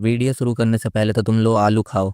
Video शुरू करने से पहले तो तुम लोग आलू खाओ।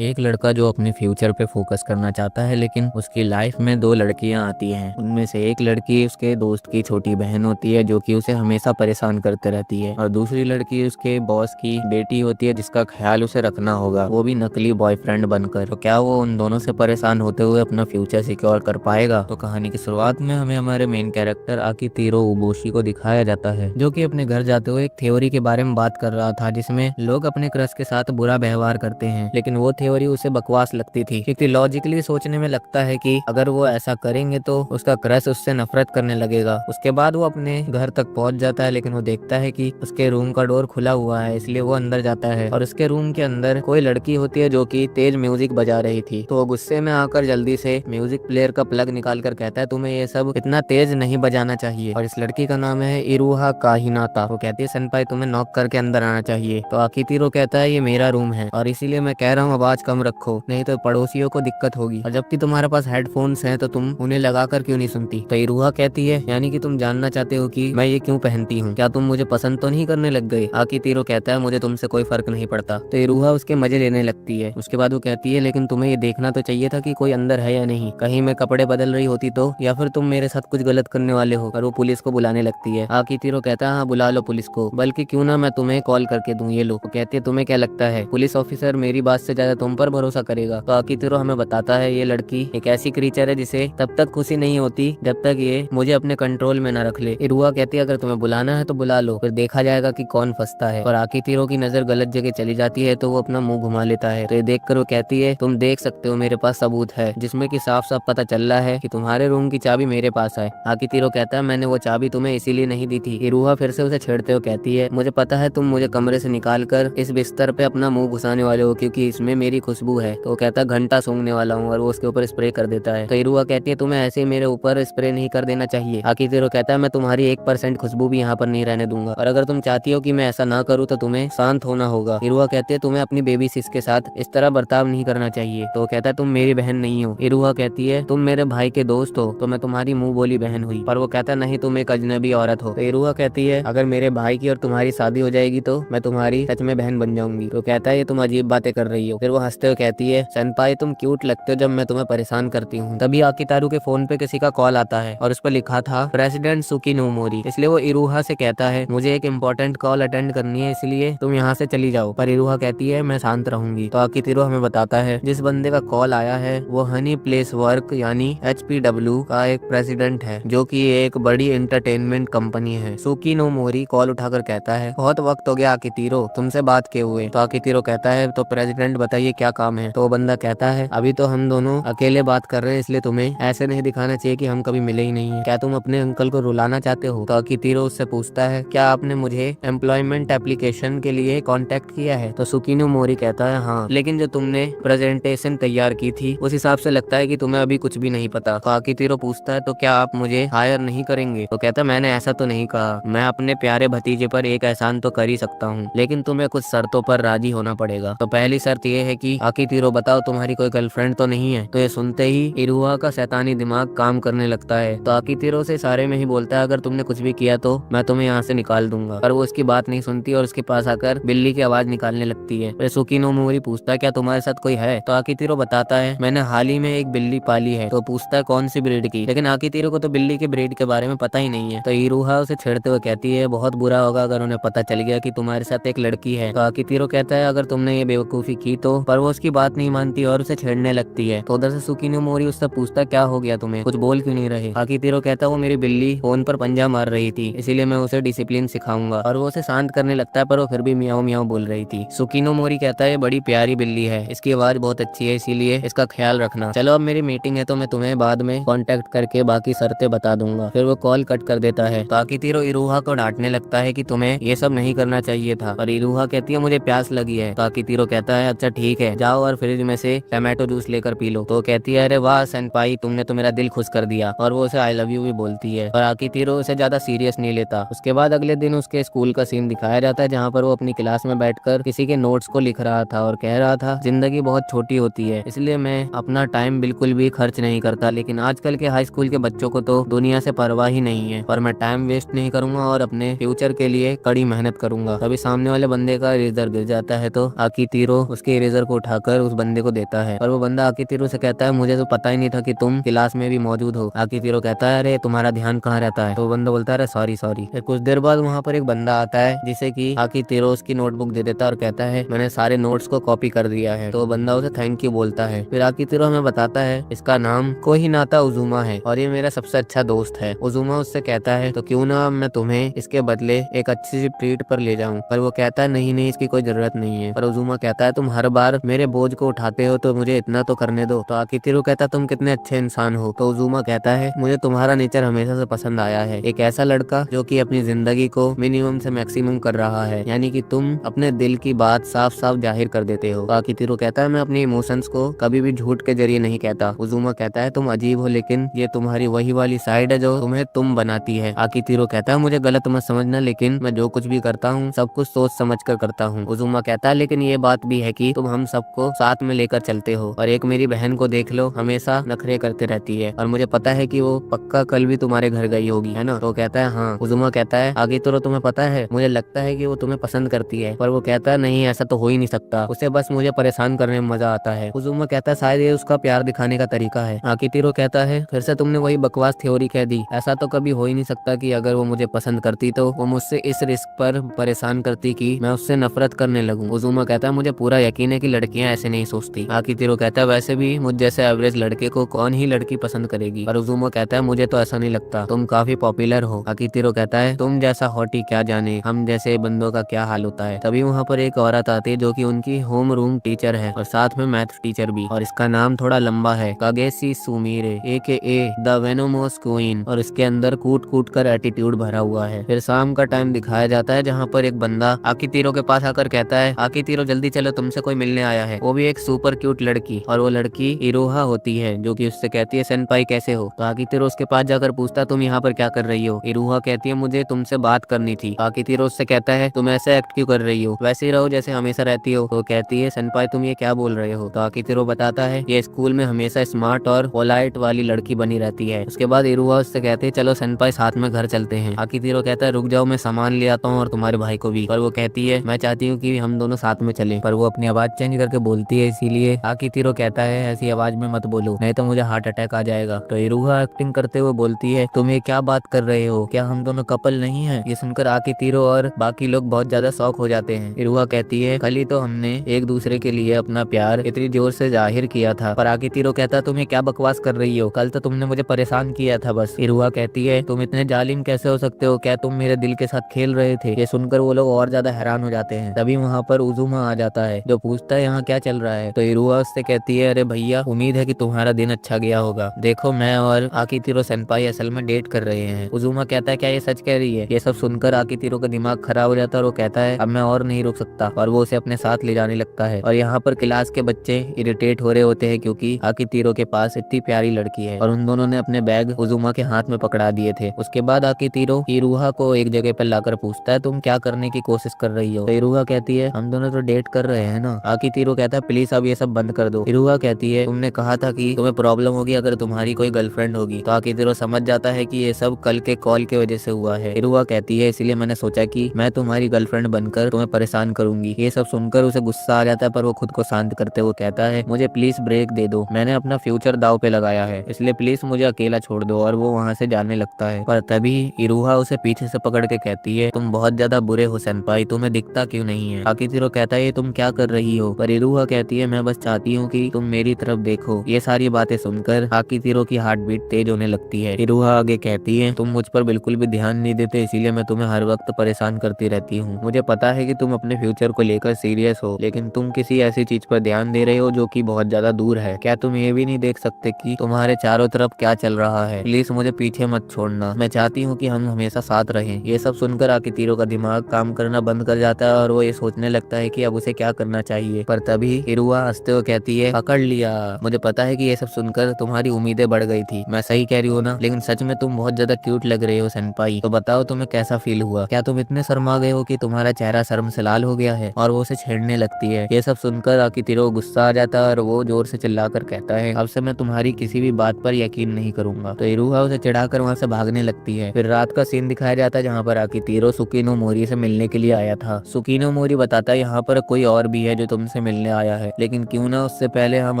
एक लड़का जो अपने फ्यूचर पे फोकस करना चाहता है, लेकिन उसकी लाइफ में दो लड़कियां आती हैं। उनमें से एक लड़की उसके दोस्त की छोटी बहन होती है जो कि उसे हमेशा परेशान करते रहती है, और दूसरी लड़की उसके बॉस की बेटी होती है जिसका ख्याल उसे रखना होगा, वो भी नकली बॉयफ्रेंड बनकर। तो क्या वो उन दोनों से परेशान होते हुए अपना फ्यूचर सिक्योर कर पाएगा? तो कहानी की शुरुआत में हमें हमारे मेन कैरेक्टर आकितीरो उबोशी को दिखाया जाता है, जो कि अपने घर जाते हुए एक थ्योरी के बारे में बात कर रहा था, जिसमें लोग अपने क्रश के साथ बुरा व्यवहार करते हैं। लेकिन वो थ्योरी उसे बकवास लगती थी, क्योंकि लॉजिकली सोचने में लगता है कि अगर वो ऐसा करेंगे तो उसका क्रश उससे नफरत करने लगेगा। उसके बाद वो अपने घर तक पहुंच जाता है, लेकिन वो देखता है कि उसके रूम का डोर खुला हुआ है, इसलिए वो अंदर जाता है और उसके रूम के अंदर कोई लड़की होती है जो कि तेज म्यूजिक बजा रही थी। तो वो गुस्से में आकर जल्दी से म्यूजिक प्लेयर का प्लग निकाल कर कहता है, तुम्हें ये सब इतना तेज नहीं बजाना चाहिए। और इस लड़की का नाम है इरुहा काहिनाता। वो कहती है, सेनपाई तुम्हें नॉक करके अंदर आना चाहिए। तो आकितीरो कहता है, ये मेरा रूम है और इसीलिए मैं कह रहा हूँ आवाज कम रखो, नहीं तो पड़ोसियों को दिक्कत होगी, और जबकि तुम्हारे पास हेडफोन्स हैं तो तुम उन्हें लगाकर क्यों नहीं सुनती। तो इरुहा कहती है, यानी कि तुम जानना चाहते हो कि मैं ये क्यों पहनती हूँ, क्या तुम मुझे पसंद तो नहीं करने लग गए। आकितीरो कहता है, मुझे तुमसे कोई फर्क नहीं पड़ता। तो इरुहा उसके मजे लेने लगती है। उसके बाद वो कहती है, लेकिन तुम्हें ये देखना तो चाहिए था कि कोई अंदर है या नहीं, कहीं मैं कपड़े बदल रही होती तो, या फिर तुम मेरे साथ कुछ गलत करने वाले हो। और वो पुलिस को बुलाने लगती है। आकितीरो कहता है, हाँ बुला लो पुलिस को, बल्कि क्यों ना मैं तुम्हें कॉल करके दूं, ये लो। वो कहती है, तुम्हें क्या लगता है पुलिस ऑफिसर मेरी बात से ज्यादा तुम पर भरोसा करेगा। तो आकितीरो हमें बताता है, ये लड़की एक ऐसी क्रीचर है जिसे तब तक खुशी नहीं होती जब तक ये मुझे अपने कंट्रोल में न रख ले। इरुहा कहती है, अगर तुम्हें बुलाना है तो बुला लो, फिर देखा जाएगा कि कौन फंसता है। और आकितीरो की नजर गलत जगह चली जाती है तो वो अपना मुंह घुमा लेता है। तो ये देखकर वो कहती है, तुम देख सकते हो मेरे पास सबूत है, जिसमें कि साफ साफ पता चल रहा है कि तुम्हारे रूम की चाबी मेरे पास है। आकितीरो कहता है, मैंने वो चाबी तुम्हें इसीलिए नहीं दी थी। इरुहा फिर से उसे छेड़ते हुए कहती है, मुझे पता है तुम मुझे कमरे से निकाल कर इस बिस्तर पे अपना मुंह घुसाने वाले हो, क्योंकि इसमें मेरी खुशबू है। तो वो कहता है, घंटा सूंघने वाला हूँ, और वो उसके ऊपर स्प्रे कर देता है। तो इरुहा कहती है, तुम्हें ऐसे मेरे ऊपर स्प्रे नहीं कर देना चाहिए। आकितीरो कहता है, मैं तुम्हारी 1% खुशबू भी यहाँ पर नहीं रहने दूंगा, और अगर तुम चाहती हो कि मैं ऐसा ना करूँ तो तुम्हें शांत होना होगा। इरुहा कहती है, तुम्हें अपनी बेबी सिस के साथ इस तरह बर्ताव नहीं करना चाहिए। तो कहता है, तुम मेरी बहन नहीं हो। इरुहा कहती है, तुम मेरे भाई के दोस्त हो तो मैं तुम्हारी मुंह बोली बहन हुई। पर वो कहता है, नहीं तुम एक अजनबी औरत हो। तो इरुहा कहती है, अगर मेरे भाई की और तुम्हारी शादी हो जाएगी तो मैं तुम्हारी सच में बहन बन जाऊंगी। तो कहता है, ये तुम अजीब बातें कर रही हो। फिर वो हंसते हुए कहती है, सेनपाई तुम क्यूट लगते हो जब मैं तुम्हें परेशान करती हूँ। तभी आकितारू के फोन पे किसी का कॉल आता है और उस पर लिखा था प्रेसिडेंट सुकीनोमोरी। इसलिए वो इरुहा से कहता है, मुझे एक इम्पोर्टेंट कॉल अटेंड करनी है, इसलिए तुम यहाँ से चली जाओ। पर इरुहा कहती है, मैं शांत रहूंगी। तो आकितारू हमें बताता है, जिस बंदे का कॉल आया है वो हनी प्लेस वर्क यानी HPW का एक प्रेसिडेंट है, जो कि एक बड़ी एंटरटेनमेंट कंपनी है। सुकीनोमोरी कॉल उठाकर कहता है, बहुत वक्त हो गया आकितारू तुमसे बात किए हुए। तो आकितारू कहता है, तो प्रेसिडेंट बताइए क्या काम है। तो वो बंदा कहता है, अभी तो हम दोनों अकेले बात कर रहे हैं, इसलिए तुम्हें ऐसे नहीं दिखाना चाहिए कि हम कभी मिले ही नहीं है। क्या तुम अपने अंकल को रुलाना चाहते हो? तो आकितारू उससे पूछता है, क्या आपने मुझे एम्प्लॉयमेंट एप्लीकेशन के लिए कांटेक्ट किया है? तो सुकीनोमोरी कहता है, हाँ, लेकिन जो तुमने प्रेजेंटेशन तैयार की थी उस हिसाब से लगता है कि तुम्हें अभी कुछ भी नहीं पता। तो आकितारू पूछता है, तो क्या आप मुझे हायर नहीं करेंगे? तो कहता है, मैंने ऐसा तो नहीं कहा, मैं अपने प्यारे भतीजे पर एक एहसान तो कर ही सकता हूँ, लेकिन तुम्हें कुछ शर्तों पर राजी होना पड़ेगा। तो पहली शर्त ये है कि आकितारू बताओ तुम्हारी कोई गर्लफ्रेंड तो नहीं है। तो ये सुनते ही इरुहा का शैतानी दिमाग काम करने लगता है। तो आकितारू से सारे में ही बोलता है, अगर तुमने कुछ भी किया तो मैं तुम्हें यहाँ से निकाल दूंगा। पर वो उसकी बात नहीं सुनती और उसके पास आकर बिल्ली की आवाज निकालने लगती है। फिर सुकीनोमोरी पूछता है, क्या तुम्हारे साथ कोई है? तो आकितारू बताता है, मैंने हाल ही में एक बिल्ली पाली है। तो पूछता है, कौन सी ब्रीड की? लेकिन आकितारू को तो बिल्ली के ब्रीड के बारे में पता ही नहीं है। तो इरुहा उसे छेड़ते हुए कहती है, बहुत बुरा होगा अगर उन्हें पता चल गया कि तुम्हारे साथ एक लड़की है। तो आकितारू कहता है, अगर तुमने ये बेवकूफी की तो। पर वो उसकी बात नहीं मानती और उसे छेड़ने लगती है। तो उधर से सुकीनोमोरी उससे पूछता, क्या हो गया तुम्हें, कुछ बोल क्यों नहीं रहे? आकितारू कहता है, वो मेरी बिल्ली फोन पर पंजा मार रही थी, इसीलिए मैं उसे डिसिप्लिन सिखाऊंगा। और वो उसे शांत करने लगता है, पर वो फिर भी मियाओ मियाओ बोल रही थी। सुकीनोमोरी कहता है, बड़ी प्यारी बिल्ली है, इसकी आवाज बहुत अच्छी है, इसीलिए इसका ख्याल रखना। चलो अब मेरी मीटिंग है तो मैं तुम्हें बाद में कांटेक्ट करके बाकी शर्तें बता दूंगा। फिर वो कॉल कट कर देता है। तो आकितारू इरुहा को डांटने लगता है कि तुम्हें ये सब नहीं करना चाहिए था। पर इरुहा कहती है, मुझे प्यास लगी है। तो आकितारू कहता है, अच्छा ठीक ठीक है, जाओ और फ्रिज में से टमाटो जूस लेकर पी लो। तो कहती है अरे वाह सेनपाई, तुमने तो मेरा दिल खुश कर दिया, और वो उसे आई लव यू भी बोलती है। और आकितिरो उसे ज्यादा सीरियस नहीं लेता। उसके बाद अगले दिन उसके स्कूल का सीन दिखाया जाता है, जहाँ पर वो अपनी क्लास में बैठकर किसी के नोट्स को लिख रहा था और कह रहा था जिंदगी बहुत छोटी होती है, इसलिए मैं अपना टाइम बिल्कुल भी खर्च नहीं करता, लेकिन आजकल के हाई स्कूल के बच्चों को तो दुनिया से परवाह ही नहीं है, और मैं टाइम वेस्ट नहीं करूंगा और अपने फ्यूचर के लिए कड़ी मेहनत करूंगा। तभी सामने वाले बंदे का इरेजर गिर जाता है, तो आकितिरो उसके इरेजर को उठाकर उस बंदे को देता है, और वो बंदा आकितिरो से कहता है मुझे तो पता ही नहीं था कि तुम क्लास में भी मौजूद हो। आकितिरो कहता है अरे तुम्हारा ध्यान कहाँ रहता है? तो वो बंदा बोलता है अरे सॉरी सॉरी। फिर कुछ देर बाद वहाँ पर एक बंदा आता है जिसे कि आकितिरो उसकी नोटबुक दे देता है और कहता है मैंने सारे नोट्स को कॉपी कर दिया है। तो बंदा उसे थैंक यू बोलता है। फिर आकितिरो हमें बताता है इसका नाम कोहिनाता उजुमा है और ये मेरा सबसे अच्छा दोस्त है। उजुमा उससे कहता है तो क्यों ना मैं तुम्हें इसके बदले एक अच्छी सी ट्रीट पर ले जाऊं, पर वो कहता है नहीं नहीं इसकी कोई जरूरत नहीं है। पर उजुमा कहता है तुम हर बार मेरे बोझ को उठाते हो तो मुझे इतना तो करने दो। तो आकितिरो कहता तुम कितने अच्छे इंसान हो। तो उजुमा कहता है मुझे तुम्हारा नेचर हमेशा से पसंद आया है, एक ऐसा लड़का जो कि अपनी जिंदगी को मिनिमम से मैक्सिमम कर रहा है, यानी कि तुम अपने दिल की बात साफ साफ जाहिर कर देते हो। तो आकितिरो कहता है मैं अपनी इमोशंस को कभी भी झूठ के जरिए नहीं कहता। उजुमा कहता है तुम अजीब हो, लेकिन ये तुम्हारी वही वाली साइड है जो तुम्हें तुम बनाती है। आकितिरो कहता है मुझे गलत मत समझना, लेकिन मैं जो कुछ भी करता हूँ सब कुछ सोच समझ कर करता हूँ। उजुमा कहता है लेकिन ये बात भी है कि तुम हम सबको साथ में लेकर चलते हो, और एक मेरी बहन को देख लो, हमेशा नखरे करते रहती है, और मुझे पता है कि वो पक्का कल भी तुम्हारे घर गई होगी, है ना? तो कहता है हाँ। उजुमा कहता है आकितिरो तुम्हें पता है मुझे लगता है कि वो तुम्हें पसंद करती है, पर वो कहता है नहीं ऐसा तो हो ही नहीं सकता, उसे बस मुझे परेशान करने में मजा आता है। उजुमा कहता है शायद ये उसका प्यार दिखाने का तरीका है। आकितिरो कहता है फिर से तुमने वही बकवास थ्योरी कह दी, ऐसा तो कभी हो ही नहीं सकता कि अगर वो मुझे पसंद करती तो वो मुझसे इस रिस्क पर परेशान करती कि मैं उससे नफरत करने लगूं। उजुमा कहता है मुझे पूरा यकीन है कि लड़कियां ऐसे नहीं सोचती। आकितिरो कहता है वैसे भी मुझ जैसे एवरेज लड़के को कौन ही लड़की पसंद करेगी, पर उजुमा कहता है मुझे तो ऐसा नहीं लगता, तुम काफी पॉपुलर हो। आकितिरो कहता है तुम जैसा हॉटी क्या जाने हम जैसे बंदों का क्या हाल होता है। तभी वहाँ पर एक औरत आती है जो कि उनकी होम रूम टीचर है और साथ में मैथ टीचर भी, और इसका नाम थोड़ा लंबा है, कागेसी सुमीरे AKA द वेनोमोस क्वीन, और इसके अंदर कूट कूट कर एटीट्यूड भरा हुआ है। फिर शाम का टाइम दिखाया जाता है जहाँ पर एक बंदा आकितिरो के पास आकर कहता है आकितिरो जल्दी चलो तुमसे कोई मिलने आया है, वो भी एक सुपर क्यूट लड़की, और वो लड़की इरोहा होती है जो कि उससे कहती है सेनपाई कैसे हो। तो आकितिरो उसके पास जाकर पूछता तुम यहाँ पर क्या कर रही हो। इरोहा कहती है मुझे तुमसे बात करनी थी। आकितिरो उससे कहता है तुम ऐसे एक्ट क्यों कर रही हो, वैसे ही रहो जैसे हमेशा रहती हो। तो कहती है सेनपाई तुम ये क्या बोल रहे हो। तो आकितिरो बताता है ये स्कूल में हमेशा स्मार्ट और पोलाइट वाली लड़की बनी रहती है। उसके बाद इरोहा उससे कहते हैं चलो सेनपाई साथ में घर चलते हैं। आकितिरो कहता है रुक जाओ मैं सामान ले आता हूँ और तुम्हारे भाई को भी, पर वो कहती है मैं चाहती हूँ कि हम दोनों साथ में चलें, पर वो अपनी आवाज चेंज करके बोलती है, इसीलिए आकितिरो कहता है ऐसी आवाज में मत बोलो नहीं तो मुझे हार्ट अटैक आ जाएगा। तो इरोहा एक्टिंग करते हुए बोलती है तुम ये क्या बात कर रहे हो, क्या हम दोनों कपल नहीं है। ये सुनकर आकितिरो और बाकी लोग बहुत ज्यादा शॉक हो जाते हैं। इरोहा कहती है कल ही तो हमने एक दूसरे के लिए अपना प्यार इतनी जोर से जाहिर किया था, पर आकितिरो कहता तुम ये क्या बकवास कर रही हो, कल तो तुमने मुझे परेशान किया था बस। इरोहा कहती है तुम इतने जालिम कैसे हो सकते हो, क्या तुम मेरे दिल के साथ खेल रहे थे। ये सुनकर वो लोग और ज्यादा हैरान हो जाते हैं। तभी वहाँ पर उजुमा आ जाता है जो पूछता है यहाँ क्या चल रहा है। तो इरोहा उससे कहती है अरे भैया उम्मीद है कि तुम्हारा दिन अच्छा गया होगा, देखो मैं और आकितिरो सेनपाई असल में डेट कर रहे हैं। उजुमा कहता है क्या ये सच कह रही है। ये सब सुनकर आकितिरो का दिमाग खराब हो जाता है और वो कहता है अब मैं और नहीं रुक सकता, और वो उसे अपने साथ ले जाने लगता है। और यहाँ पर क्लास के बच्चे इरिटेट हो रहे होते हैं क्योंकि आकितिरो के पास इतनी प्यारी लड़की है, और उन दोनों ने अपने बैग उजुमा के हाथ में पकड़ा दिए थे। उसके बाद आकितिरो इरोहा को एक जगह पर लाकर पूछता है तुम क्या करने की कोशिश कर रही हो। तो इरोहा कहती है हम दोनों तो डेट कर रहे हैं ना। आकितिरो कहता है प्लीज अब ये सब बंद कर दो। इरोहा कहती है तुमने कहा था कि तुम्हें प्रॉब्लम होगी अगर तुम्हारी कोई गर्लफ्रेंड होगी। तो आकितिरो समझ जाता है कि ये सब कल के कॉल की वजह से हुआ है। इरोहा कहती है इसीलिए मैंने सोचा कि मैं तुम्हारी गर्लफ्रेंड बनकर तुम्हें परेशान करूंगी। ये सब सुनकर उसे गुस्सा आ जाता है, पर वो खुद को शांत करते हुए कहता है मुझे प्लीज ब्रेक दे दो, मैंने अपना फ्यूचर दाव पे लगाया है, इसलिए प्लीज मुझे अकेला छोड़ दो। और वो वहाँ से जाने लगता है, पर तभी इरोहा उसे पीछे से पकड़ के कहती है तुम बहुत ज्यादा बुरे हो सेनपाई, तुम्हें दिखता क्यों नहीं है। आकितिरो कहता है तुम क्या कर रही हो, पर इरोहा कहती है मैं बस चाहती हूँ कि तुम मेरी तरफ देखो। ये सारी बातें सुनकर आकितिरो की हार्ट बीट तेज होने लगती है। इरोहा आगे कहती है तुम मुझ पर बिल्कुल भी ध्यान नहीं देते, इसीलिए मैं तुम्हें हर वक्त परेशान करती रहती हूँ। मुझे पता है कि तुम अपने फ्यूचर को लेकर सीरियस हो, लेकिन तुम किसी ऐसी चीज पर ध्यान दे रहे हो जो कि बहुत ज्यादा दूर है। क्या तुम ये भी नहीं देख सकते कि तुम्हारे चारों तरफ क्या चल रहा है। प्लीज मुझे पीछे मत छोड़ना, मैं चाहती हूँ कि हम हमेशा साथ रहें। ये सब सुनकर आकितिरो का दिमाग काम करना बंद कर जाता है और वो ये सोचने लगता है कि अब उसे क्या करना चाहिए। पर तभी इरुहा हंसते हुए कहती है, पकड़ लिया। मुझे पता है कि ये सब सुनकर तुम्हारी उम्मीदें बढ़ गई थी, मैं सही कह रही हूँ ना? लेकिन सच में तुम बहुत ज्यादा क्यूट लग रहे हो सेनपाई। तो बताओ तुम्हें कैसा फील हुआ? क्या तुम इतने शर्मा गए हो कि तुम्हारा चेहरा शर्म से लाल हो गया है? और वो उसे छेड़ने लगती है। ये सब सुनकर आकितिरो गुस्सा आ जाता है और वो जोर से चिल्लाकर कहता है, अब से मैं तुम्हारी किसी भी बात पर यकीन नहीं करूंगा। तो इरुहा उसे चिढ़ाकर वहाँ से भागने लगती है। फिर रात का सीन दिखाया जाता है जहाँ पर आकितिरो सुकीनो मोरी से मिलने के लिए आया था। सुकीनो मोरी बताता है, यहाँ पर कोई और भी है जो तुमसे मिलने आया है, लेकिन क्यों ना उससे पहले हम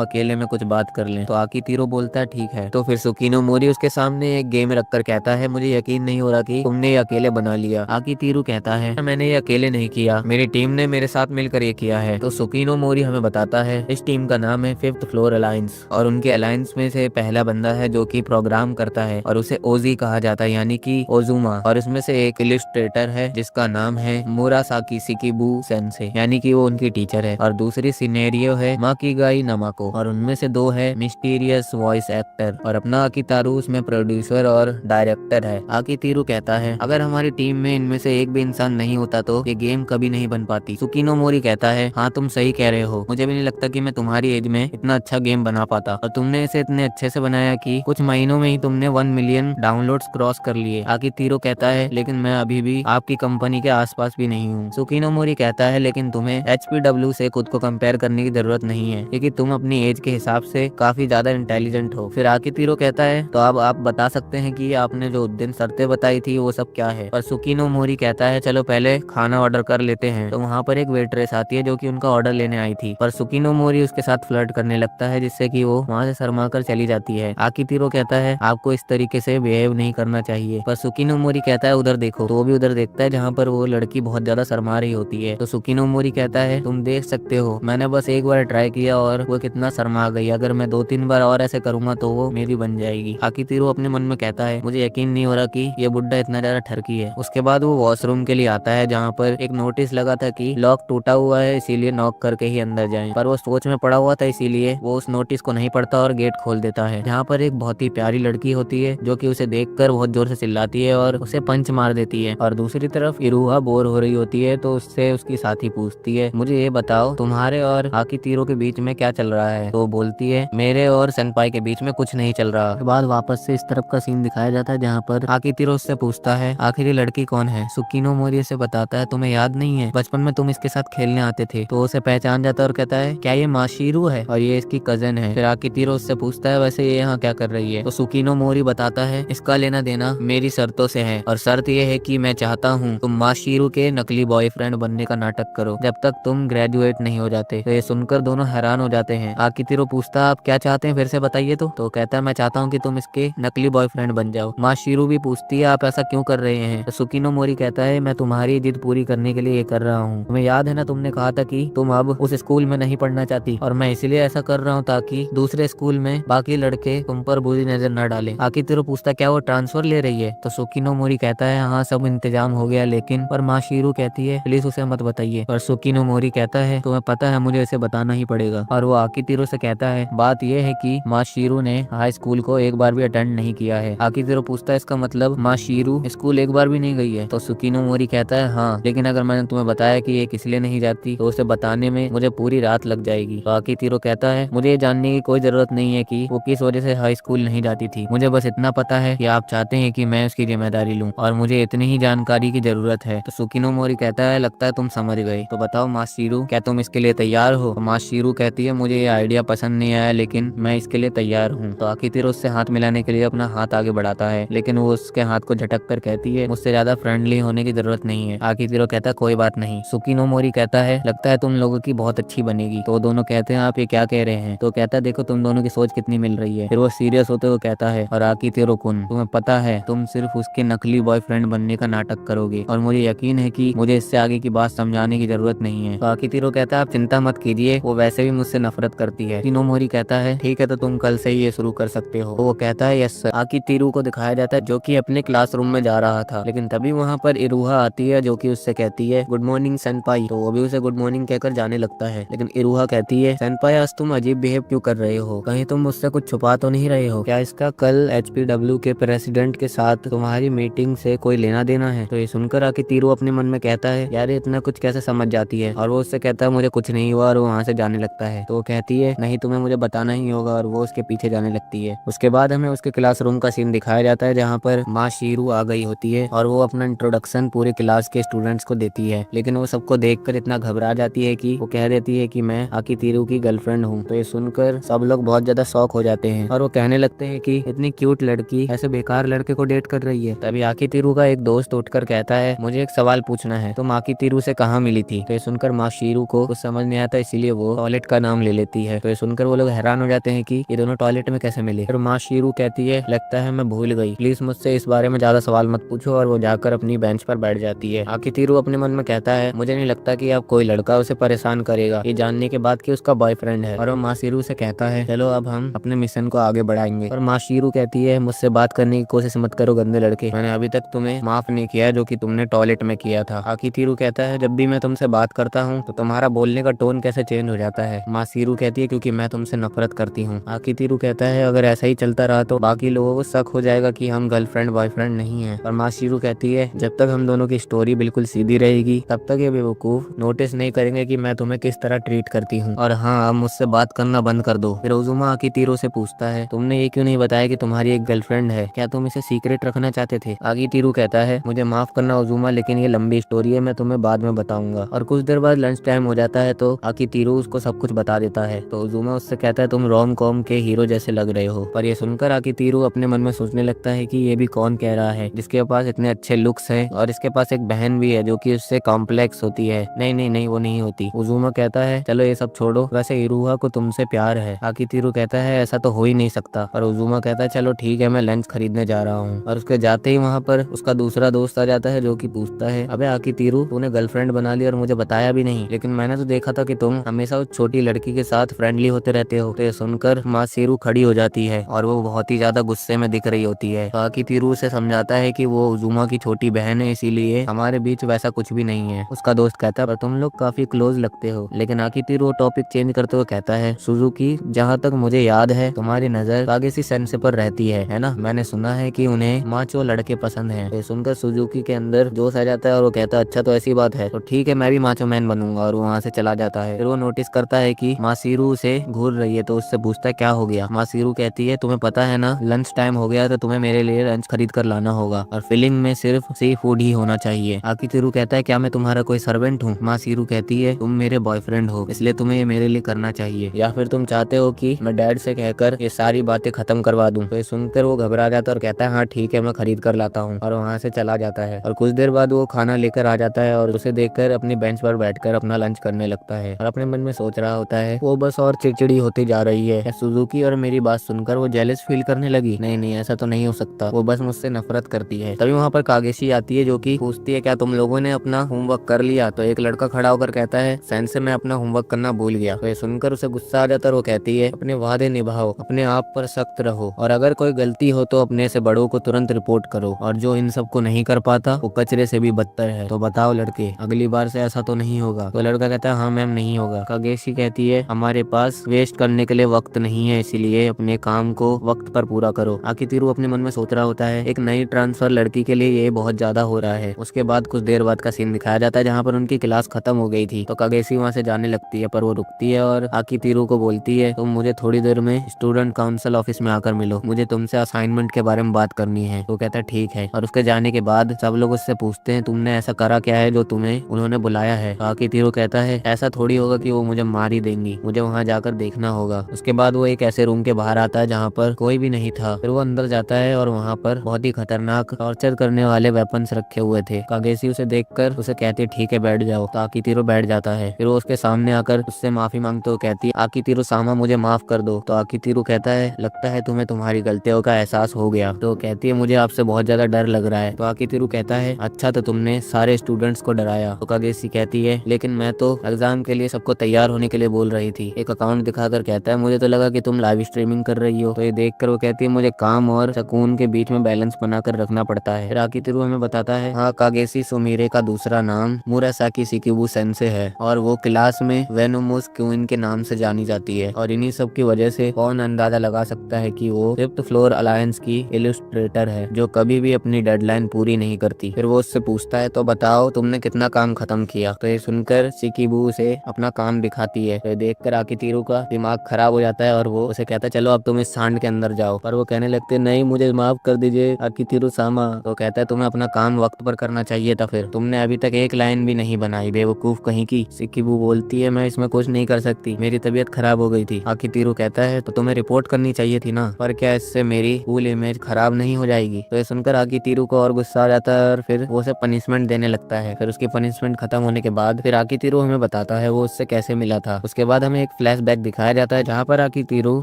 अकेले में कुछ बात कर लें। तो आकितिरो बोलता है, ठीक है। तो फिर सुकीनो मोरी उसके सामने एक गेम रखकर कहता है, मुझे यकीन नहीं हो रहा कि तुमने ये अकेले बना लिया। आकितिरो कहता है, मैंने ये अकेले नहीं किया, मेरी टीम ने मेरे साथ मिलकर ये किया है। तो सुकीनो मोरी हमें बताता है, इस टीम का नाम है फिफ्थ फ्लोर अलायंस, और उनके अलायंस में से पहला बंदा है जो कि प्रोग्राम करता है और उसे ओजी कहा जाता है, यानी कि ओजुमा। और इसमें से एक इलिस्ट्रेटर है जिसका नाम है मुरासाकी शिकिबु सेंसे, यानी कि वो उनकी टीचर है। और दूसरी सिनेरियो है माकिगाई नमाको, और उनमें से दो है मिस्टीरियस वॉइस एक्टर, और अपना आकितारू उसमें प्रोड्यूसर और डायरेक्टर है। आकितिरो कहता है, अगर हमारी टीम में इनमें से एक भी इंसान नहीं होता तो ये गेम कभी नहीं बन पाती। सुकीनो मोरी कहता है, हाँ तुम सही कह रहे हो, मुझे भी नहीं लगता कि मैं तुम्हारी एज में इतना अच्छा गेम बना पाता, और तुमने इसे इतने अच्छे से बनाया कि कुछ महीनों में ही तुमने 1 मिलियन डाउनलोड्स क्रॉस कर लिए। आकितिरो कहता है, लेकिन मैं अभी भी आपकी कंपनी के आसपास भी नहीं हूँ। सुकीनो मोरी कहता है, लेकिन तुम्हें HPW से खुद को कंपेयर करने की जरूरत नहीं है, क्योंकि तुम अपनी एज के हिसाब से काफी ज्यादा इंटेलिजेंट हो। फिर आकितिरो कहता है, तो अब आप बता सकते हैं कि आपने जो दिन शर्तें बताई थी वो सब क्या है? और सुकीनो मोरी कहता है, चलो पहले खाना ऑर्डर कर लेते हैं। तो वहाँ पर एक वेट्रेस आती है जो कि उनका ऑर्डर लेने आई थी, पर सुकीनो मोरी उसके साथ फ्लर्ट करने लगता है, जिससे कि वो वहाँ से शर्मा कर चली जाती है। आकितिरो कहता है, आपको इस तरीके से बिहेव नहीं करना चाहिए। पर सुकीनो मोरी कहता है, उधर देखो। तो वो भी उधर देखता है जहाँ पर वो लड़की बहुत ज्यादा शर्मा रही होती है। तो सुकीनो मोरी कहता है, तुम देख सकते हो, मैंने बस एक बार ट्राई किया और वो कितना शर्मा गई, अगर मैं 2-3 बार और ऐसे करूंगा तो वो मेरी बन जाएगी। आकितिरो अपने मन में कहता है, मुझे यकीन नहीं हो रहा कि ये बुड्ढा इतना ज्यादा ठरकी है। उसके बाद वो वॉशरूम के लिए आता है जहाँ पर एक नोटिस लगा था कि लॉक टूटा हुआ है, इसीलिए नॉक करके ही अंदर जाएं। पर वो सोच में पड़ा हुआ था, इसीलिए वो उस नोटिस को नहीं पढ़ता और गेट खोल देता है। जहाँ पर एक बहुत ही प्यारी लड़की होती है जो कि उसे देखकर बहुत जोर से चिल्लाती है और उसे पंच मार देती है। और दूसरी तरफ इरुहा बोर हो रही होती है तो उससे उसकी साथी पूछती है, मुझे ये बताओ तुम्हारे और आकितिरो के बीच में क्या चल रहा है? तो बोलती है, मेरे और सेनपाई के बीच में कुछ नहीं चल रहा। उसके बाद वापस से इस तरफ का सीन दिखाया जाता है जहाँ पर आकितिरो उससे पूछता है, आखिर ये लड़की कौन है? सुकीनो मोरी से बताता है, तुम्हें याद नहीं है बचपन में तुम इसके साथ खेलने आते थे? तो उसे पहचान जाता है और कहता है, क्या ये माशिरू है? और ये इसकी कजन है। फिर आकितिरो उससे पूछता है, वैसे ये यहाँ क्या कर रही है? तो सुकीनो मोरी बताता है, इसका लेना देना मेरी शर्तों से है, और शर्त ये है कि मैं चाहता हूँ तुम माशिरू के नकली बॉयफ्रेंड बनने का नाटक करो जब तक तुम ग्रेजुएट नहीं हो जाते। तो ये सुनकर दोनों हैरान हो जाते हैं। आकितिरो पूछता है, आप क्या चाहते हैं, फिर से बताइए। तो कहता है, मैं चाहता हूँ कि तुम इसके नकली बॉयफ्रेंड बन जाओ। माशिरू भी पूछती है, आप ऐसा क्यों कर रहे हैं? तो सुकीनो मोरी कहता है, मैं तुम्हारी जिद पूरी करने के लिए ये कर रहा हूँ। तुम्हें याद है ना, तुमने कहा था कि तुम अब उस स्कूल में नहीं पढ़ना चाहती, और मैं इसलिए ऐसा कर रहा हूँ ताकि दूसरे स्कूल में बाकी लड़के तुम पर बुरी नजर न डालें। आकितिरो पूछता, क्या वो ट्रांसफर ले रही है? तो सुकीनो मोरी कहता है, हाँ सब इंतजाम हो गया, लेकिन पर माशिरू कहती है, प्लीज उसे मत बताइए। और सुकीनो मोरी कहता है, तुम्हें पता है मुझे इसे बताना ही पड़ेगा। और वो आकितिरो से कहता है, बात यह है कि माशिरू ने हाई स्कूल को एक बार भी अटेंड नहीं किया है। आकितिरो पूछता है, इसका मतलब माशिरू स्कूल एक बार भी नहीं गई है? तो सुकीनो मोरी कहता है, हाँ, लेकिन अगर मैंने तुम्हें बताया कि ये किस लिए नहीं जाती तो उसे बताने में मुझे पूरी रात लग जाएगी। तो आकितिरो कहता है, मुझे ये जानने की कोई जरूरत नहीं है कि वो किस वजह से हाई स्कूल नहीं जाती थी, मुझे बस इतना पता है कि आप चाहते हैं कि मैं उसकी जिम्मेदारी लूं, और मुझे इतनी ही जानकारी की जरूरत है। तो सुकीनो मोरी कहता है, लगता है तुम समझ गए, तो बताओ माशिरू, क्या तुम इसके लिए तैयार हो? तो माशिरू कहती है, मुझे ये आइडिया पसंद नहीं आया, लेकिन मैं इसके लिए तैयार हूँ। तो आकितिरो उससे हाथ मिलाने के लिए अपना हाथ आगे बढ़ाता है, लेकिन वो उसके हाथ को झटक कर कहती है, मुझसे ज्यादा फ्रेंडली होने की जरूरत नहीं है। आकितिरो कहता है, कोई बात नहीं। सुकीनो मोरी कहता है, लगता है तुम लोगों की बहुत अच्छी बनेगी। तो दोनों कहते हैं, आप ये क्या कह रहे हैं? तो कहता है, देखो तुम दोनों की सोच कितनी मिल रही है। फिर वो सीरियस होते हुए कहता है, और आकितिरो कुन, तुम्हें पता है तुम सिर्फ उसके नकली बॉयफ्रेंड बनने का नाटक करोगे, और मुझे यकीन है कि मुझे इससे आगे की बात समझाने की जरूरत नहीं है। तो आकितिरो कहता है, आप चिंता मत कीजिए, वो वैसे भी मुझसे नफरत करती है। सुकीनो मोरी कहता है, ठीक है, तो तुम कल से ही ये शुरू कर सकते हो। तो वो कहता है, यस सर। आकितिरो को दिखाया जाता है जो कि अपने क्लासरूम में जा रहा था, लेकिन तभी वहाँ पर इरुहा आती है जो कि उससे कहती है, गुड मॉर्निंग सेनपाई। तो वो भी उसे गुड मॉर्निंग कहकर जाने लगता है, लेकिन इरुहा कहती है, सेनपाई आज तुम अजीब बिहेव क्यों कर रहे हो? कहीं तुम मुझसे कुछ छुपा तो नहीं रहे हो? क्या इसका कल HPW के प्रेसिडेंट के साथ तुम्हारी मीटिंग से कोई लेना देना है? तो ये सुनकर आकितिरो अपने मन में कहता है, यार इतना कुछ कैसे समझ जाती है? और वो उससे कहता है, मुझे कुछ नहीं हुआ और वो वहाँ से जाने लगता है। तो वो कहती है नहीं तुम्हें मुझे बताना ही होगा, और वो उसके पीछे जाने लगती है। उसके बाद हमें उसके क्लासरूम का सीन दिखाया जाता है जहाँ पर माँ शीरू आ गई होती है और वो अपना इंट्रोडक्शन पूरे क्लास के स्टूडेंट्स को देती है, लेकिन वो सबको देखकर इतना घबरा जाती है कि वो कह देती है कि मैं आकितीरू की गर्लफ्रेंड हूँ। तो ये सुनकर सब लोग बहुत ज्यादा शॉक हो जाते हैं और वो कहने लगते हैं कि इतनी क्यूट लड़की ऐसे बेकार लड़के को डेट कर रही है। तभी आकितीरू का एक दोस्त उठकर कहता है मुझे एक सवाल पूछना है, तुम आकितीरू से कहाँ मिली थी? तो ये सुनकर माँ शीरू को कुछ समझ नहीं आता, इसीलिए वो टॉयलेट का नाम ले लेती है। तो ये सुनकर वो लोग हैरान हो जाते हैं कि ये दोनों टॉयलेट में कैसे मिले। फिर माँ शीरू कहती है लगता है मैं भूल गई, प्लीज मुझसे इस बारे में ज्यादा सवाल मत पूछो, और वो जाकर अपनी बेंच पर बैठ जाती है। आकितीरू अपने मन में कहता है मुझे नहीं लगता कि अब कोई लड़का उसे परेशान करेगा, ये जानने के बाद कि उसका बॉयफ्रेंड है। और वो माँ शीरू से कहता है चलो अब हम अपने मिशन को आगे बढ़ाएंगे। और माँ शीरू कहती है मुझसे बात करने की कोशिश मत करो गंदे लड़के, मैंने अभी तक तुम्हें माफ नहीं किया जो कि तुमने टॉयलेट में किया था। आकितीरू कहता है जब भी मैं तुमसे बात करता हूँ तो तुम्हारा बोलने का टोन कैसे चेंज हो जाता है? माँ शीरू कहती है क्योंकि मैं तुमसे नफरत करती हूँ। आकितीरू कहता है अगर ऐसा ही चलता रहा तो बाकी लोगों को शक हो जाएगा कि हम गर्लफ्रेंड बॉयफ्रेंड नहीं है। और माँ शीरू कहती है जब तक हम दोनों की स्टोरी बिल्कुल सीधी रहेगी तब तक ये बेवकूफ नोटिस नहीं करेंगे कि मैं तुम्हें किस तरह ट्रीट करती हूँ। और हाँ अब मुझसे बात करना बंद कर दो। फिर उजुमा आकितीरू से पूछता है तुमने ये क्यों नहीं बताया कि तुम्हारी एक गर्लफ्रेंड है, क्या तुम इसे सीक्रेट रखना चाहते थे? आकितीरू कहता है मुझे माफ करना उजुमा, लेकिन ये लंबी स्टोरी है, मैं तुम्हें बाद में बताऊंगा। और कुछ देर बाद लंच टाइम हो जाता है तो आकितीरू उसको सब कुछ बता देता है। तो उजुमा उससे कहता है तुम रोम कॉम के हीरो जैसे लग रहे हो। पर ये सुनकर आकितीरू अपने मन में सोचने लगता है कि ये भी कौन कह रहा है जिसके पास इतने अच्छे लुक्स है और इसके पास एक बहन भी है जो कि उससे कॉम्प्लेक्स होती है। नहीं नहीं नहीं वो नहीं होती। उजुमा कहता है चलो ये सब छोड़ो, वैसे इरुहा को तुमसे प्यार है। आकितीरू कहता है ऐसा तो हो ही नहीं सकता। और उजुमा कहता है चलो ठीक है मैं लंच खरीदने जा रहा हूँ। और उसके जाते ही वहाँ पर उसका दूसरा दोस्त आ जाता है जो कि पूछता है अबे आकितीरू तूने गर्लफ्रेंड बना ली और मुझे बताया भी नहीं, लेकिन मैंने तो देखा था कि तुम हमेशा उस छोटी लड़की के साथ फ्रेंडली होते रहते हो। तो ये सुनकर माँ शीरू खड़ी हो जाती है और वो बहुत ही ज्यादा गुस्से में दिख रही होती है। तो आकितीरू से समझाता है कि वो उजुमा की छोटी बहन है, इसीलिए हमारे बीच वैसा कुछ भी नहीं है। उसका दोस्त कहता है पर तुम लोग काफी क्लोज लगते हो। लेकिन आकितीरू टॉपिक चेंज करते हुए कहता है सुजुकी जहाँ तक मुझे याद है तुम्हारी नजर कागेसी सेंसे पर रहती है ना? मैंने सुना है कि उन्हें माचो लड़के पसंद हैं। तो सुनकर सुजुकी के अंदर जोश आ जाता है और वो कहता है अच्छा तो ऐसी बात है तो ठीक है मैं भी माचो मैन बनूंगा, और वो वहाँ से चला जाता है। फिर वो नोटिस करता है कि माँ शीरू उसे घूर रही है तो उससे पूछता है क्या हो गया? माँ शीरू कहती है तुम्हें पता है ना लंच टाइम हो गया तो तुम्हें मेरे लिए लंच खरीद कर लाना होगा, और फिलिंग में सिर्फ सी फूड ही होना चाहिए। आकितीरू कहता है क्या मैं तुम्हारा कोई सर्वेंट हूँ? माँ शीरू कहती है तुम मेरे बॉयफ्रेंड हो इसलिए तुम्हें ये मेरे लिए करना चाहिए, या फिर तुम चाहते हो कि मैं डैड से कहकर ये सारी बातें खत्म करवा दूं? तो ये सुनकर वो घबरा जाता है और कहता है हाँ ठीक है मैं खरीद कर लाता हूँ, और वहाँ से चला जाता है। और कुछ देर बाद वो खाना लेकर आ जाता है और उसे देखकर अपनी बेंच पर बैठकर अपना लंच करने लगता है और अपने मन में सोच रहा होता है वो बस और चिड़चिड़ी होती जा रही है। सुजुकी और मेरी बात सुनकर वो जेलस फील करने लगी? नहीं नहीं ऐसा तो नहीं हो सकता, वो बस मुझसे नफरत करती है। तभी वहाँ पर कागेशी आती है जो कि पूछती है क्या तुम लोगों ने अपना होमवर्क कर लिया? तो एक लड़का खड़ा होकर कहता है सेंसे मैं अपना होमवर्क करना भूल गया। तो ये सुनकर उसे गुस्सा आ जाता है और वो कहती है अपने वादे निभाओ, अपने आप पर सख्त रहो, और अगर कोई गलती हो तो अपने से बड़ों को तुरंत रिपोर्ट करो, और जो इन सब को नहीं कर पाता वो कचरे से भी बदतर है। तो बताओ लड़के अगली बार से ऐसा तो नहीं होगा? तो लड़का कहता है हाँ मैम नहीं होगा। कागेशी कहती है हमारे पास वेस्ट करने के लिए वक्त नहीं है, इसीलिए अपने काम को वक्त पर पूरा करो। आकितीरू अपने मन में सोच रहा होता है एक नई ट्रांसफर लड़की के लिए ये बहुत ज्यादा हो रहा है। उसके बाद कुछ देर बाद का सीन दिखाया जाता है जहाँ पर उनकी क्लास खत्म हो गई थी। तो कागेशी वहाँ से जाने लगती है पर वो रुकती है और आकितीरू को बोलती है तुम मुझे थोड़ी देर में स्टूडेंट काउंसिल ऑफिस में आकर मिलो, मुझे तुमसे असाइनमेंट के बारे में बात करनी है। तो कहता है ठीक है। और उसके जाने के बाद सब लोग उससे पूछते हैं तुमने ऐसा करा क्या है जो तुम्हें उन्होंने बुलाया है? आकितीरू कहता है ऐसा थोड़ी होगा कि वो मुझे मार ही देंगी, मुझे वहाँ जाकर देखना होगा। उसके बाद वो एक ऐसे रूम के बाहर आता है जहाँ पर कोई भी नहीं था। फिर वो अंदर जाता है और वहाँ पर बहुत ही खतरनाक टॉर्चर करने वाले वेपन्स रखे हुए थे। कागेशी उसे देखकर उसे कहती है ठीक है बैठ जाओ। तो आकितीरू बैठ जाता है। फिर वो उसके सामने आकर उससे माफी मांगते हुए कहती है आकितीरू सामा मुझे माफ कर दो। तो आकितीरू कहता है लगता है तुम्हें तुम्हारी गलतियों का एहसास हो गया। तो कहती है मुझे आपसे बहुत ज्यादा डर लग रहा है। तो आकितीरू कहता है अच्छा तो तुमने सारे स्टूडेंट्स को डराया। तो कागेशी कहती है लेकिन मैं तो एग्जाम के लिए सबको तैयार होने के लिए बोल रही थी। एक अकाउंट दिखाकर कहता है मुझे तो लगा कि तुम लाइव स्ट्रीमिंग कर रही हो। तो ये देखकर वो कहती है मुझे काम और सुकून के बीच में बैलेंस बनाकर रखना पड़ता है। फिर आकितीरू हमें बताता है हाँ कागेशी सुमिरे का दूसरा नाम मुरासाकी शिकिबु सेंसे है और वो क्लास में वेनोमुस क्वीन के नाम से जानी जाती है। और इन्हीं सब की वजह से कौन अंदाजा लगा सकता है कि वो फिफ्थ फ्लोर अलायंस की इलस्ट्रेटर है जो कभी भी अपनी डेडलाइन पूरी नहीं करती। फिर वो उससे पूछता है तो बताओ तुमने कितना काम खत्म किया? तो ये सुनकर शिकिबु सिकिबू उसे अपना काम दिखाती है। तो देखकर आकितिरू का दिमाग खराब हो जाता है और वो उसे कहता है चलो अब तुम इस सांड के अंदर जाओ, पर वो कहने लगते नहीं मुझे माफ कर दीजिए आकितिरू सामा। तो कहता है तुम्हें अपना काम वक्त पर करना चाहिए था, फिर तुमने अभी तक एक लाइन भी नहीं बनाई, बेवकूफ कहीं की। सिकिबू बोलती है मैं इसमें कुछ नहीं कर सकती, मेरी तबीयत खराब हो गई थी। आकितिरू कहता है तो तुम्हें रिपोर्ट करनी चाहिए थी ना, पर क्या इससे मेरी फुल इमेज खराब नहीं हो जाएगी। तो ये सुनकर आकितिरू को और गुस्सा आ जाता है और फिर वो उसे पनिशमेंट देने लगता है। फिर उसकी पनिशमेंट खत्म होने के बाद फिर आकितिरू हमें बताता है वो उससे कैसे मिला था। उसके बाद हमें एक फ्लैशबैक दिखाया जाता है जहाँ पर आकितिरू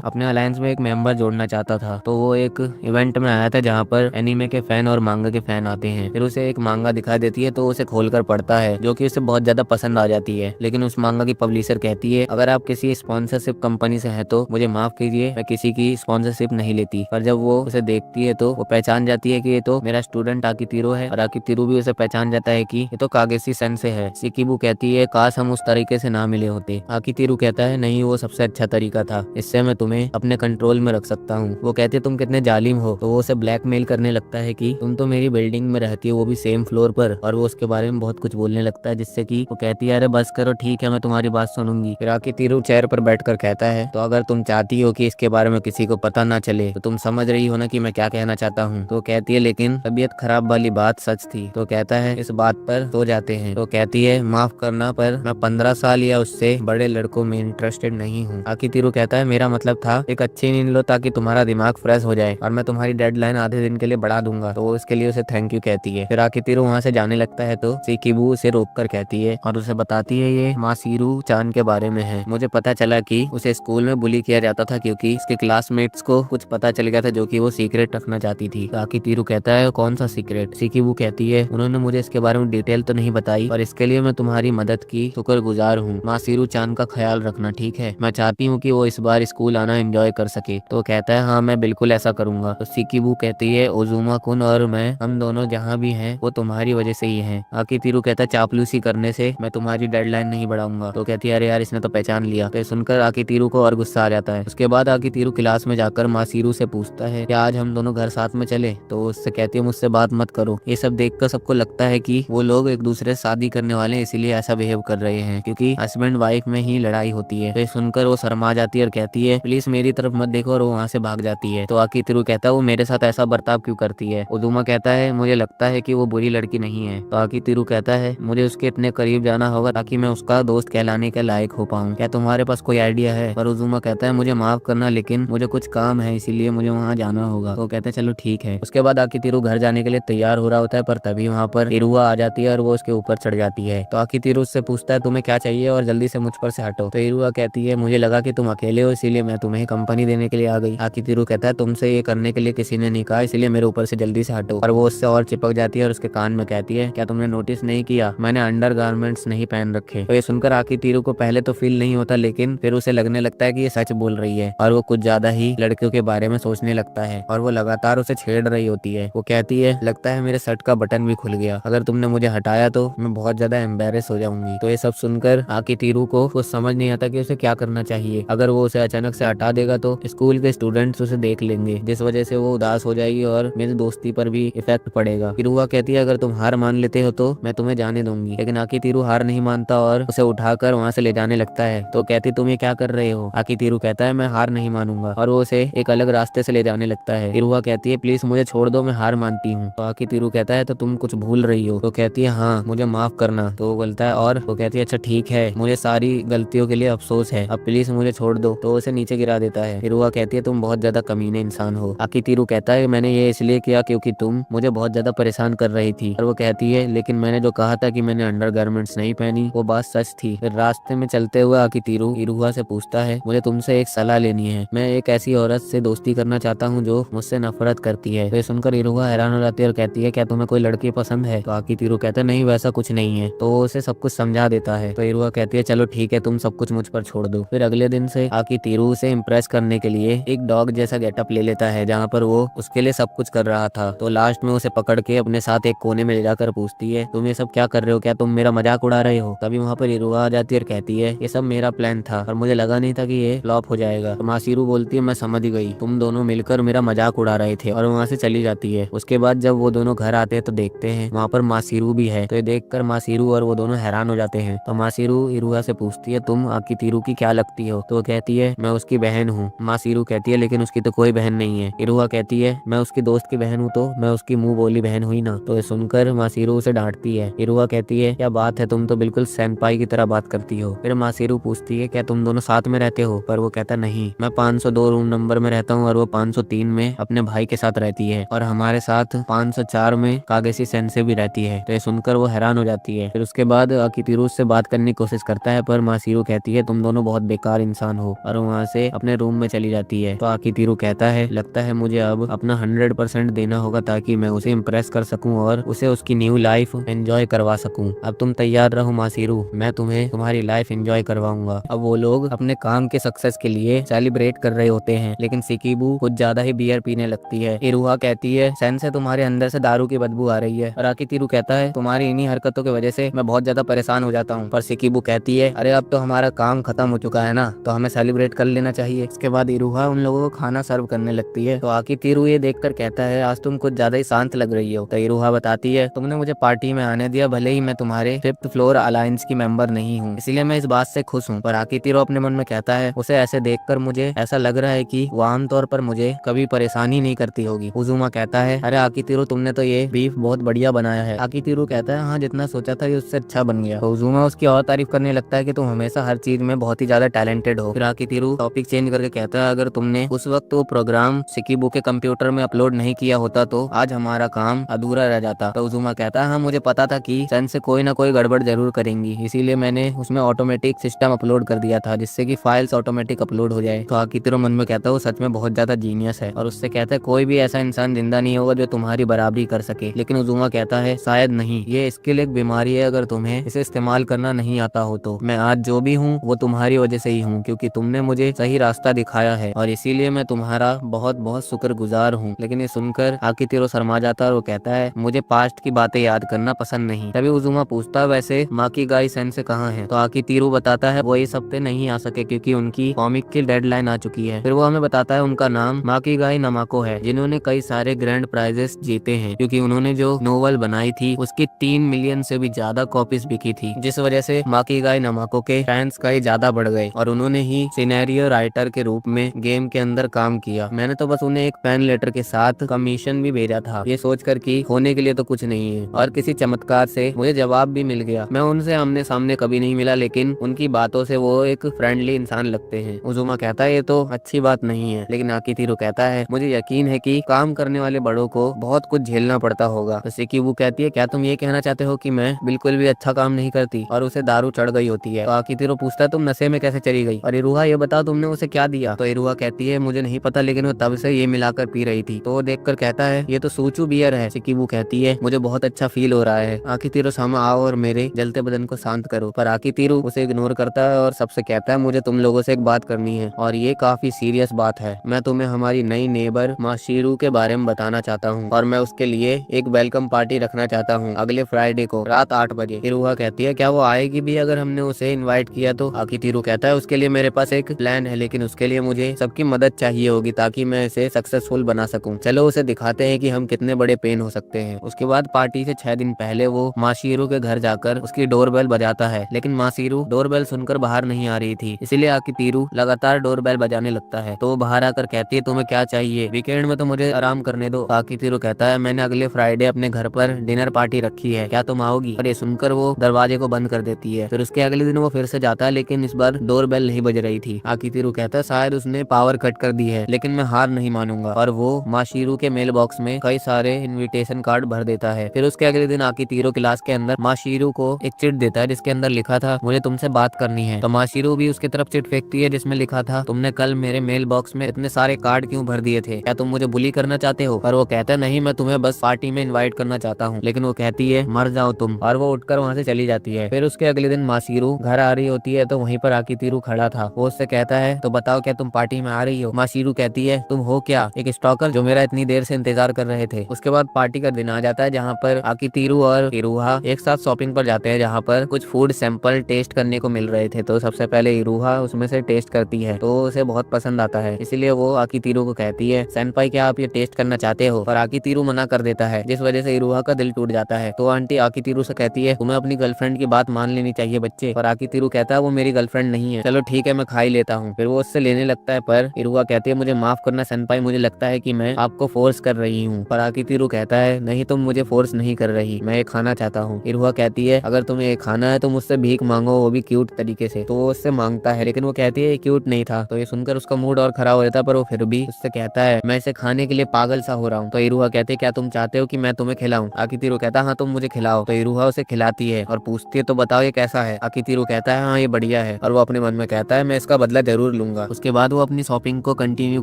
अपने अलायंस में एक मेंबर जोड़ना चाहता था। तो वो एक इवेंट में आया था जहाँ पर एनीमे के फैन और मांगा के फैन आते हैं। फिर उसे एक मांगा दिखाई देती है तो उसे खोलकर पढ़ता है जो कि उसे बहुत ज्यादा पसंद आ जाती है। लेकिन उस मांगा की पब्लिशर कहती है अगर आप किसी स्पॉन्सरशिप कंपनी से हैं तो मुझे माफ कीजिए, मैं किसी की स्पॉन्सरशिप नहीं लेती। पर जब वो उसे देखती है तो वो पहचान जाती है कि ये तो मेरा स्टूडेंट आकितिरू है और आकितिरू भी उसे पहचान जाता है कि ये तो कागेसी सेंसे है। सिकिबू कहती है काश हम उस तरीके से ना मिले होते। आकितिरू कहता है नहीं वो सबसे अच्छा तरीका था, इससे मैं तुम्हें अपने कंट्रोल में रख सकता हूँ। वो कहती है तुम कितने जालिम हो। तो वो उसे ब्लैकमेल करने लगता है कि तुम तो मेरी बिल्डिंग में रहती हो वो भी सेम फ्लोर पर, और वो उसके बारे में बहुत कुछ बोलने लगता है जिससे कि वो कहती है अरे बस करो ठीक है मैं तुम्हारी बात सुनूंगी। फिर आकितिरू चेयर पर बैठकर कहता है तो अगर तुम चाहती हो कि इसके बारे में किसी को पता ना चले तो तुम समझ रही हो ना कि मैं क्या कहना चाहता हूँ। तो कहती है लेकिन तबीयत खराब वाली बात सच थी। तो कहता है इस बात पर सो जाते हैं। तो कहती है माफ करना पर मैं 15 साल या उससे बड़े लड़कों में इंटरेस्टेड नहीं हूँ। आकितिरू कहता है मेरा मतलब था एक अच्छी नींद लो ताकि तुम्हारा दिमाग फ्रेश हो जाए और मैं तुम्हारी डेडलाइन आधे दिन के लिए बढ़ा दूंगा। तो इसके लिए उसे थैंक यू कहती है। फिर आकितिरू वहाँ से जाने लगता है तो सिकिबू उसे रोक कर कहती है और उसे बताती है ये मासीरू चान के बारे में है। मुझे पता चला कि उसे स्कूल में बुली किया जाता था क्योंकि इसके क्लासमेट्स को कुछ पता चल गया था जो कि वो सीक्रेट रखना चाहती थी। आकितिरू कहता है कौन सा सीक्रेट। सिकिबू कहती है उन्होंने मुझे इसके बारे में डिटेल तो नहीं बताई और इसके लिए मैं तुम्हारी मदद की शुक्रगुजार हूँ। मासीरू चान का ख्याल रखना ठीक है, मैं चाहती हूँ कि वो इस बार स्कूल आना एंजॉय कर सके। तो कहता है हाँ मैं बिल्कुल ऐसा करूंगा। तो सिकिबू कहती है ओजुमा कुन और मैं हम दोनों जहाँ भी हैं वो तुम्हारी वजह से ही हैं। आकितिरू कहता है चापलूसी करने से मैं तुम्हारी डेडलाइन नहीं बढ़ाऊंगा। तो कहती है अरे यार इसने तो पहचान लिया। तो सुनकर आकितिरू को और गुस्सा आ जाता है। उसके बाद आकितिरू क्लास में जाकर मासीरू से पूछता है क्या आज हम दोनों घर साथ में चले। तो उससे कहती है मुझसे बात मत करो। ये सब देखकर सबको लगता है कि वो लोग एक दूसरे से शादी करने वाले इसीलिए ऐसा बिहेव कर रहे हैं क्योंकि हस्बैंड वाइफ में ही लड़ाई होती है। तो सुनकर वो शर्मा जाती है और कहती है प्लीज मेरी तरफ मत देखो और वो वहाँ से भाग जाती है। तो आकितिरू कहता है वो मेरे साथ ऐसा बर्ताव क्यों करती है। ओजुमा कहता है मुझे लगता है कि वो बुरी लड़की नहीं है। तो आकितिरू कहता है मुझे उसके इतने करीब जाना होगा ताकि मैं उसका दोस्त कहलाने के लायक हो पाऊँ। क्या तुम्हारे पास कोई आइडिया है। पर ओजुमा कहता है मुझे माफ करना लेकिन मुझे कुछ काम है इसीलिए मुझे वहाँ जाना होगा। तो कहते हैं चलो ठीक है। उसके बाद आकितिरू घर जाने के लिए तैयार हो रहा होता है पर तभी वहाँ पर इरुआ आ जाती है और वो उसके ऊपर चढ़ जाती है। तो आकितिरू उससे पूछता है तुम्हें क्या चाहिए और जल्दी से मुझ पर से हटो। तो इरुआ कहती है मुझे लगा कि तुम अकेले हो इसीलिए मैं तुम्हें कंपनी देने के लिए आ गई। आकितिरू कहता है तुमसे ये करने के लिए किसी ने नहीं कहा इसलिए मेरे ऊपर से जल्दी से हटो। और वो उससे और चिपक जाती है और उसके कान में कहती है क्या तुमने नोटिस नहीं किया मैंने अंडर गारमेंट्स नहीं पहन रखे। तो ये सुनकर आकितिरू को पहले तो फील नहीं होता लेकिन फिर उसे लगने लगता है कि ये सच बोल रही है और वो कुछ ज्यादा ही लड़कियों के बारे में सोचने लगता है और वो लगातार उसे छेड़ रही होती है। वो कहती है लगता है मेरे शर्ट का बटन भी खुल गया, अगर तुमने मुझे हटाया तो मैं बहुत ज्यादा एम्बेरस हो जाऊंगी। तो ये सब सुनकर आकितिरू को कुछ समझ नहीं आता कि उसे क्या करना चाहिए। अगर वो उसे अचानक से हटा देगा तो स्कूल के स्टूडेंट्स उसे देख लेंगे जिस वजह से वो उदास हो जाएगी और मेरी दोस्ती पर भी इफेक्ट पड़ेगा। फिर वो कहती है अगर तुम हार मान लेते हो तो मैं तुम्हें जाने दूंगी। लेकिन आकितिरू हार नहीं मानता और उसे उठाकर वहाँ से ले जाने लगता है। तो कहती तुम ये क्या कर रहे हो। आकितिरू कहता है मैं हार नहीं मानूंगा और वो उसे एक अलग रास्ते से ले जाने लगता है। इरुआ कहती है प्लीज मुझे छोड़ दो मैं हार मानती हूँ। तो आकितिरू कहता है तो तुम कुछ भूल रही हो। तो कहती है हाँ मुझे माफ करना। तो वो बोलता है और वो कहती है अच्छा ठीक है मुझे सारी गलतियों के लिए अफसोस है अब प्लीज मुझे छोड़ दो। तो उसे नीचे गिरा देता है। इरुआ कहती है तुम बहुत ज्यादा कमीने इंसान हो। आकितिरू कहता है मैंने ये इसलिए किया क्योंकि तुम मुझे बहुत ज्यादा परेशान कर रही थी। और वो कहती है लेकिन मैंने जो कहा था कि मैंने अंडरगारमेंट्स नहीं पहनी वो बात सच थी। फिर रास्ते में चलते हुए आकितिरू इरुआ से पूछता है मुझे तुमसे एक सलाह लेनी है, मैं एक ऐसी औरत से दोस्ती करना चाहता हूँ जो मुझसे नफरत करती है। तो सुनकर इरुआ हैरान हो जाती है और कहती है क्या तुम्हें कोई लड़की पसंद है। तो आकितिरू कहता है नहीं वैसा कुछ नहीं है। तो वो उसे सब कुछ समझा देता है। तो इरुआ कहती है चलो ठीक है तुम सब कुछ मुझ पर छोड़ दो। फिर अगले दिन से आकितिरू उसे इम्प्रेस करने के लिए एक डॉग जैसा गेटअप ले लेता है जहाँ पर वो उसके लिए सब कुछ कर रहा था। तो लास्ट में उसे पकड़ के अपने साथ एक कोने में ले जाकर पूछती है तुम ये सब क्या कर रहे हो, क्या तुम मेरा मजाक उड़ा रहे हो। तभी वहाँ पर इरुआ आ जाती है और कहती है ये सब मेरा प्लान था और मुझे लगा नहीं था कि ये फ्लॉप हो जाएगा। तो मासीरू बोलती है मैं समझ गई, तुम दोनों मिलकर मेरा मजाक उड़ा रहे थे और वहाँ से चली जाती है। उसके बाद जब वो दोनों घर आते हैं तो देखते हैं वहाँ पर मासीरू भी है। तो ये देखकर मासीरू और वो दोनों हैरान हो जाते हैं तो मासीरू इरुहा से पूछती है तुम आकितिरू की क्या लगती हो? तो वो कहती है मैं उसकी बहन हूँ। मासीरू कहती है लेकिन उसकी तो कोई बहन नहीं है। इरुहा कहती है मैं उसकी दोस्त की बहन हूँ तो मैं उसकी मुंह बोली बहन हुई ना। तो ये सुनकर मासीरू उसे डांटती है। इरुहा कहती है क्या बात है, तुम तो बिल्कुल सेनपाई की तरह बात करती हो। फिर मासीरू पूछती है क्या तुम दोनों साथ में रहते हो? पर वो कहता नहीं, मैं 502 रूम नंबर में रहता हूँ और वो 503 में अपने भाई के साथ रहती है और हमारे साथ 504 में कागेसी सेंसे भी रहती है। तो ये सुनकर वो हैरान हो जाती है। फिर उसके बाद आकितिरू से बात करने की कोशिश करता है पर मासीरू कहती है तुम दोनों बहुत बेकार इंसान हो और वहाँ से अपने रूम में चली जाती है। तो आकितिरू कहता है लगता है मुझे अब अपना 100% देना होगा ताकि मैं उसे इम्प्रेस कर सकूं और उसे उसकी न्यू लाइफ एंजॉय करवा सकूं। अब तुम तैयार रहो मासीरू, मैं तुम्हें तुम्हारी लाइफ एंजॉय करवाऊंगा। अब वो लोग अपने काम के सक्सेस के लिए सेलिब्रेट कर रहे होते हैं लेकिन सिकिबू कुछ ज्यादा ही बियर पीने लगती है। इरुहा कहती है सेंसे तुम्हारे अंदर से दारू की बदबू आ रही है और आकितिरू कहता है तुम्हारी इन्हीं हरकतों की वजह से मैं बहुत ज्यादा परेशान हो जाता हूँ। पर सिकिबू कहती है अरे अब तो हमारा काम खत्म हो चुका है ना, तो हमें सेलिब्रेट कर लेना चाहिए। इसके बाद इरुहा उन लोगों को खाना सर्व करने लगती है। तो आकितिरू ये देखकर कहता है आज तुम कुछ ज्यादा ही शांत लग रही हो। तो इरुहा बताती है तुमने मुझे पार्टी में आने दिया, भले ही मैं तुम्हारे 5th फ्लोर अलायंस की मेंबर नहीं हूँ, इसलिए मैं इस बात से खुश हूँ। पर आकितिरू अपने मन में कहता है उसे ऐसे देखकर मुझे ऐसा लग रहा है कि वो आमतौर पर मुझे कभी परेशानी नहीं करती होगी। उजुमा कहता है अरे आकितिरू तुमने तो ये बीफ बहुत बढ़िया बनाया है। आकितिरू कहता है हाँ जितना सोचा था ये उससे अच्छा बन गया। तो उजुमा उसकी और तारीफ करने लगता है कि तुम हमेशा हर चीज में बहुत ही ज्यादा टैलेंटेड हो। फिर आकितिरू टॉपिक चेंज करके कहता है अगर तुमने उस वक्त वो प्रोग्राम सिकिबू के कंप्यूटर में अपलोड नहीं किया होता तो आज हमारा काम अधूरा रह जाता। तो उजुमा कहता है हाँ मुझे पता था कि सेंस से कोई ना कोई गड़बड़ जरूर करेंगी, इसीलिए मैंने उसमें ऑटोमेटिक सिस्टम अपलोड कर दिया था जिससे कि फाइल्स ऑटोमेटिक अपलोड हो जाए। तो आकितिरू मन में कहता है वो सच में बहुत ज्यादा जीनियस है और उससे कहता है कोई भी ऐसा इंसान जिंदा नहीं होगा जो तुम्हारी बराबरी कर सके। लेकिन उजुमा कहता है शायद नहीं, ये स्किल एक बीमारी है, अगर तुम्हें इसे इस्तेमाल करना नहीं आता हो तो मैं आज जो भी हूँ वो तुम्हारी वजह से ही हूँ, क्योंकि तुमने मुझे सही रास्ता दिखाया है और इसीलिए मैं तुम्हारा बहुत बहुत शुक्रगुजार हूँ। लेकिन ये सुनकर आकितिरू शर्मा जाता है और वो कहता है मुझे पास्ट की बातें याद करना पसंद नहीं। तभी उजुमा पूछता है वैसे माकीगाई सेंसे कहाँ है? तो आकितिरू बताता है वो इस हफ्ते नहीं आ सके क्योंकि उनकी कॉमिक की डेडलाइन आ चुकी है। फिर वो हमें बताता है उनका नाम माकीगाई नमाको है, जिन्होंने कई सारे ग्रैंड प्राइजेस जीते हैं क्योंकि उन्होंने जो नोवेल बनाई थी उसकी 3 मिलियन से भी ज्यादा कॉपीज बिकी थी, जिस वजह से माकीगाई नमाको के फैंस कई ज्यादा बढ़ गए और उन्होंने ही सिनेरियो राइटर के रूप में गेम के अंदर काम किया। मैंने तो बस उन्हें एक फैन लेटर के साथ कमीशन भी भेजा था, ये सोचकर कि होने के लिए तो कुछ नहीं है, और किसी चमत्कार से मुझे जवाब भी मिल गया। मैं उनसे आमने सामने कभी नहीं मिला लेकिन उनकी बातों से वो एक फ्रेंडली इंसान लगते हैं। उजुमा कहता है ये तो अच्छी बात नहीं है, लेकिन आकितिरू कहता है मुझे यकीन है कि काम करने वाले बड़ों को बहुत कुछ झेलना पड़ता होगा। तो सिकिबू कहती है क्या तुम ये कहना चाहते हो कि मैं बिल्कुल भी अच्छा काम नहीं करती? और उसे दारू चढ़ गई होती है। तो आकितिरू पूछता है तुम नशे में कैसे चली गई? और इरुहा ये बताओ तुमने उसे क्या दिया? तो इरुहा कहती है मुझे नहीं पता, लेकिन वो तब से ये मिलाकर पी रही थी। तो वो देखकर कहता है ये तो सूचू बियर है। सिकिबू कहती है मुझे बहुत अच्छा फील हो रहा है, आकितिरू सामा आओ और मेरे जलते बदन को शांत करो। पर आकितिरू उसे इग्नोर करता है और सबसे कहता है मुझे तुम लोगों से एक बात करनी है और ये काफी सीरियस बात है। मैं तुम्हें हमारी नई नेबर माशीरू के बारे में बताना चाहता हूँ और मैं उसके लिए एक वेलकम पार्टी रखना चाहता हूँ अगले फ्राइडे को रात 8 बजे। इरुहा कहती है क्या वो आएगी भी अगर हमने उसे इनवाइट किया तो? आकितिरू कहता है उसके लिए मेरे पास एक प्लान है, लेकिन उसके लिए मुझे सबकी मदद चाहिए होगी ताकि मैं इसे सक्सेसफुल बना सकूं। चलो उसे दिखाते हैं कि हम कितने बड़े पेन हो सकते हैं। उसके बाद पार्टी से 6 दिन पहले वो माशीरू के घर जाकर उसकी डोरबेल बजाता है, लेकिन माशीरू डोरबेल सुनकर बाहर नहीं आ रही थी, इसलिए आकितिरू लगातार डोरबेल बजाने लगता है। तो वो बाहर आकर कहती है तुम्हें क्या चाहिए? वीकेंड में तो मुझे आराम करने दो। आकितिरू कहता है मैंने अगले फ्राइडे अपने घर पर डिनर पार्टी रखी है, क्या तुम आओगी? और ये सुनकर वो दरवाजे को बंद कर देती है। फिर उसके अगले दिन वो फिर से जाता है, लेकिन इस बार डोरबेल नहीं बज रही थी। आकितिरू कहता है शायद उसने पावर कट कर दी है, लेकिन मैं हार नहीं मानूंगा। और वो माशीरू के मेल बॉक्स में कई सारे इनविटेशन कार्ड भर देता है। फिर उसके अगले दिन आकितिरू क्लास के अंदर माशीरू को एक चिट देता है जिसके अंदर लिखा था मुझे तुमसे बात करनी है। तो माशीरू भी उसकी तरफ चिट फेंकती है जिसमें लिखा था तुमने कल मेरे मेल बॉक्स में इतने सारे कार्ड क्यों भर दिए थे? क्या तुम मुझे बुली करना चाहते हो? पर वो कहता है नहीं, मैं तुम्हें बस पार्टी में इनवाइट करना चाहता हूँ। लेकिन वो कहती है मर जाओ तुम, और वो उठकर वहाँ से चली जाती है। फिर उसके अगले दिन माशीरू घर आ रही होती है तो वहीं पर आकितिरू खड़ा था। वो उससे कहता है तो बताओ क्या तुम पार्टी में आ रही हो? माशीरू कहती है तुम हो क्या, एक स्टॉकर जो मेरा इतनी देर से इंतजार कर रहे थे। उसके बाद पार्टी का दिन आ जाता है जहाँ पर आकितिरू और इरुहा एक साथ शॉपिंग पर जाते हैं, जहाँ पर कुछ फूड सैंपल टेस्ट करने को मिल रहे थे। तो सबसे पहले इरुहा उसमें से टेस्ट करती है तो उसे बहुत पसंद आता है, इसीलिए वो आकितिरू को कहती है सेनपाई क्या आप ये टेस्ट करना चाहते हो? पर आकितिरू मना कर देता है, जिस वजह से इरुहा का दिल टूट जाता है। तो आंटी आकितिरू से कहती है तुम्हें अपनी गर्लफ्रेंड की बात मान लेनी चाहिए बच्चे। और आकितिरू कहता है वो मेरी गर्लफ्रेंड नहीं है, चलो ठीक है मैं खा ही लेता हूँ। फिर वो उससे लेने लगता है पर इरुहा कहती है मुझे माफ करना सेनपाई, मुझे लगता है कि मैं आपको फोर्स कर रही हूँ। पर आकितिरू कहता है नहीं, तुम मुझे फोर्स नहीं कर रही, मैं ये खाना चाहता हूँ। इरुहा कहती है अगर तुम्हें ये खाना है तो मुझसे भीख मांगो, वो भी क्यूट तरीके से। तो वो उससे मांगता है लेकिन वो कहती है ये क्यूट नहीं था। तो ये सुनकर उसका मूड और खराब हो जाता है पर वो फिर भी उससे कहता है मैं इसे खाने के लिए पागल सा हो रहा हूँ। तो इरुहा कहते हैं क्या तुम चाहते हो कि मैं तुम्हें खिलाऊं? आकितिरू कहता है हाँ तुम मुझे खिलाओ। तो इरुहा उसे खिलाती है और पूछती है तो बताओ ये कैसा है? आकितिरू कहता है हाँ ये बढ़िया है। और वो अपने मन में कहता है मैं इसका बदला जरूर लूंगा। उसके बाद वो अपनी शॉपिंग को कंटिन्यू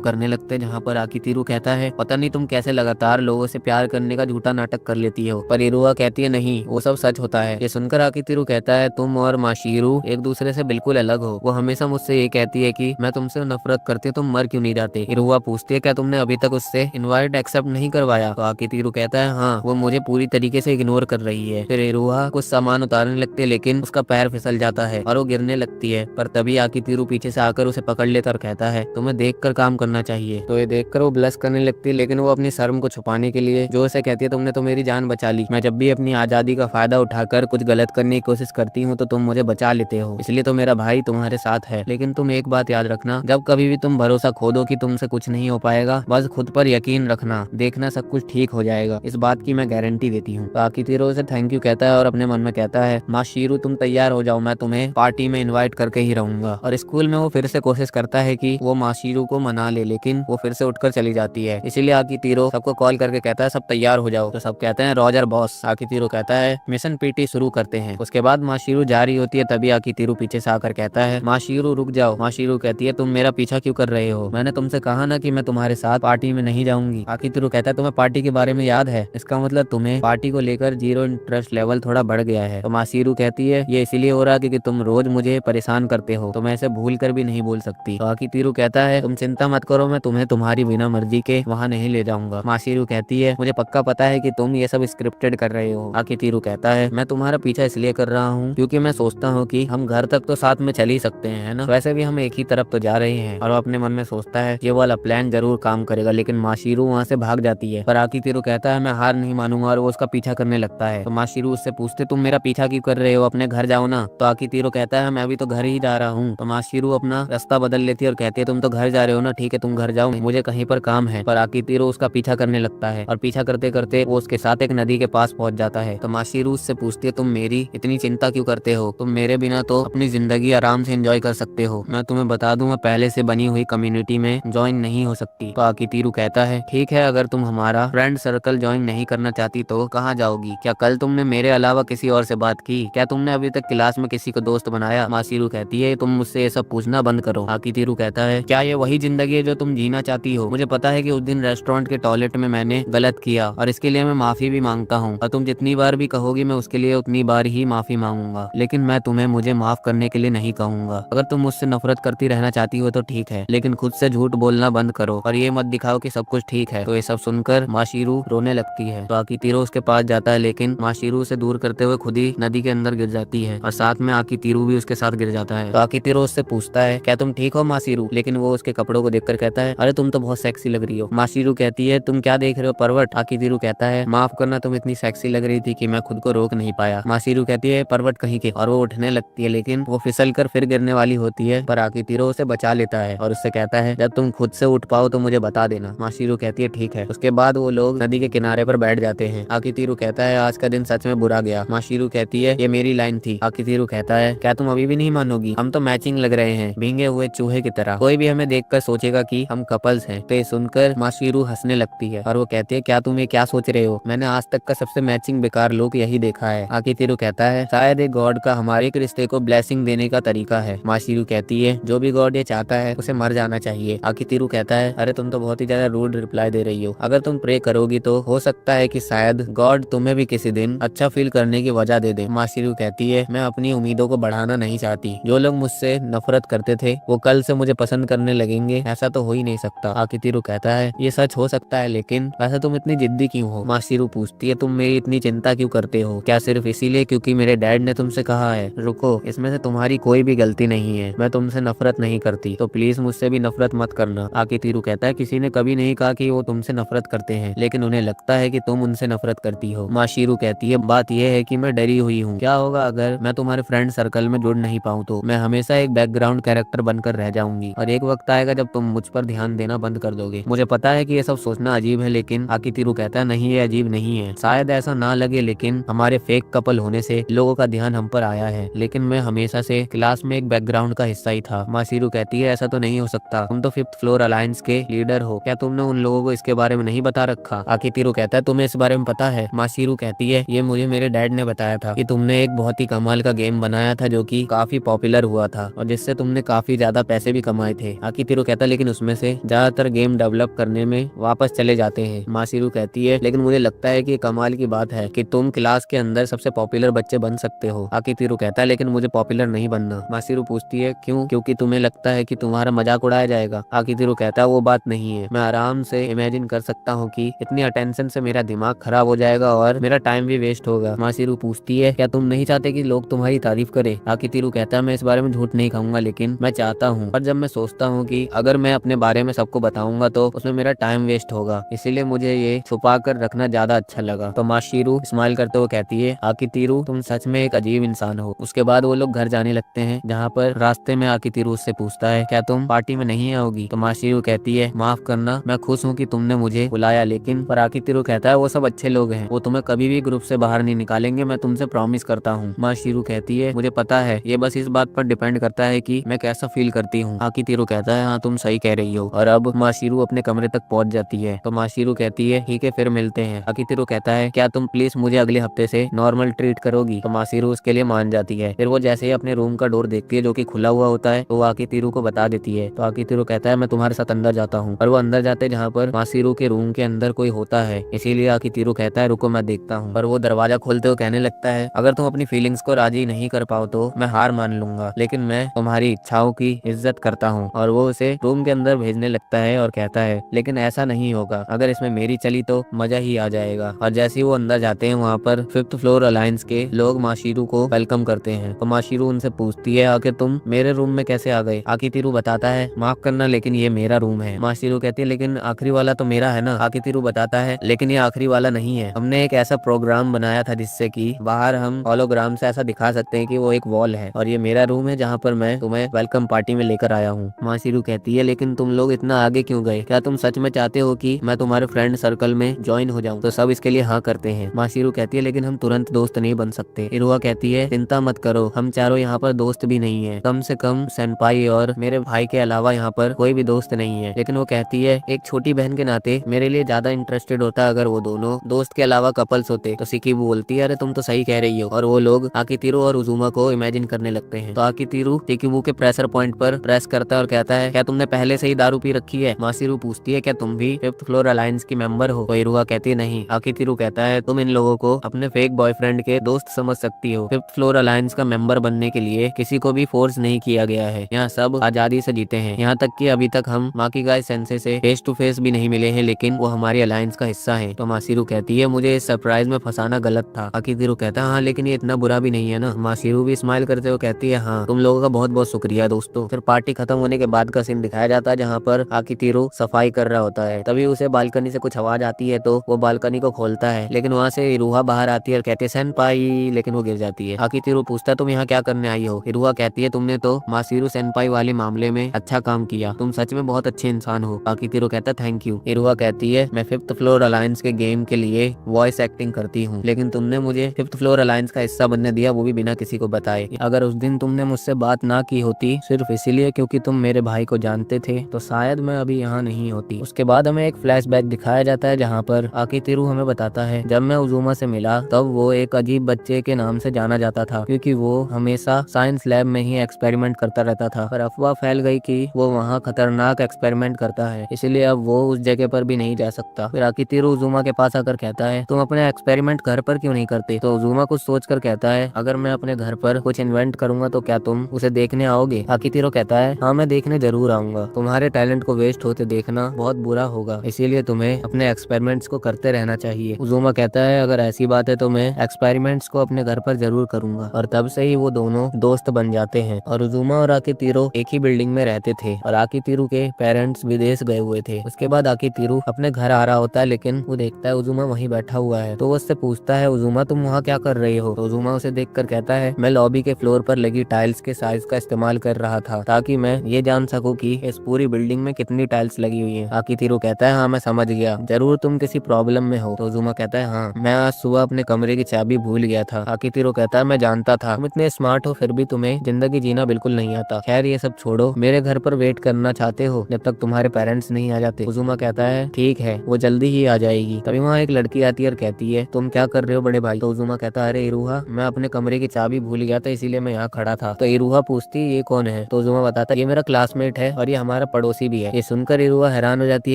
करने लगते हैं, जहाँ पर आकितिरू कहता है पता नहीं तुम कैसे लगातार लोगों से प्यार करने का झूठा नाटक कर लेती हो। पर इरुहा कहती है नहीं वो सब सच होता है। ये सुनकर आकितिरू कहता है तुम और माशीरू एक दूसरे से बिल्कुल अलग हो। वो हमेशा मुझसे ये कहती है कि मैं तुमसे नफरत करती हूँ, तुम मर क्यों नहीं जाते? इरुहा पूछती है क्या तुमने अभी तक उससे इनवाइट एक्सेप्ट नहीं करवाया? तो आकितिरू कहता है हाँ वो मुझे पूरी तरीके से इग्नोर कर रही है। फिर इरुहा कुछ सामान उतारने लगती है लेकिन उसका पैर फिसल जाता है और वो गिरने लगती है। पर तभी आकितिरू पीछे से आकर उसे पकड़ लेता और कहता है तुम्हें देखकर काम करना चाहिए। तो ये देखकर वो ब्लश करने लगती है लेकिन वो अपनी शर्म को छुपाने के लिए जो उसे कहती है तुमने तो मेरी जान बचा ली, मैं जब भी अपनी आजादी का फायदा उठाकर कुछ गलत करने की कोशिश करती हूँ तो तुम मुझे बचा लेते हो, इसलिए तो मेरा भाई तुम्हारे साथ है। लेकिन तुम एक बात याद रखना, जब कभी भी तुम भरोसा खो दो कि तुमसे कुछ नहीं हो पाएगा, बस खुद पर यकीन रखना, देखना सब कुछ ठीक हो जाएगा, इस बात की मैं गारंटी देती हूँ। तो आकितिरू उसे थैंक यू कहता है और अपने मन में कहता है माशीरू तुम तैयार हो जाओ, मैं तुम्हें पार्टी में इन्वाइट करके ही रहूंगा। और स्कूल में वो फिर से कोशिश करता है कि वो माशीरू को मना ले लेकिन वो फिर से उठकर चली जाती है। इसीलिए आकितिरू सबको कॉल करके कहता है सब तैयार हो जाओ। तो सब कहते हैं रॉजर बॉस। आकितिरू कहता है मिशन पीटी शुरू करते हैं। उसके बाद माशीरू जा रही होती है, तभी आकितिरू पीछे से आकर कहता है माशीरू रुक जाओ। माशीरू कहती है तुम मेरा पीछा क्यों कर रहे हो? मैंने तुमसे कहा ना कि मैं तुम्हारे साथ पार्टी में नहीं जाऊंगी। आकितिरू कहता है तुम्हें पार्टी के बारे में याद है, इसका मतलब तुम्हें पार्टी को लेकर जीरो इंटरेस्ट लेवल थोड़ा बढ़ गया है। तो माशीरू कहती है ये इसीलिए हो रहा है क्योंकि तुम रोज मुझे परेशान करते हो, तो मैं इसे भूल कर भी नहीं बोल सकती। तो आकितिरू कहता है तुम चिंता मत करो, मैं तुम्हें तुम्हारी बिना मर्जी के वहाँ नहीं ले जाऊंगा। माशीरू कहती है मुझे पक्का पता है कि तुम ये सब स्क्रिप्टेड कर रहे हो। आकितिरू कहता है मैं तुम्हारा पीछा इसलिए कर रहा हूँ क्योंकि मैं सोचता हूँ कि हम घर तक तो साथ में चल ही सकते हैं, है ना? वैसे भी हम एक ही तरफ तो जा रहे हैं। और वो अपने मन में सोचता है ये वाला प्लान जरूर काम करेगा, लेकिन माशीरू वहाँ से भाग जाती है। पर आकितिरू कहता है मैं हार नहीं मानूंगा और वो उसका पीछा करने लगता है। तो माशीरू उससे पूछते तुम मेरा पीछा क्यों कर रहे हो, अपने घर जाओ ना। तो आकितिरू कहता है मैं भी तो घर ही जा रहा हूँ। तो माशीरू अपना रास्ता बदल लेती है और कहती है तुम तो घर जा रहे हो ना, ठीक है तुम घर जाओ, मुझे कहीं पर काम है। पर आकितिरू उसका पीछा करने लगता है और पीछा करते करते वो उसके साथ एक नदी के पास पहुंच जाता है। तो माशीरू उससे पूछती है तुम मेरी इतनी चिंता क्यों करते हो, तुम मेरे बिना तो अपनी जिंदगी आराम से एंजॉय कर सकते हो। मैं तुम्हें बता दूं मैं पहले से बनी हुई कम्युनिटी में ज्वाइन नहीं हो सकती। तो आकितिरू कहता है ठीक है, अगर तुम हमारा फ्रेंड सर्कल ज्वाइन नहीं करना चाहती तो कहाँ जाओगी? क्या कल तुमने मेरे अलावा किसी और से बात की? क्या तुमने अभी तक क्लास में किसी को दोस्त बनाया? माशीरू कहती है तुम मुझसे ये सब पूछना बंद करो। आकितिरू कहता है क्या ये वही जिंदगी है जो तुम जीना चाहती हो? मुझे पता है कि उस दिन रेस्टोरेंट के टॉयलेट में मैंने गलत किया और इसके लिए मैं माफी भी मांगता हूँ, और तुम जितनी बार भी कहोगी मैं उसके लिए उतनी बार ही माफी मांगूंगा, लेकिन मैं तुम्हें मुझे माफ करने के लिए नहीं कहूंगा। अगर तुम मुझसे नफरत करती रहना चाहती हो तो ठीक है, लेकिन खुद से झूठ बोलना बंद करो और ये मत दिखाओ कि सब कुछ ठीक है। तो ये सब सुनकर माशीरू रोने लगती है। तो आकितिरू उसके पास जाता है लेकिन माशीरू उसे दूर करते हुए खुद ही नदी के अंदर गिर जाती है और साथ में आकितिरू भी उसके साथ गिर जाता है। तो आकितिरू उससे पूछता है क्या तुम ठीक हो माशीरू? लेकिन वो उसके कपड़ों को देखकर कहता है अरे तुम तो बहुत सेक्सी लग रही हो। माशीरू कहती है तुम क्या देख रहे हो परवट? आकितिरू कहता है माफ करना, तुम इतनी सेक्सी लग रही थी कि मैं खुद को रोक नहीं पाया। माशीरू कहती है परवट कहीं के, और वो उठने लगती है लेकिन वो फिसल कर फिर गिरने वाली होती है। पर आकितिरू उसे बचा लेता है और उससे कहता है जब तुम खुद से उठ पाओ तो मुझे बता देना। माशीरू कहती है ठीक है। उसके बाद वो लोग नदी के किनारे पर बैठ जाते हैं। आकितिरू कहता है आज का दिन सच में बुरा गया। माशीरू कहती है ये मेरी लाइन थी। आकितिरू कहता है क्या तुम अभी भी नहीं मानोगी? हम तो मैचिंग लग रहे हैं, भींगे हुए चूहे की तरह, कोई भी हमें देखकर सोचेगा कि हम कपल्स हैं। तो ये सुनकर माशीरू हंसने लगती है और वो कहती है क्या तुम ये क्या सोच रहे हो, मैंने आज तक का सबसे मैचिंग बेकार लोग यही देखा है। आकितिरू कहता है शायद एक गॉड का हमारे एक रिश्ते को ब्लेसिंग देने का तरीका है। माशीरू कहती है जो भी गॉड ये चाहता है उसे मर जाना चाहिए। आकितिरू कहता है अरे तुम तो बहुत ही ज्यादा रूड रिप्लाई दे रही हो, अगर तुम प्रे करोगी तो हो सकता है कि शायद गॉड तुम्हें भी किसी दिन अच्छा फील करने की वजह दे दे। माशीरू कहती है मैं अपनी उम्मीदों को बढ़ाना नहीं चाहती, जो लोग मुझसे नफरत करते थे वो कल से मुझे पसंद करने लगेंगे, ऐसा तो हो ही नहीं सकता। आकितिरू कहता है ये सच हो सकता है लेकिन वैसे तुम इतनी जिद्दी क्यों हो? माशीरू पूछती है तुम मेरी इतनी चिंता क्यों करते हो? क्या सिर्फ इसीलिए क्योंकि मेरे डैड ने तुमसे कहा है? रुको, इसमें से तुम्हारी कोई भी गलती नहीं है, मैं तुमसे नफरत नहीं करती, तो प्लीज मुझसे भी नफरत मत करना। आकितिरू कहता है किसी ने कभी नहीं कहा कि वो तुमसे नफरत करते हैं, लेकिन उन्हें लगता है कि तुम उनसे नफरत करती हो। माशीरू कहती है बात यह है कि मैं डरी हुई हूँ, क्या होगा अगर मैं तुम्हारे फ्रेंड सर्कल में जुड़ नहीं पाऊँ तो? मैं हमेशा एक बैकग्राउंड कैरेक्टर बनकर रह जाऊंगी और एक वक्त आएगा जब तुम मुझ पर ध्यान देना बंद कर दोगे। मुझे पता है कि ये सब सोचना अजीब है, लेकिन आकितिरू कहता है नहीं, ये अजीब नहीं है। शायद ऐसा ना लगे, लेकिन हमारे फेक कपल होने से लोगों का ध्यान हम पर आया है, लेकिन मैं हमेशा से क्लास में एक बैकग्राउंड का हिस्सा ही था। माशिरू कहती है ऐसा तो नहीं हो सकता, तुम तो 5th फ्लोर अलायंस के लीडर हो, क्या तुमने उन लोगों को इसके बारे में नहीं बता रखा? आकितिरू कहता है तुम्हें इस बारे में पता है? माशिरू कहती है ये मुझे मेरे डैड ने बताया था कि तुमने एक बहुत ही कमाल का गेम बनाया था जो कि काफी पॉपुलर हुआ था और जिससे तुमने काफी ज्यादा पैसे भी कमाए थे। आकितिरू कहता है लेकिन उसमें से ज्यादातर गेम डेवलप करने में वापस चले जाते हैं। माशिरू कहती है लेकिन मुझे लगता है कि कमाल की बात है कि तुम क्लास के अंदर सबसे पॉपुलर बच्चे बन सकते हो। आकितिरू कहता है लेकिन मुझे पॉपुलर नहीं बनना। माशिरू पूछती है क्यों? क्योंकि तुम्हें लगता है कि तुम्हारा मजाक उड़ाया जाएगा। आकितिरू कहता है वो बात नहीं है, मैं आराम से इमेजिन कर सकता हूँ कि इतनी अटेंशन से मेरा दिमाग खराब हो जाएगा और मेरा टाइम भी वेस्ट होगा। माशिरू पूछती है क्या तुम नहीं चाहते कि लोग तुम्हारी तारीफ करें? आकितिरू कहता है मैं इस बारे में झूठ नहीं कहूंगा, लेकिन मैं चाहता हूँ, पर जब मैं सोचता हूँ कि अगर मैं अपने बारे में सबको बताऊंगा तो उसमें मेरा टाइम वेस्ट होगा, इसीलिए मुझे ये छुपा कर रखना ज्यादा अच्छा लगा। तो माशिरू स्माइल करते हुए कहती है आकितिरू तुम सच में एक अजीब इंसान हो। उसके बाद वो लोग घर जाने लगते हैं, जहाँ पर रास्ते में आकितिरू उससे पूछता है क्या तुम पार्टी में नहीं आओगी? तो माशिरू कहती है माफ करना, मैं खुश हूँ कि तुमने मुझे बुलाया, लेकिन पर आकितिरू कहता है वो सब अच्छे लोग हैं, वो तुम्हें कभी भी ग्रुप से बाहर नहीं निकालेंगे, मैं तुमसे प्रॉमिस करता हूँ। माशिरू कहती है मुझे पता है, ये बस इस बात पर डिपेंड करता है कि मैं कैसा फील करती हूँ। आकितिरू कहता है हाँ तुम सही कह रही हो। और अब माशिरू अपने कमरे तक पहुँच जाती है। तो माशिरू कहती है ठीक है फिर मिलते हैं। आकितिरू कहता है क्या तुम प्लीज मुझे अगले हफ्ते से नॉर्मल ट्रीट करोगी? तो माशिरू उसके लिए मान जाती है। फिर वो जैसे ही अपने रूम का डोर देखती है जो कि खुला हुआ होता है, तो वो आकितिरू को बता देती है। तो आकितिरू कहता है मैं तुम्हारे साथ अंदर जाता हूँ। और वो अंदर जाते जहाँ पर माशिरू के रूम के अंदर कोई होता है, इसीलिए आकितिरू कहता है रुको मैं देखता हूँ। और वो दरवाजा खोलते हुए कहने लगता है अगर तुम अपनी फीलिंग्स को राजी नहीं कर पाओ तो मैं हार मान लूंगा, लेकिन मैं तुम्हारी इच्छाओं की इज्जत करता हूँ। और वो उसे रूम के अंदर भेजने लगता है और कहता है लेकिन ऐसा नहीं होगा, अगर इसमें मेरी चली तो मजा ही आ जाएगा। और जैसे ही वो अंदर जाते हैं वहाँ पर 5th फ्लोर अलायंस के लोग माशिरू को वेलकम करते हैं। तो माशिरू उनसे पूछती है आखिर तुम मेरे रूम में कैसे आ गए? आकितिरू बताता है माफ करना लेकिन ये मेरा रूम है। माशिरू कहती है लेकिन आखिरी वाला तो मेरा है ना? आकितिरू बताता है लेकिन ये आखिरी वाला नहीं है, हमने एक ऐसा प्रोग्राम बनाया था जिससे कि बाहर हम होलोग्राम से ऐसा दिखा सकते हैं कि वो एक वॉल है, और ये मेरा रूम है जहाँ पर मैं तुम्हें वेलकम पार्टी में लेकर आया हूँ। माशिरू कहती है लेकिन तुम लोग इतना आगे क्यों गए? क्या तुम सच में चाहते हो कि मैं तुम्हारे फ्रेंड सर्कल में ज्वाइन हो जाऊँ? तो सब इसके लिए हाँ करते हैं। माशिरू कहती है लेकिन हम तुरंत दोस्त नहीं बन सकते। इरुहा कहती है चिंता मत करो, हम चारों यहाँ पर दोस्त भी नहीं है, कम से कम सेनपाई और मेरे भाई के अलावा यहाँ पर कोई भी दोस्त नहीं है। लेकिन वो कहती है एक छोटी बहन के नाते मेरे लिए ज्यादा इंटरेस्टेड होता अगर वो दोनों दोस्त के अलावा कपल्स होते। तो सिकिबू बोलती है अरे तुम तो सही कह रही हो। और वो लोग आकितिरू और उजुमा को इमेजिन करने लगते हैं। तो आकितिरू सिकिबू के प्रेशर पॉइंट पर प्रेस करता है और कहता है क्या तुमने पहले से ही दारू पी रखी है? माशिरू पूछती है क्या तुम भी 5th फ्लोर अलायंस की मेंबर हो? तो इरुहा कहती है नहीं। आकितिरू कहता है तुम इन लोगों को अपने फेक बॉयफ्रेंड के दोस्त समझ सकती हो, 5th फ्लोर अलायंस का मेंबर बनने के लिए किसी को भी फोर्स नहीं किया गया है, यहाँ सब आजादी से जीते हैं। यहाँ तक कि अभी तक हम माकिगाई सेंसे से फेस टू फेस भी नहीं मिले हैं, लेकिन वो हमारी अलायंस का हिस्सा है। तो माशिरू कहती है मुझे इस सरप्राइज में फंसाना गलत था। आकितिरू कहता है हाँ लेकिन ये इतना बुरा भी नहीं है ना? माशिरू भी स्माइल करते हुए कहती है हाँ तुम लोगों का बहुत बहुत शुक्रिया दोस्तों। फिर पार्टी खत्म होने के बाद का सीन दिखाया जाता है जहाँ पर आकितिरू सफाई कर रहा होता है। तभी उसे बालकनी से कुछ आवाज आती है, तो वो बालकनी को खोलता है, लेकिन वहाँ से इरुहा बाहर आती है और कहती है सेनपाई, लेकिन वो गिर जाती है। आकितिरू पूछता है तुम यहाँ क्या करने आई हो? इरुहा कहती है तुमने तो माशिरू सेनपाई वाले मामले में अच्छा काम किया, तुम सच में बहुत अच्छे इंसान हो। आकितिरू कहता है थैंक यू। इरुहा कहती है मैं 5th फ्लोर अलायंस के गेम के लिए वॉइस एक्टिंग करती हूँ, लेकिन तुमने मुझे 5th फ्लोर अलायंस का हिस्सा बनने दिया, वो भी बिना किसी को बताए। अगर उस दिन तुमने मुझसे बात ना की होती सिर्फ इसीलिए क्योंकि तुम मेरे भाई को जानते थे, तो शायद मैं अभी यहाँ नहीं होती। उसके बाद हमें एक फ्लैशबैक दिखाया जाता है जहाँ पर आकितिरू हमें बताता है जब मैं उजुमा से मिला तब वो एक अजीब बच्चे के नाम से जाना जाता था, क्योंकि वो हमेशा साइंस लैब में ही एक्सपेरिमेंट करता रहता था। पर अफवाह फैल गई कि वो वहाँ खतरनाक एक्सपेरिमेंट करता है, इसलिए अब वो उस जगह पर भी नहीं जा सकता। फिर आकितिरू उजुमा के पास आकर कहता है तुम अपने एक्सपेरिमेंट घर पर क्यों नहीं करते? तो उजुमा कुछ सोच कर कहता है अगर मैं अपने घर पर कुछ इन्वेंट करूंगा तो क्या तुम उसे देखने आओगे? आकितिरू कहता है हाँ मैं देखने जरूर आऊंगा, तुम्हारे टैलेंट को वेस्ट होते देखना बहुत बुरा होगा, इसीलिए तुम्हें अपने एक्सपेरिमेंट्स को करते रहना चाहिए। उजुमा कहता है अगर ऐसी बात है तो मैं एक्सपेरिमेंट्स को अपने घर पर जरूर करूंगा। और तब से ही वो दोनों दोस्त बन जाते हैं। और उजुमा और आकितिरू एक ही बिल्डिंग में रहते थे और आकितिरू के पेरेंट्स विदेश गए हुए थे। उसके बाद आकितिरू अपने घर आ रहा होता है, लेकिन वो देखता है उजुमा वहीं बैठा हुआ है, तो वो उससे पूछता है उजुमा तुम वहाँ क्या कर रही हो? तो उजुमा उसे देखकर कहता है, मैं लॉबी के फ्लोर पर लगी टाइल्स के साइज का इस्तेमाल कर रहा था ताकि मैं ये जान सकूं कि इस पूरी बिल्डिंग में कितनी टाइल्स लगी हुई है। आकितिरो कहता है, हाँ मैं समझ गया, जरूर तुम किसी प्रॉब्लम में हो। तो उजुमा कहता है, हाँ मैं आज सुबह अपने कमरे की चाबी भूल गया था। आकितिरो कहता है, मैं जानता था, तुम इतने स्मार्ट हो फिर भी तुम्हें जिंदगी जीना बिल्कुल नहीं आता। खैर ये सब छोड़ो, मेरे घर पर वेट करना चाहते हो जब तक तुम्हारे पेरेंट्स नहीं आ जाते। उजुमा कहता है, ठीक है, वो जल्दी ही आ जाएगी। तभी वहाँ एक लड़की आती है और कहती है, तुम क्या कर रहे हो बड़े भाई? तो उजुमा कहता है, अरे इरुहा, मैं अपने कमरे की चाबी भूल गया था इसीलिए मैं यहाँ खड़ा था। तो इरुहा पूछती है, ये कौन है? तो उजुमा बताता है, ये मेरा क्लासमेट है और ये हमारा पड़ोसी भी है। ये सुनकर इरुहा हैरान हो जाती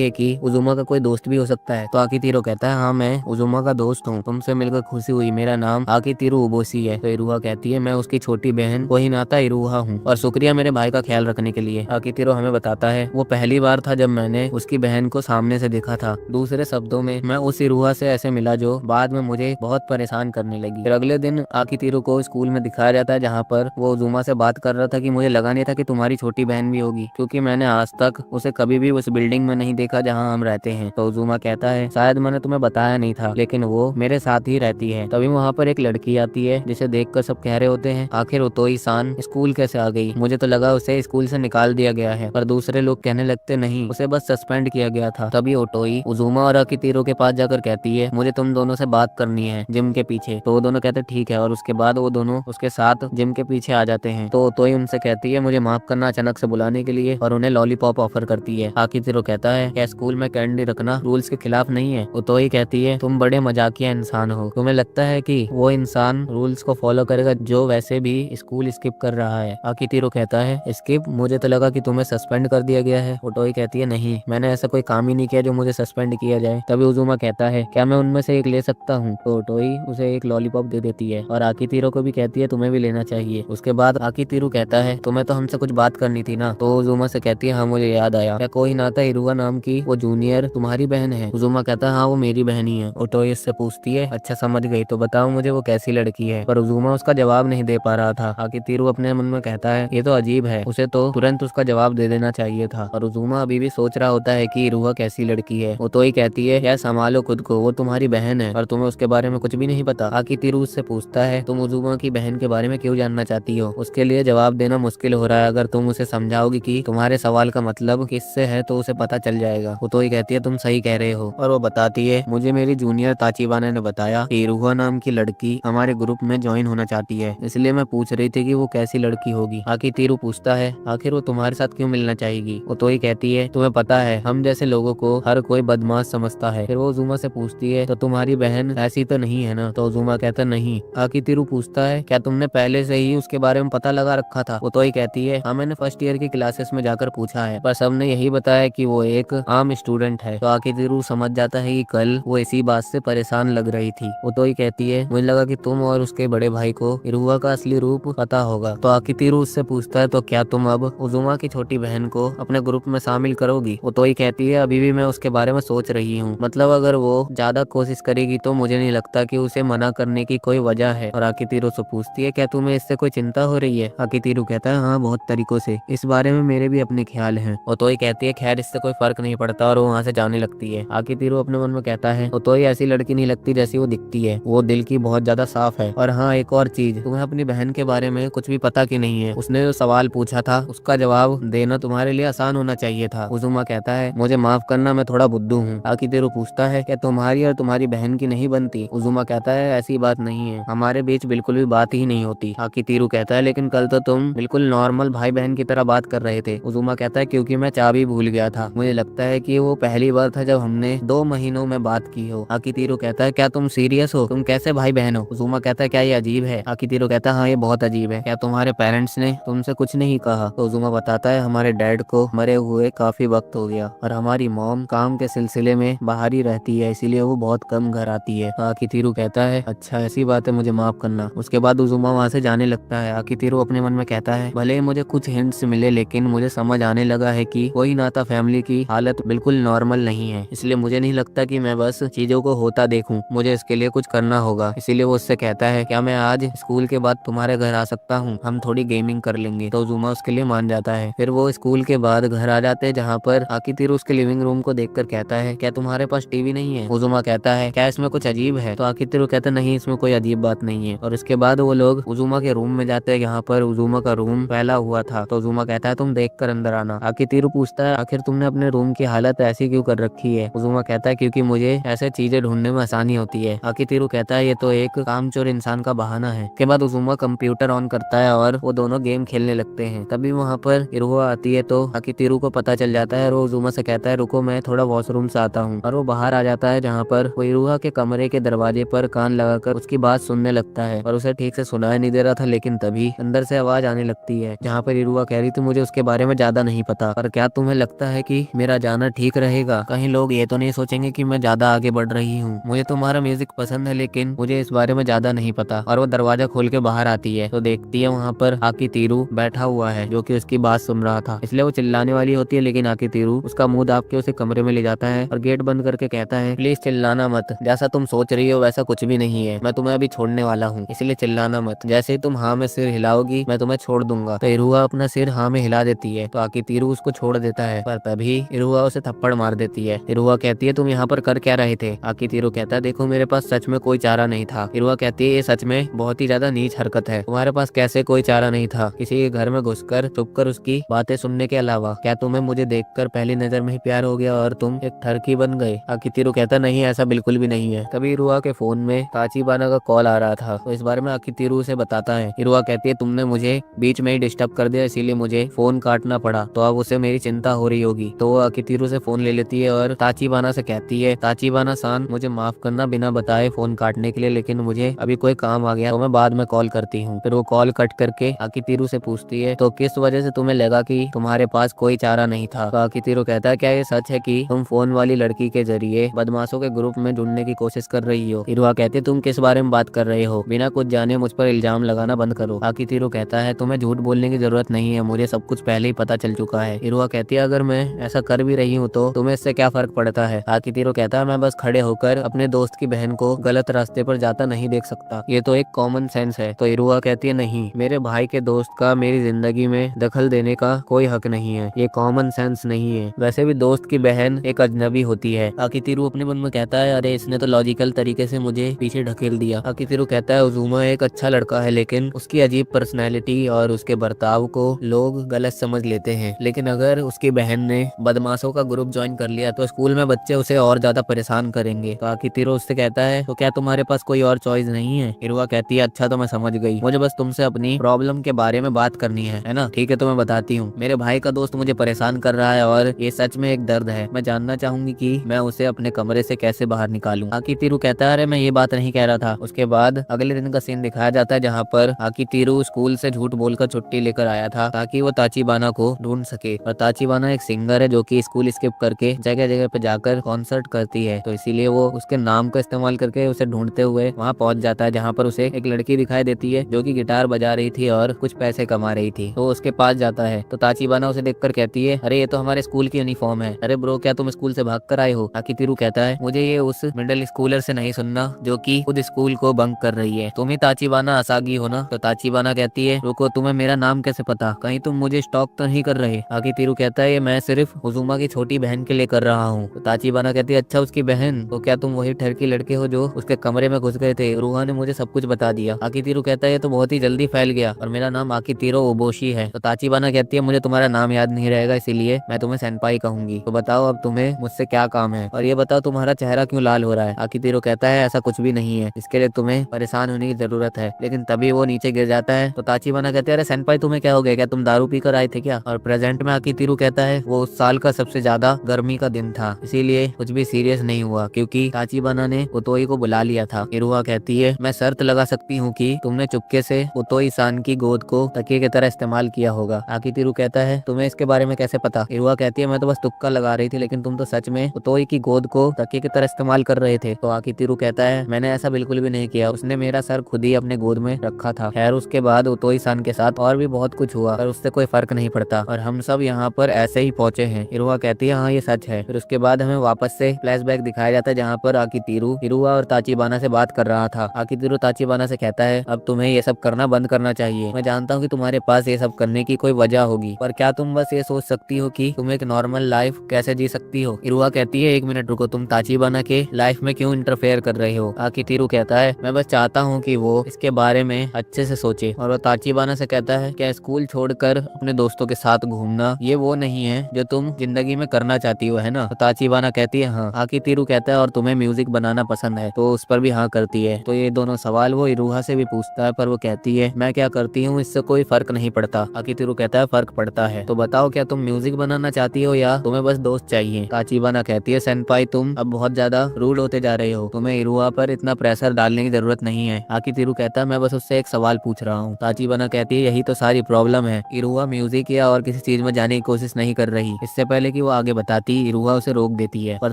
है कि उजुमा का कोई दोस्त भी हो सकता है। तो आकितिरो कहता है, हाँ मैं उजुमा का दोस्त हूँ, तुमसे मिलकर खुशी हुई, मेरा नाम आकितिरो उबोशी है। तो इरुहा कहती है, मैं उसकी छोटी बहन कोहिनाता इरुहा हूँ और शुक्रिया मेरे भाई का ख्याल रखने के लिए। आकितिरो हमें बताता है, वो पहली बार था जब मैंने उसकी बहन को सामने से देखा था। दूसरे शब्दों में, मैं उस इरुहा से ऐसे मिला जो बाद में मुझे बहुत परेशान करने लगी। फिर अगले दिन आकितिरो को स्कूल में दिखाया जाता है जहाँ पर वो उजुमा से बात कर रहा था कि मुझे लगा नहीं था कि तुम्हारी छोटी बहन भी होगी, क्योंकि मैंने आज तक उसे कभी भी उस बिल्डिंग में नहीं देखा जहाँ हम रहते हैं। तो उजुमा कहता है, शायद मैंने तुम्हें बताया नहीं था, लेकिन वो मेरे साथ ही रहती है। तभी वहाँ पर एक लड़की आती है जिसे देखकर सब कह रहे होते हैं, आखिर ओतोई सान स्कूल कैसे आ गई? मुझे तो लगा उसे स्कूल से निकाल दिया गया है, पर दूसरे लोग कहने लगते नहीं, उसे बस सस्पेंड किया गया था। तभी ओटोई उजुमा और आकितिरो के पास जाकर कहती है, मुझे तुम दोनों से बात करनी है जिम के पीछे। तो वो दोनों कहते ठीक है, और उसके बाद वो दोनों उसके साथ जिम के पीछे आ जाते हैं। तो ओटोई उनसे कहती है, मुझे माफ करना अचानक से बुलाने के लिए, और उन्हें लॉलीपॉप ऑफर करती है। आकितिरो कहता है, क्या स्कूल में कैंडी रखना रूल्स के खिलाफ नहीं है? ओटोई कहती है, तुम बड़े मजाकिया इंसान हो, तुम्हें लगता है कि वो इंसान रूल्स को फॉलो करेगा जो वैसे भी स्कूल स्किप कर रहा है? आकितिरो कहता है, स्किप? मुझे तो लगा कि तुम्हें सस्पेंड कर दिया गया है। ओटोई कहती है, नहीं, मैंने ऐसा कोई काम ही नहीं किया जो मुझे सस्पेंड किया जाए। तभी उजुमा कहता है, क्या मैं उनमें से एक ले सकता हूँ? तो ओटोई उसे एक लॉलीपॉप दे देती है और आकितिरो को भी कहती है, तुम्हें भी लेना चाहिए। उसके बाद आकितिरो कहता है, तुम्हें तो हमसे कुछ बात करनी थी ना? तो उजुमा से कहती है, हाँ मुझे याद आया, क्या कोहिनाता इरुहा नाम की वो जूनियर तुम्हारी बहन है? उजुमा कहता है, हाँ वो मेरी बहन ही है। ओटोई इससे पूछती है, अच्छा समझ गई, तो बताओ मुझे वो कैसी लड़की है? पर उजुमा उसका जवाब नहीं दे पा रहा था। आकितिरो अपने मन में कहता है, ये तो अजीब है, उसे तो तुरंत उसका जवाब दे देना चाहिए था। और उजुमा अभी भी सोच रहा होता है कि इरुहा कैसी लड़की है। ओटोई कहती है, यार संभालो खुद को, वो तुम्हारी बहन है और तुम्हें उसके बारे में कुछ भी नहीं पता। आकितिरो उससे पूछता है, तुम उजुमा की बहन के बारे में क्यों जानना चाहती हो? उसके लिए जवाब देना मुश्किल हो रहा है, अगर तुम उसे समझाओगी कि तुम्हारे सवाल का मतलब किससे है तो उसे पता चल जाएगा। ओटोई कहती है, तुम सही कह रहे हो, और वो बताती है, मुझे मेरी जूनियर ताचिबाना ने बताया कि इरुहा नाम की लड़की हमारे ग्रुप में ज्वाइन होना चाहती है, इसलिए मैं पूछ रही थी कि वो कैसी लड़की होगी। आकितिरो पूछता है, आखिर वो तुम्हारे साथ क्यों मिलना चाहेगी? ओटोई कहती है, तुम्हें पता है हम जैसे लोगों को हर कोई बदमाश समझता है। फिर वो उजुमा से पूछती है, तो तुम्हारी बहन ऐसी तो नहीं है ना? तो उजुमा कहता नहीं। आकितिरो पूछता है, क्या तुमने पहले से ही उसके बारे में पता लगा रखा था? ओटोई कहती है, हाँ मैंने फर्स्ट ईयर की क्लासेस में जाकर पूछा है, पर सबने यही बताया कि वो एक आम स्टूडेंट है। तो आकितिरो समझ जाता है कि कल वो इसी बात से परेशान लग रही थी। ओटोई कहती है, मुझे लगा कि तुम और उसके बड़े भाई को इरुहा का असली रूप पता होगा। तो आकितिरो उससे पूछता है, तो क्या तुम अब उजुमा की छोटी बहन को अपने ग्रुप में शामिल करोगी? ओटोई कहती है, अभी भी मैं उसके बारे में सोच रही हूँ, मतलब अगर वो ज्यादा कोशिश करेगी तो मुझे नहीं लगता कि उसे मना करने की कोई वजह है। और आकितिरो से पूछती है, क्या तुम्हें इससे कोई चिंता हो रही है? आकितिरो कहता है, हाँ बहुत तरीकों से, इस बारे में मेरे भी अपने ख्याल हैं। ओटोई कहती है, खैर इससे कोई फर्क नहीं पड़ता, और वो वहाँ से जाने लगती है। आकितिरो अपने मन में कहता है, ओटोई ऐसी लड़की नहीं लगती जैसी वो दिखती है, वो दिल की बहुत ज्यादा साफ है। और हाँ एक और चीज, तुम्हें अपनी बहन के बारे में कुछ भी पता कि नहीं है? उसने जो सवाल पूछा था उसका जवाब देना तुम्हारे लिए आसान होना चाहिए था। उजुमा कहता है, मुझे माफ करना, मैं थोड़ा बुद्धू हूँ। आकितिरो पूछता है, क्या तुम्हारी और तुम्हारी बहन की नहीं बनती? उजुमा कहता है, ऐसी बात नहीं है, हमारे बीच बिल्कुल भी बात ही नहीं होती। आकितिरो कहता है, लेकिन कल तो तुम बिल्कुल नॉर्मल भाई बहन की तरह बात कर रहे थे। उजुमा कहता है, क्योंकि मैं चाबी भूल गया था, मुझे लगता है कि वो पहली बार था जब हमने 2 महीनों में बात की हो। आकितिरो कहता है, क्या तुम सीरियस हो? तुम कैसे भाई बहन हो? उजुमा कहता है, क्या ये अजीब है? आकितिरो कहता है, हाँ ये बहुत अजीब है। क्या तुम्हारे पेरेंट्स ने तुमसे कुछ नहीं कहा? तो उजुमा बताता है, हमारे डैड को मरे हुए काफी वक्त हो गया और हमारी मॉम काम के सिलसिले में बाहर ही रहती है, इसीलिए वो बहुत कम घर आती है। आकितिरो कहता है, अच्छा ऐसी बात है, मुझे माफ करना। उसके बाद उजुमा वहाँ से जाने लगता है। आकितिरो अपने मन में कहता है, भले ही मुझे कुछ हिंट्स मिले, लेकिन मुझे समझ आने लगा है कि कोहिनाता फैमिली की हालत बिल्कुल नॉर्मल नहीं है, इसलिए मुझे नहीं लगता कि मैं बस चीजों को होता देखूं, मुझे इसके लिए कुछ करना होगा। इसीलिए वो उससे कहता है, क्या मैं आज स्कूल के बाद तुम्हारे घर आ सकता हूँ? हम थोड़ी गेमिंग कर लेंगे। तो उजुमा उसके लिए मान जाता है। फिर वो स्कूल के बाद घर आ जाते हैं, जहाँ पर आकितिरो उसके लिविंग रूम को देखकर कहता है, क्या तुम्हारे पास टीवी नहीं है? उजुमा कहता है, क्या इसमें कुछ अजीब है? तो आकितिरो कहता है, नहीं इसमें कोई अजीब अजीब बात नहीं है। और उसके बाद वो लोग उजुमा के रूम में जाते हैं, यहाँ पर उजुमा का रूम फैला हुआ था। तो उजुमा कहता है तुम देख कर अंदर आना। आकितिरू पूछता है आखिर तुमने अपने रूम की हालत ऐसी क्यों कर रखी है। उजुमा कहता है क्योंकि मुझे ऐसे चीजें ढूंढने में आसानी होती है। आकितिरू कहता है ये तो एक कामचोर इंसान का बहाना है। के बाद उजुमा कंप्यूटर ऑन करता है और वो दोनों गेम खेलने लगते हैं। तभी वहाँ पर इरुहा आती है तो आकितिरू को पता चल जाता है और वो उजुमा से कहता है रुको मैं थोड़ा वॉशरूम से आता हूँ। और वो बाहर आ जाता है जहाँ पर वो इरुहा के कमरे के दरवाजे पर कान लगाकर उसकी बात सुनने लगता है और उसे ठीक से सुनाई नहीं दे रहा था। लेकिन तभी अंदर से आवाज आने लगती है जहाँ पर इरुहा कह रही थी मुझे उसके बारे में ज्यादा नहीं पता, पर क्या तुम्हें लगता है कि मेरा जाना ठीक रहेगा? कहीं लोग ये तो नहीं सोचेंगे कि मैं ज्यादा आगे बढ़ रही हूँ? मुझे तुम्हारा म्यूजिक पसंद है लेकिन मुझे इस बारे में ज्यादा नहीं पता। और वो दरवाजा खोल के बाहर आती है तो देखती है वहाँ पर आकितिरू बैठा हुआ है जो कि उसकी बात सुन रहा था। इसलिए वो चिल्लाने वाली होती है लेकिन आकितिरू उसका मुंह दाब के उसे कमरे में ले जाता है और गेट बंद करके कहता है प्लीज चिल्लाना मत, जैसा तुम सोच रही हो वैसा कुछ भी नहीं है, मैं तुम्हें अभी छोड़ने वाला हूँ इसलिए चिल्लाना मत, जैसे ही तुम हाँ में सिर हिलाओगी मैं तुम्हें छोड़ दूंगा। तो इरुहा अपना सिर हाँ में हिला देती है तो आकितिरू उसको छोड़ देता है, पर तभी इरुहा उसे थप्पड़ मार देती है। इरुहा कहती है तुम यहाँ पर कर क्या रहे थे? आकितिरू कहता है देखो मेरे पास सच में कोई चारा नहीं था। इरुहा कहती है ये सच में बहुत ही ज्यादा नीच हरकत है, तुम्हारे पास कैसे कोई चारा नहीं था किसी के घर में घुसकर छुपकर उसकी बातें सुनने के अलावा? क्या तुम्हें मुझे देखकर पहली नजर में ही प्यार हो गया और तुम एक ठरकी बन गए? आकितिरू कहता नहीं ऐसा बिल्कुल भी नहीं है। तभी इरुहा के फोन में ताचिबाना का कॉल आ रहा था तो इस बारे में आकितिरू उसे बताता है। इरुहा कहती है तुमने मुझे बीच में ही डिस्टर्ब कर दिया इसीलिए मुझे फोन काटना पड़ा, तो अब उसे मेरी चिंता हो रही होगी। तो वो आकितिरू से फोन ले लेती है और ताचिबाना से कहती है ताचिबाना सान मुझे माफ करना बिना बताए फोन काटने के लिए, लेकिन मुझे अभी कोई काम आ गया तो मैं बाद में कॉल करती हूँ। फिर वो कॉल कट करके आकितिरू से पूछती है तो किस वजह से तुम्हें लगा कि तुम्हारे पास कोई चारा नहीं था? तो आकितिरू कहता है क्या ये सच है कि तुम फोन वाली लड़की के जरिए बदमाशों के ग्रुप में जुड़ने की कोशिश कर रही हो? इरुहा कहती है तुम किस बारे में बात कर रहे हो? बिना कुछ जाने मुझ पर इल्जाम लगाना बंद करो। आकितिरू कहता है तुम्हें झूठ बोलने की जरूरत नहीं है, मुझे सब कुछ पहले ही पता चल चुका है। इरुहा कहती है अगर मैं ऐसा कर भी रही हूँ तो तुम्हें इससे क्या फर्क पड़ता है? आकितिरू कहता है मैं बस खड़े होकर अपने दोस्त की बहन को गलत रास्ते पर जाता नहीं देख सकता, ये तो एक कॉमन सेंस है। तो इरुहा कहती है नहीं, मेरे भाई के दोस्त का मेरी जिंदगी में दखल देने का कोई हक नहीं है, ये कॉमन सेंस नहीं है। वैसे भी दोस्त की बहन एक अजनबी होती है। आकितिरू अपने मन में कहता है अरे इसने तो लॉजिकल तरीके से मुझे पीछे ढकेल दिया। आकितिरू कहता है उजुमा एक अच्छा लड़का है लेकिन उसकी अजीब पर्सनैलिटी और उसके बर्ताव को लोग गलत समझ लेते हैं, लेकिन अगर उसकी बहन ने बदमाशों का ग्रुप ज्वाइन कर लिया तो स्कूल में बच्चे उसे और ज्यादा परेशान करेंगे। तो आकितिरू उससे कहता है तो क्या तुम्हारे पास कोई और चॉइस नहीं है? इरुहा कहती है अच्छा तो मैं समझ गई, मुझे बस तुमसे अपनी प्रॉब्लम के बारे में बात करनी है ना? ठीक है तो मैं बताती हूँ। मेरे भाई का दोस्त मुझे परेशान कर रहा है और ये सच में एक दर्द है, मैं जानना चाहूंगी कि मैं उसे अपने कमरे से कैसे बाहर निकालूं। आकितिरू कहता है अरे मैं ये बात नहीं कह रहा था। उसके बाद अगले दिन का सीन दिखाया जाता है जहाँ पर आकितिरू स्कूल से झूठ बोलकर छुट्टी लेकर आया था ताकि वो ताचिबाना को ढूंढ सके। और ताचिबाना एक सिंगर है जो कि स्कूल स्किप करके जगह जगह पे जाकर कॉन्सर्ट करती है, तो इसीलिए वो उसके नाम का इस्तेमाल करके उसे ढूंढते हुए वहाँ पहुंच जाता है जहाँ पर उसे एक लड़की दिखाई देती है जो कि गिटार बजा रही थी और कुछ पैसे कमा रही थी। तो उसके पास जाता है तो ताचिबाना उसे देखकर कहती है अरे ये तो हमारे स्कूल की यूनिफॉर्म है, अरे ब्रो क्या तुम स्कूल से भाग कर आए हो? आकितिरू कहता है मुझे ये उस मिडिल स्कूलर से नहीं सुनना जो कि खुद स्कूल को बंक कर रही है, तुम ही ताचिबाना असागी हो ना? तो ताचिबाना कहती है रुको तुम्हें मेरा नाम कैसे पता, कहीं तुम मुझे स्टॉक तो नहीं कर रहे? आकितिरू कहता है मैं सिर्फ उजुमा की छोटी बहन के लिए कर रहा हूँ। तो ताचिबाना कहती है अच्छा उसकी बहन, तो क्या तुम वही ठरकी लड़के हो जो उसके कमरे में घुस गए थे? रूहा ने मुझे सब कुछ बता दिया। आकितिरू कहता है ये तो बहुत ही जल्दी फैल गया और मेरा नाम आकितिरो ओबोशी है। तो ताचिबाना कहती है मुझे तुम्हारा नाम याद नहीं रहेगा इसीलिए मैं तुम्हें सेनपाई कहूंगी। तो बताओ अब तुम्हें मुझसे क्या काम है, और ये बताओ तुम्हारा चेहरा क्यों लाल हो रहा है? आकितिरू कहता है ऐसा कुछ भी नहीं है, इसके लिए तुम्हें परेशान होने की जरूरत है। लेकिन तभी वो नीचे गिर जाता है। तो ताचिबाना कहते हैं अरे सेनपाई तुम्हें क्या हो गया, क्या तुम दारू पी कर आए थे क्या? और प्रेजेंट में आकितिरू कहता है वो उस साल का सबसे ज्यादा गर्मी का दिन था इसीलिए कुछ भी सीरियस नहीं हुआ क्योंकि ताचिबाना ने उतोई को बुला लिया था। इरुहा कहती है मैं शर्त लगा सकती हूँ कि तुमने चुपके से उतोई सान की गोद को तकिए की तरह इस्तेमाल किया होगा। आकितिरू कहता है तुम्हें इसके बारे में कैसे पता? इरुहा कहती है मैं तो बस तुक्का लगा रही थी, लेकिन तुम तो सच में उतोई की गोद को तकिए की तरह इस्तेमाल कर रहे थे। तो आकितिरू कहता है मैंने ऐसा बिल्कुल भी नहीं किया, उसने मेरा सर खुद ही अपने गोद में रखा था। खैर उसके बाद उतोई सान के साथ और भी बहुत कुछ हुआ पर उससे कोई फर्क नहीं पड़ता और हम सब यहाँ पर ऐसे ही पहुंचे हैं। इरुहा कहती है हाँ ये सच है। फिर उसके बाद हमें वापस से फ्लैशबैक दिखाया जाता है जहाँ पर आकितिरू इरुहा और ताचिबाना से बात कर रहा था। आकितिरू ताचिबाना से कहता है अब तुम्हें ये सब करना बंद करना चाहिए, मैं जानता हूँ कि तुम्हारे पास ये सब करने की कोई वजह होगी, पर क्या तुम बस ये सोच सकती हो कि तुम एक नॉर्मल लाइफ कैसे जी सकती हो? इरुहा कहती है एक मिनट रुको, तुम ताचिबाना के लाइफ में क्यों इंटरफेयर कर रहे हो? आकितिरू कहता है मैं मैं बस चाहता हूँ कि वो इसके बारे में अच्छे से सोचे। और वो ताचिबाना से कहता है क्या स्कूल छोड़कर अपने दोस्तों के साथ घूमना ये वो नहीं है जो तुम जिंदगी में करना चाहती हो, है ना? तो ताचिबाना कहती है हाँ। आकितिरु कहता है और तुम्हें म्यूजिक बनाना पसंद है? तो उस पर भी हाँ करती है। तो ये दोनों सवाल वो इरुहा से भी पूछता है, पर वो कहती है मैं क्या करती हूँ इससे कोई फर्क नहीं पड़ता। आकितिरु कहता है फर्क पड़ता है। तो बताओ क्या तुम म्यूजिक बनाना चाहती हो या तुम्हें बस दोस्त चाहिए? ताचिबाना कहती है सेनपाई तुम अब बहुत ज्यादा रूड होते जा रहे हो, तुम्हें इरुहा पर इतना प्रेशर डालने की जरूरत नहीं है। आकितिरु कहता है मैं बस उससे एक सवाल पूछ रहा हूँ। ताचिबाना कहती है यही तो सारी प्रॉब्लम है, इरुहा म्यूजिक या और किसी चीज में जाने की कोशिश नहीं कर रही। इससे पहले कि वो आगे बताती इरुहा उसे रोक देती है। पर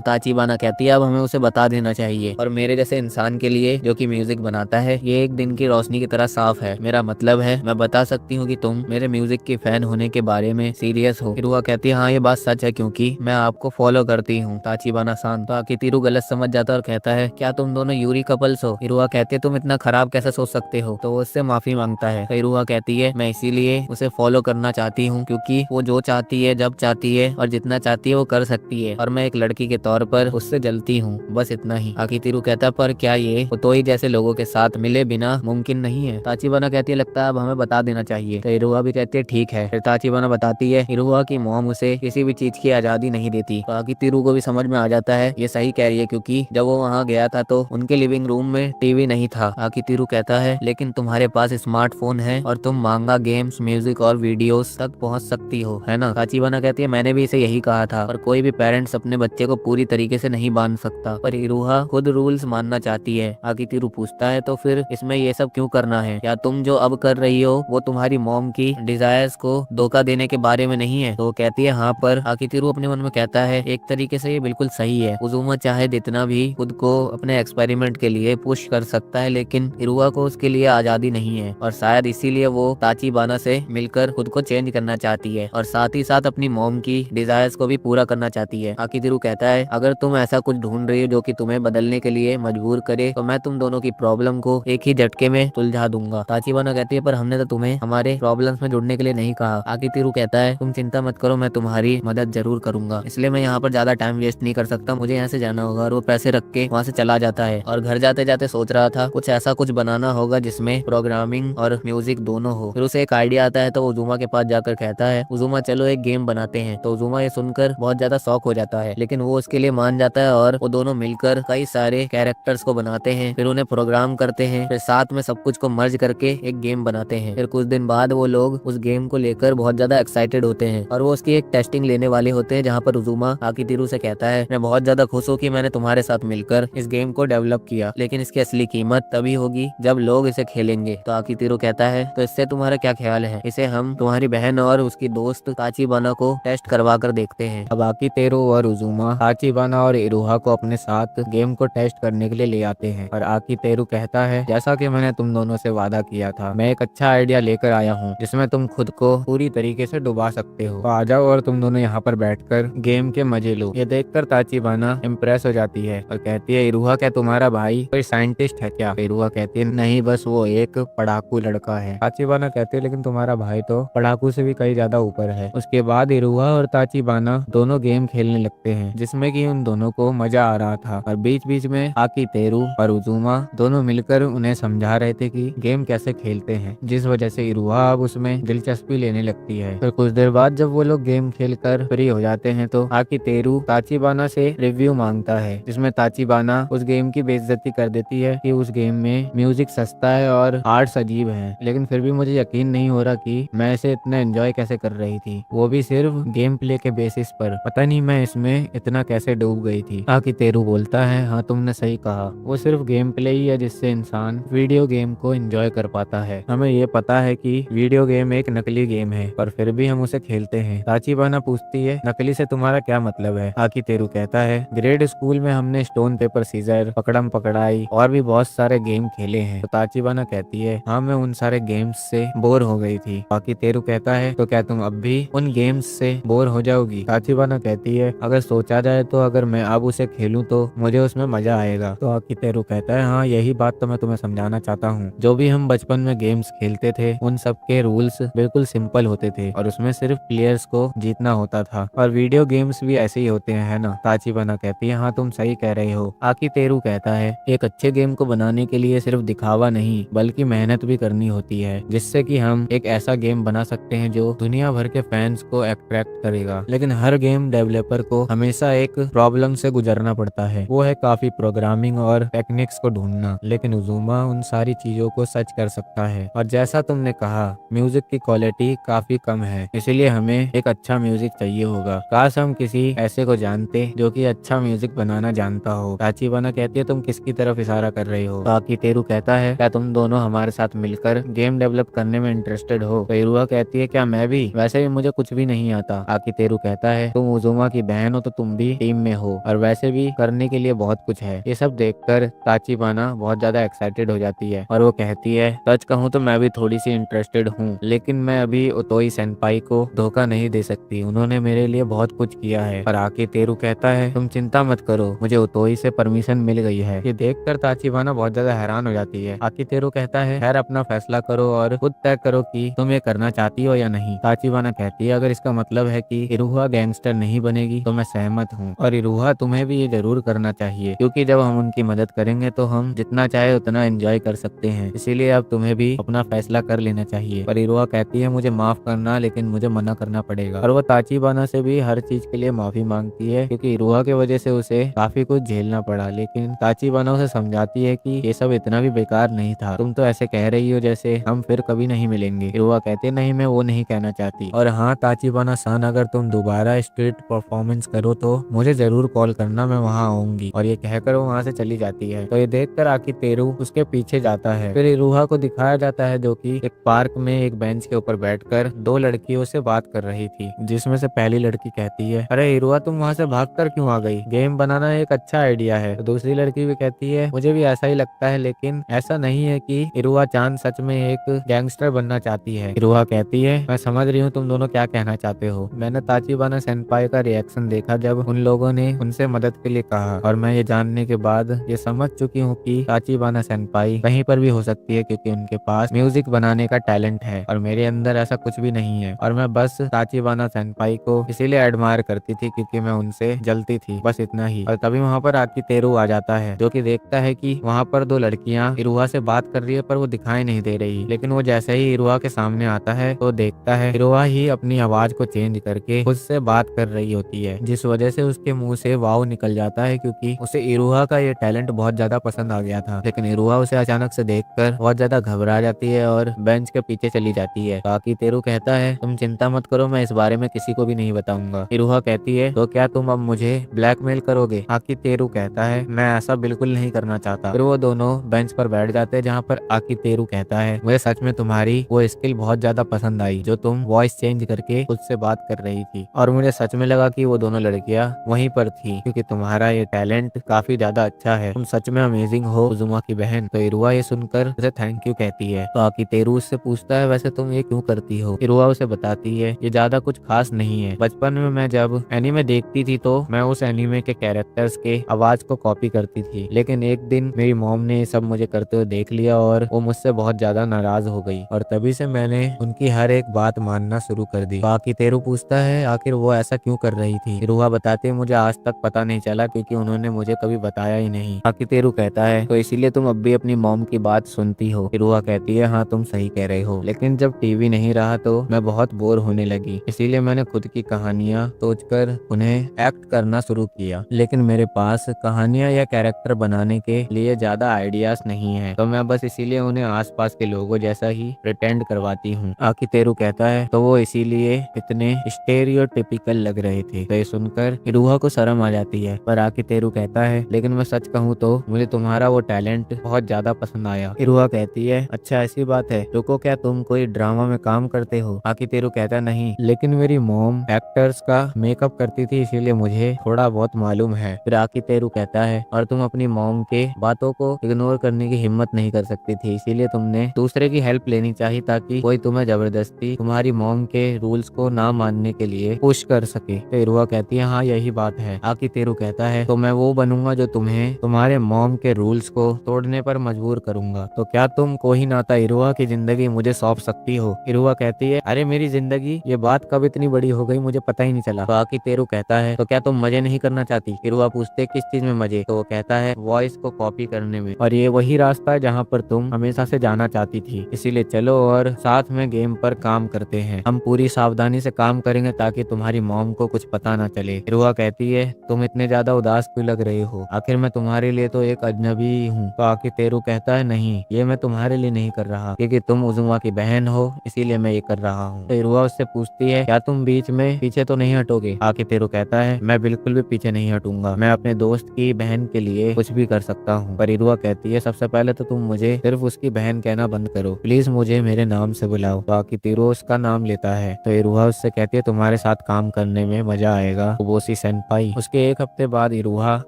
ताचिबाना कहती है अब हमें उसे बता देना चाहिए, और मेरे जैसे इंसान के लिए जो कि म्यूजिक बनाता है ये एक दिन की रोशनी की तरह साफ है। मेरा मतलब है मैं बता सकती हूँ कि तुम मेरे म्यूजिक की फैन होने के बारे में सीरियस हो। इरुहा कहती है हाँ ये बात सच है क्योंकि मैं आपको फॉलो करती हूँ। ताचिबाना शांत। तो आकितिरु गलत समझ जाता है और कहता है क्या तुम दोनों यूरी कपल्स हो? इरुहा कहती है तुम इतना खराब कैसे सोच सकते हो? तो वो उससे माफी मांगता है। तो इरुहा कहती है मैं इसीलिए उसे फॉलो करना चाहती हूँ क्योंकि वो जो चाहती है जब चाहती है और जितना चाहती है वो कर सकती है, और मैं एक लड़की के तौर पर उससे जलती हूँ, बस इतना ही। आकितिरु कहता है पर क्या ये ओतोई जैसे लोगों के साथ मिले बिना मुमकिन नहीं है? ताचिबाना कहती है लगता है अब हमें बता देना चाहिए। तो इरुहा भी कहती है ठीक है। फिर ताचिबाना बताती है इरुहा की मॉम उसे किसी भी चीज की आजादी नहीं देती। तो आकितिरु को भी समझ में आ जाता है ये सही कह रही है क्योंकि जब वो वहाँ गया था तो उनके लिविंग रूम में टीवी नहीं था। आकितिरु कहता है लेकिन तुम्हारे पास स्मार्टफोन है और तुम मांगा, गेम्स, म्यूजिक और वीडियोस तक पहुंच सकती हो, है ना? ताचिबाना कहती है मैंने भी इसे यही कहा था, पर कोई भी पेरेंट्स अपने बच्चे को पूरी तरीके से नहीं बांध सकता। पर इरुहा खुद रूल्स मानना चाहती है। आकितिरु पूछता है तो फिर इसमें ये सब क्यों करना है? क्या तुम जो अब कर रही हो वो तुम्हारी मॉम की डिजायर्स को धोखा देने के बारे में नहीं है? तो वो कहती है हाँ। पर आकितिरु अपने मन में कहता है एक तरीके से ये बिल्कुल सही है। उजुमा चाहे जितना भी खुद को अपने एक्सपेरिमेंट के लिए पुश कर सकता है लेकिन इरुहा को उसके लिए आजादी नहीं है, और शायद इसीलिए वो ताचिबाना से मिलकर खुद को चेंज करना चाहती है और साथ ही साथ अपनी मॉम की डिजायर्स को भी पूरा करना चाहती है। आकितिरु कहता है अगर तुम ऐसा कुछ ढूंढ रही हो जो कि तुम्हें बदलने के लिए मजबूर करे तो मैं तुम दोनों की प्रॉब्लम को एक ही झटके में सुलझा दूंगा। ताचिबाना कहती है पर हमने तो तुम्हें हमारे प्रॉब्लम्स में जुड़ने के लिए नहीं कहा। आकितिरु कहता है तुम चिंता मत करो, मैं तुम्हारी मदद जरूर करूंगा, इसलिए मैं यहाँ पर ज्यादा टाइम वेस्ट नहीं कर सकता, मुझे यहाँ से जाना होगा। और वो पैसे रख के वहाँ से चला जाता है और घर जाते जाते सोच रहा था कुछ ऐसा कुछ बनाना होगा जिसमें प्रोग्रामिंग और म्यूजिक दोनों हो। फिर उसे एक आइडिया आता है तो वो उजुमा के पास जाकर कहता है उजुमा चलो एक गेम बनाते हैं। तो उजुमा ये सुनकर बहुत ज्यादा शौक हो जाता है, लेकिन वो उसके लिए मान जाता है और वो दोनों मिलकर कई सारे कैरेक्टर्स को बनाते हैं, फिर उन्हें प्रोग्राम करते हैं, फिर साथ में सब कुछ को मर्ज करके एक गेम बनाते हैं। फिर कुछ दिन बाद वो लोग उस गेम को लेकर बहुत ज्यादा एक्साइटेड होते हैं और वो उसकी एक टेस्टिंग लेने वाले होते हैं, जहाँ पर उजुमा आकितिरु से कहता है मैं बहुत ज्यादा खुश हूँ कि मैंने तुम्हारे साथ मिलकर इस गेम को डेवलप किया, लेकिन इसकी असली कीमत तभी होगी जब लोग इसे खेलेंगे। तो आकितिरु कहता है तो इससे तुम्हारा क्या ख्याल है? इसे हम तुम्हारी बहन और उसकी दोस्त ताचिबाना को टेस्ट करवा कर देखते हैं। अब आकितिरु और उजुमा ताचिबाना और इरुहा को अपने साथ गेम को टेस्ट करने के लिए ले आते हैं और आकितिरु कहता है जैसा कि मैंने तुम दोनों से वादा किया था, मैं एक अच्छा आइडिया लेकर आया हूँ जिसमें तुम खुद को पूरी तरीके से डुबा सकते हो, तो आ जाओ और तुम दोनों यहाँ पर बैठकर गेम के मजे लो। ये देखकर ताचिबाना इम्प्रेस हो जाती है और कहती है इरुहा क्या तुम्हारा भाई कोई साइंटिस्ट है क्या? इरुहा कहती है नहीं, बस वो एक पढ़ाकू लड़का है। ताचिबाना कहती है लेकिन तुम्हारा भाई तो पढ़ाकू से भी कई ज्यादा ऊपर है। उसके बाद इरुहा और ताचिबाना दोनों गेम खेलने लगते हैं जिसमें कि उन दोनों को मजा आ रहा था, और बीच बीच में आकितिरु और उजुमा दोनों मिलकर उन्हें समझा रहे थे कि गेम कैसे खेलते हैं, जिस वजह से इरुहा अब उसमें दिलचस्पी लेने लगती है। फिर कुछ देर बाद जब वो लोग गेम खेलकर फ्री हो जाते हैं तो आकितिरु ताचिबाना से रिव्यू मांगता है, जिसमें ताचिबाना उस गेम की बेइज्जती कर देती है कि उस गेम में म्यूजिक सस्ता है और आर्ट्स अजीब है, लेकिन फिर भी मुझे यकीन नहीं हो रहा कि मैं इसे इतना एंजॉय कैसे कर रही थी, वो भी सिर्फ गेम प्ले के बेसिस पर। पता नहीं मैं इसमें इतना कैसे डूब गई थी। आकितिरु बोलता है हाँ तुमने सही कहा, वो सिर्फ गेम प्ले ही है जिससे इंसान वीडियो गेम को एंजॉय कर पाता है। हमें ये पता है कि वीडियो गेम एक नकली गेम है, पर फिर भी हम उसे खेलते हैं। ताचिबाना पूछती है नकली से तुम्हारा क्या मतलब है? आकितिरु कहता है ग्रेड स्कूल में हमने स्टोन पेपर सीजर, पकड़म पकड़ाई और भी बहुत सारे गेम खेले हैं। तो ताचिबाना कहती है हाँ मैं उन सारे गेम्स से बोर हो गई थी। आकितिरु कहता है तो क्या तुम अब भी उन गेम्स से बोर हो जाओगी? ताचिबाना कहती है अगर सोचा जाए तो अगर मैं अब उसे खेलूं तो मुझे उसमें मजा आएगा। तो आकितिरु कहता है हाँ यही बात तो मैं तुम्हें समझाना चाहता हूँ, जो भी हम बचपन में गेम्स खेलते थे उन सब के रूल्स बिल्कुल सिंपल होते थे और उसमें सिर्फ प्लेयर्स को जीतना होता था, और वीडियो गेम्स भी ऐसे ही होते हैं, है ना? ताचिबाना कहती है हाँ तुम सही कह रहे हो। आकितिरु कहता है एक अच्छे गेम को बनाने के लिए सिर्फ दिखावा नहीं बल्कि मेहनत भी करनी होती है, जिससे कि हम एक ऐसा गेम बना सकते हैं जो दुनिया भर के फैंस को अट्रैक्ट करेगा। लेकिन हर गेम डेवलपर को हमेशा एक प्रॉब्लम से गुजरना पड़ता है, वो है काफी प्रोग्रामिंग और टेक्निक्स को ढूंढना। लेकिन उजुमा उन सारी चीजों को सच कर सकता है। और जैसा तुमने कहा, म्यूजिक की क्वालिटी काफी कम है, इसीलिए हमें एक अच्छा म्यूजिक चाहिए होगा। काश हम किसी ऐसे को जानते जो कि अच्छा म्यूजिक बनाना जानता हो। ताचिबाना कहती है, तुम किसकी तरफ इशारा कर रहे हो? आकितेरू कहता है, क्या तुम दोनों हमारे साथ मिलकर गेम डेवलप करने में इंटरेस्टेड हो? तो इरुहा कहती है, क्या मैं भी? वैसे भी मुझे कुछ भी नहीं आता। आकितेरू कहता है, तुम उजुमा की बहन हो तो तुम भी टीम में हो, और वैसे भी करने के लिए बहुत कुछ है। ये सब देखकर ताचिबाना बहुत ज्यादा एक्साइटेड हो जाती है और वो कहती है, सच कहूँ तो मैं भी थोड़ी सी इंटरेस्टेड हूँ, लेकिन मैं अभी ओतोई सेनपाई को धोखा नहीं दे सकती। उन्होंने मेरे लिए बहुत कुछ किया है। और आकितेरू कहता है, तुम चिंता मत करो, मुझे ओतोई से परमिशन मिल गई है। ये देखकर ताचिबाना बहुत ज्यादा हैरान हो जाती है। आकितेरू कहता है, खैर अपना फैसला करो और खुद तय करो कि तुम ये करना चाहती हो या नहीं। ताचिबाना कहती है, अगर इसका मतलब है कि इरुहा गैंगस्टर नहीं बनेगी तो मैं सहमत हूँ, और इरुहा तुम्हें भी ये जरूर करना चाहिए, क्योंकि जब हम उनकी मदद करेंगे तो हम जितना चाहे उतना एंजॉय कर सकते हैं। इसीलिए अब तुम्हें भी अपना फैसला कर लेना चाहिए। पर इरुहा कहती है, मुझे माफ करना, लेकिन मुझे मना करना पड़ेगा। और वो ताचिबाना से भी हर चीज के लिए माफी मांगती है, क्योंकि इरुहा की वजह से उसे काफी कुछ झेलना पड़ा। लेकिन ताचिबाना उसे समझाती है कि ये सब इतना भी बेकार नहीं था, तुम तो ऐसे कह रही हो जैसे हम फिर कभी नहीं मिलेंगे। इरुहा कहते, नहीं, मैं वो नहीं कहना चाहती। और हाँ ताचिबाना सान, अगर तुम दोबारा स्ट्रीट परफॉर्मेंस करो तो मुझे जरूर कॉल करना, मैं वहाँ आऊंगी। और ये कहकर वो वहाँ से चली जाती है। तो ये देखकर आकितेरू उसके पीछे जाता है। फिर इरुहा को दिखाया जाता है जो कि एक पार्क में एक बेंच के ऊपर बैठकर दो लड़कियों से बात कर रही थी, जिसमें से पहली लड़की कहती है, अरे इरुहा, तुम वहाँ से भागकर क्यों आ गई? गेम बनाना एक अच्छा आइडिया है। तो दूसरी लड़की भी कहती है, मुझे भी ऐसा ही लगता है, लेकिन ऐसा नहीं है कि इरुहा चांद सच में एक गैंगस्टर बनना चाहती है। इरुहा कहती है, मैं समझ रही हूँ तुम दोनों क्या कहना चाहते हो। मैंने ताचिबाना सेनपाई का रिएक्शन देखा जब उन लोगों ने उनसे मदद के लिए कहा, और मैं ये जानने के बाद ये समझ चुकी हूँ कि ताचिबाना सेनपाई कहीं पर भी हो सकती है, क्योंकि उनके पास म्यूजिक बनाने का टैलेंट है और मेरे अंदर ऐसा कुछ भी नहीं है। और मैं बस ताचिबाना सेनपाई को इसीलिए एडमायर करती थी क्योंकि मैं उनसे जलती थी, बस इतना ही। और तभी वहाँ पर आकितेरू आ जाता है, जो कि देखता है कि वहाँ पर दो लड़कियाँ इरुहा से बात कर रही है, पर वो दिखाई नहीं दे रही। लेकिन वो जैसे ही इरुहा के सामने आता है तो देखता है इरुहा ही अपनी आवाज को चेंज करके खुद से बात कर रही होती है, जिस वजह से उसके मुंह से वाव निकल जाता है, क्योंकि उसे इरुहा का ये टैलेंट बहुत ज्यादा पसंद आ गया था। लेकिन इरुहा उसे अचानक से देखकर बहुत ज्यादा घबरा जाती है और बेंच के पीछे चली जाती है। आकितेरू कहता है, तुम चिंता मत करो, मैं इस बारे में किसी को भी नहीं बताऊंगा। इरुहा कहती है, तो क्या तुम अब मुझे ब्लैकमेल करोगे? आकितेरू कहता है, मैं ऐसा बिल्कुल नहीं करना चाहता। फिर वो दोनों बेंच पर बैठ जाते हैं, जहाँ पर आकितेरू कहता है, मुझे सच में तुम्हारी वो स्किल बहुत ज्यादा पसंद आई जो तुम वॉइस चेंज करके खुद से बात कर रही थी, और मुझे सच में लगा कि वो दोनों लड़कियां वहीं पर थी, क्योंकि तुम्हारा ये टैलेंट काफी ज्यादा अच्छा है, तुम सच में अमेजिंग हो उजुमा की बहन। तो इरुहा ये सुनकर उसे थैंक यू कहती है। तो आकितेरू उससे पूछता है, वैसे तुम ये क्यों करती हो? इरुहा उसे बताती है, ये ज्यादा कुछ खास नहीं है। बचपन में मैं जब एनीमे देखती थी तो मैं उस एनीमे के कैरेक्टर्स के आवाज को कॉपी करती थी, लेकिन एक दिन मेरी मॉम ने सब मुझे करते हुए देख लिया और वो मुझसे बहुत ज्यादा नाराज हो गई, और तभी से मैंने उनकी हर एक बात मानना शुरू कर दी। आकितेरू पूछता है, आखिर वो ऐसा क्यों कर रही थी? इरुहा बताते, मुझे आज तक पता नहीं चला, क्योंकि उन्होंने मुझे कभी बताया ही नहीं। आकितेरू कहता है, तो इसीलिए तुम अब भी अपनी मॉम की बात सुनती हो? इरुहा कहती है, हाँ तुम सही कह रहे हो, लेकिन जब टीवी नहीं रहा तो मैं बहुत बोर होने लगी, इसीलिए मैंने खुद की कहानियां सोचकर उन्हें एक्ट करना शुरू किया। लेकिन मेरे पास कहानियां या कैरेक्टर बनाने के लिए ज्यादा आइडियाज नहीं है, तो मैं बस इसीलिए उन्हें आसपास के लोगों जैसा ही प्रिटेंड करवाती हूँ। आकितेरू कहता है, तो वो इसीलिए इतने स्टेरियोटिपिकल लग रहे थे। तो ये सुनकर इरुहा को शर्म आ जाती है, पर आकितेरू कहता है, लेकिन मैं सच कहूँ तो मुझे तुम्हारा वो टैलेंट बहुत ज्यादा पसंद आया। इरुहा कहती है, अच्छा ऐसी बात है, रुको, क्या तुम कोई ड्रामा में काम करते हो? आकितेरू कहता, नहीं, लेकिन मेरी मॉम एक्टर्स का मेकअप करती थी, इसीलिए मुझे थोड़ा बहुत मालूम है। फिर आकितेरू कहता है, और तुम अपनी मॉम के बातों को इग्नोर करने की हिम्मत नहीं कर सकती थी, इसीलिए तुमने दूसरे की हेल्प लेनी चाहिए ताकि कोई तुम्हें जबरदस्ती तुम्हारी मॉम के रूल्स को ना मानने के लिए पुश कर सके। तो इरुहा कहती है, हाँ यही बात है। आकितेरू कहता है, तो मैं वो बनूंगा जो तुम्हें तुम्हारे मॉम के रूल्स को तोड़ने पर मजबूर करूंगा। तो क्या तुम कोहिनाता इरुहा की जिंदगी मुझे सौंप सकती हो? इरुहा कहती है, अरे मेरी जिंदगी, ये बात कब इतनी बड़ी हो गई, मुझे पता ही नहीं चला। तो आकितेरू कहता है, तो क्या तुम मजे नहीं करना चाहती? इरुहा पूछते, किस चीज में मजे? तो वो कहता है, वॉइस को कॉपी करने में, और ये वही रास्ता है जहाँ पर तुम हमेशा से जाना चाहती थी। इसीलिए चलो और साथ में गेम पर काम करते हैं। हम पूरी सावधानी से काम करेंगे ताकि तुम्हारी मॉम को कुछ पता ना चले। इरुआ कहती है तुम इतने ज्यादा उदास क्यों लग रहे हो, आखिर मैं तुम्हारे लिए तो एक अजनबी हूँ। तो आकितेरू कहता है नहीं, ये मैं तुम्हारे लिए नहीं कर रहा, क्योंकि तुम उजुमा की बहन हो, इसीलिए मैं ये कर रहा हूँ। तो इरुआ उससे पूछती है क्या तुम बीच में पीछे तो नहीं हटोगे। आकितेरू कहता है मैं बिल्कुल भी पीछे नहीं हटूंगा, मैं अपने दोस्त की बहन के लिए कुछ भी कर सकता हूँ। पर इरुआ कहती है सबसे पहले तो तुम मुझे सिर्फ उसकी बहन कहना बंद करो, प्लीज मुझे मेरे नाम से बुलाओ। तो आकितेरू उसका नाम लेता है। तो इरुआ उससे कहती है तुम्हारे साथ काम करने में मजा आएगा ओबोसी सेनपाई। उसके एक हफ्ते बाद इरुहा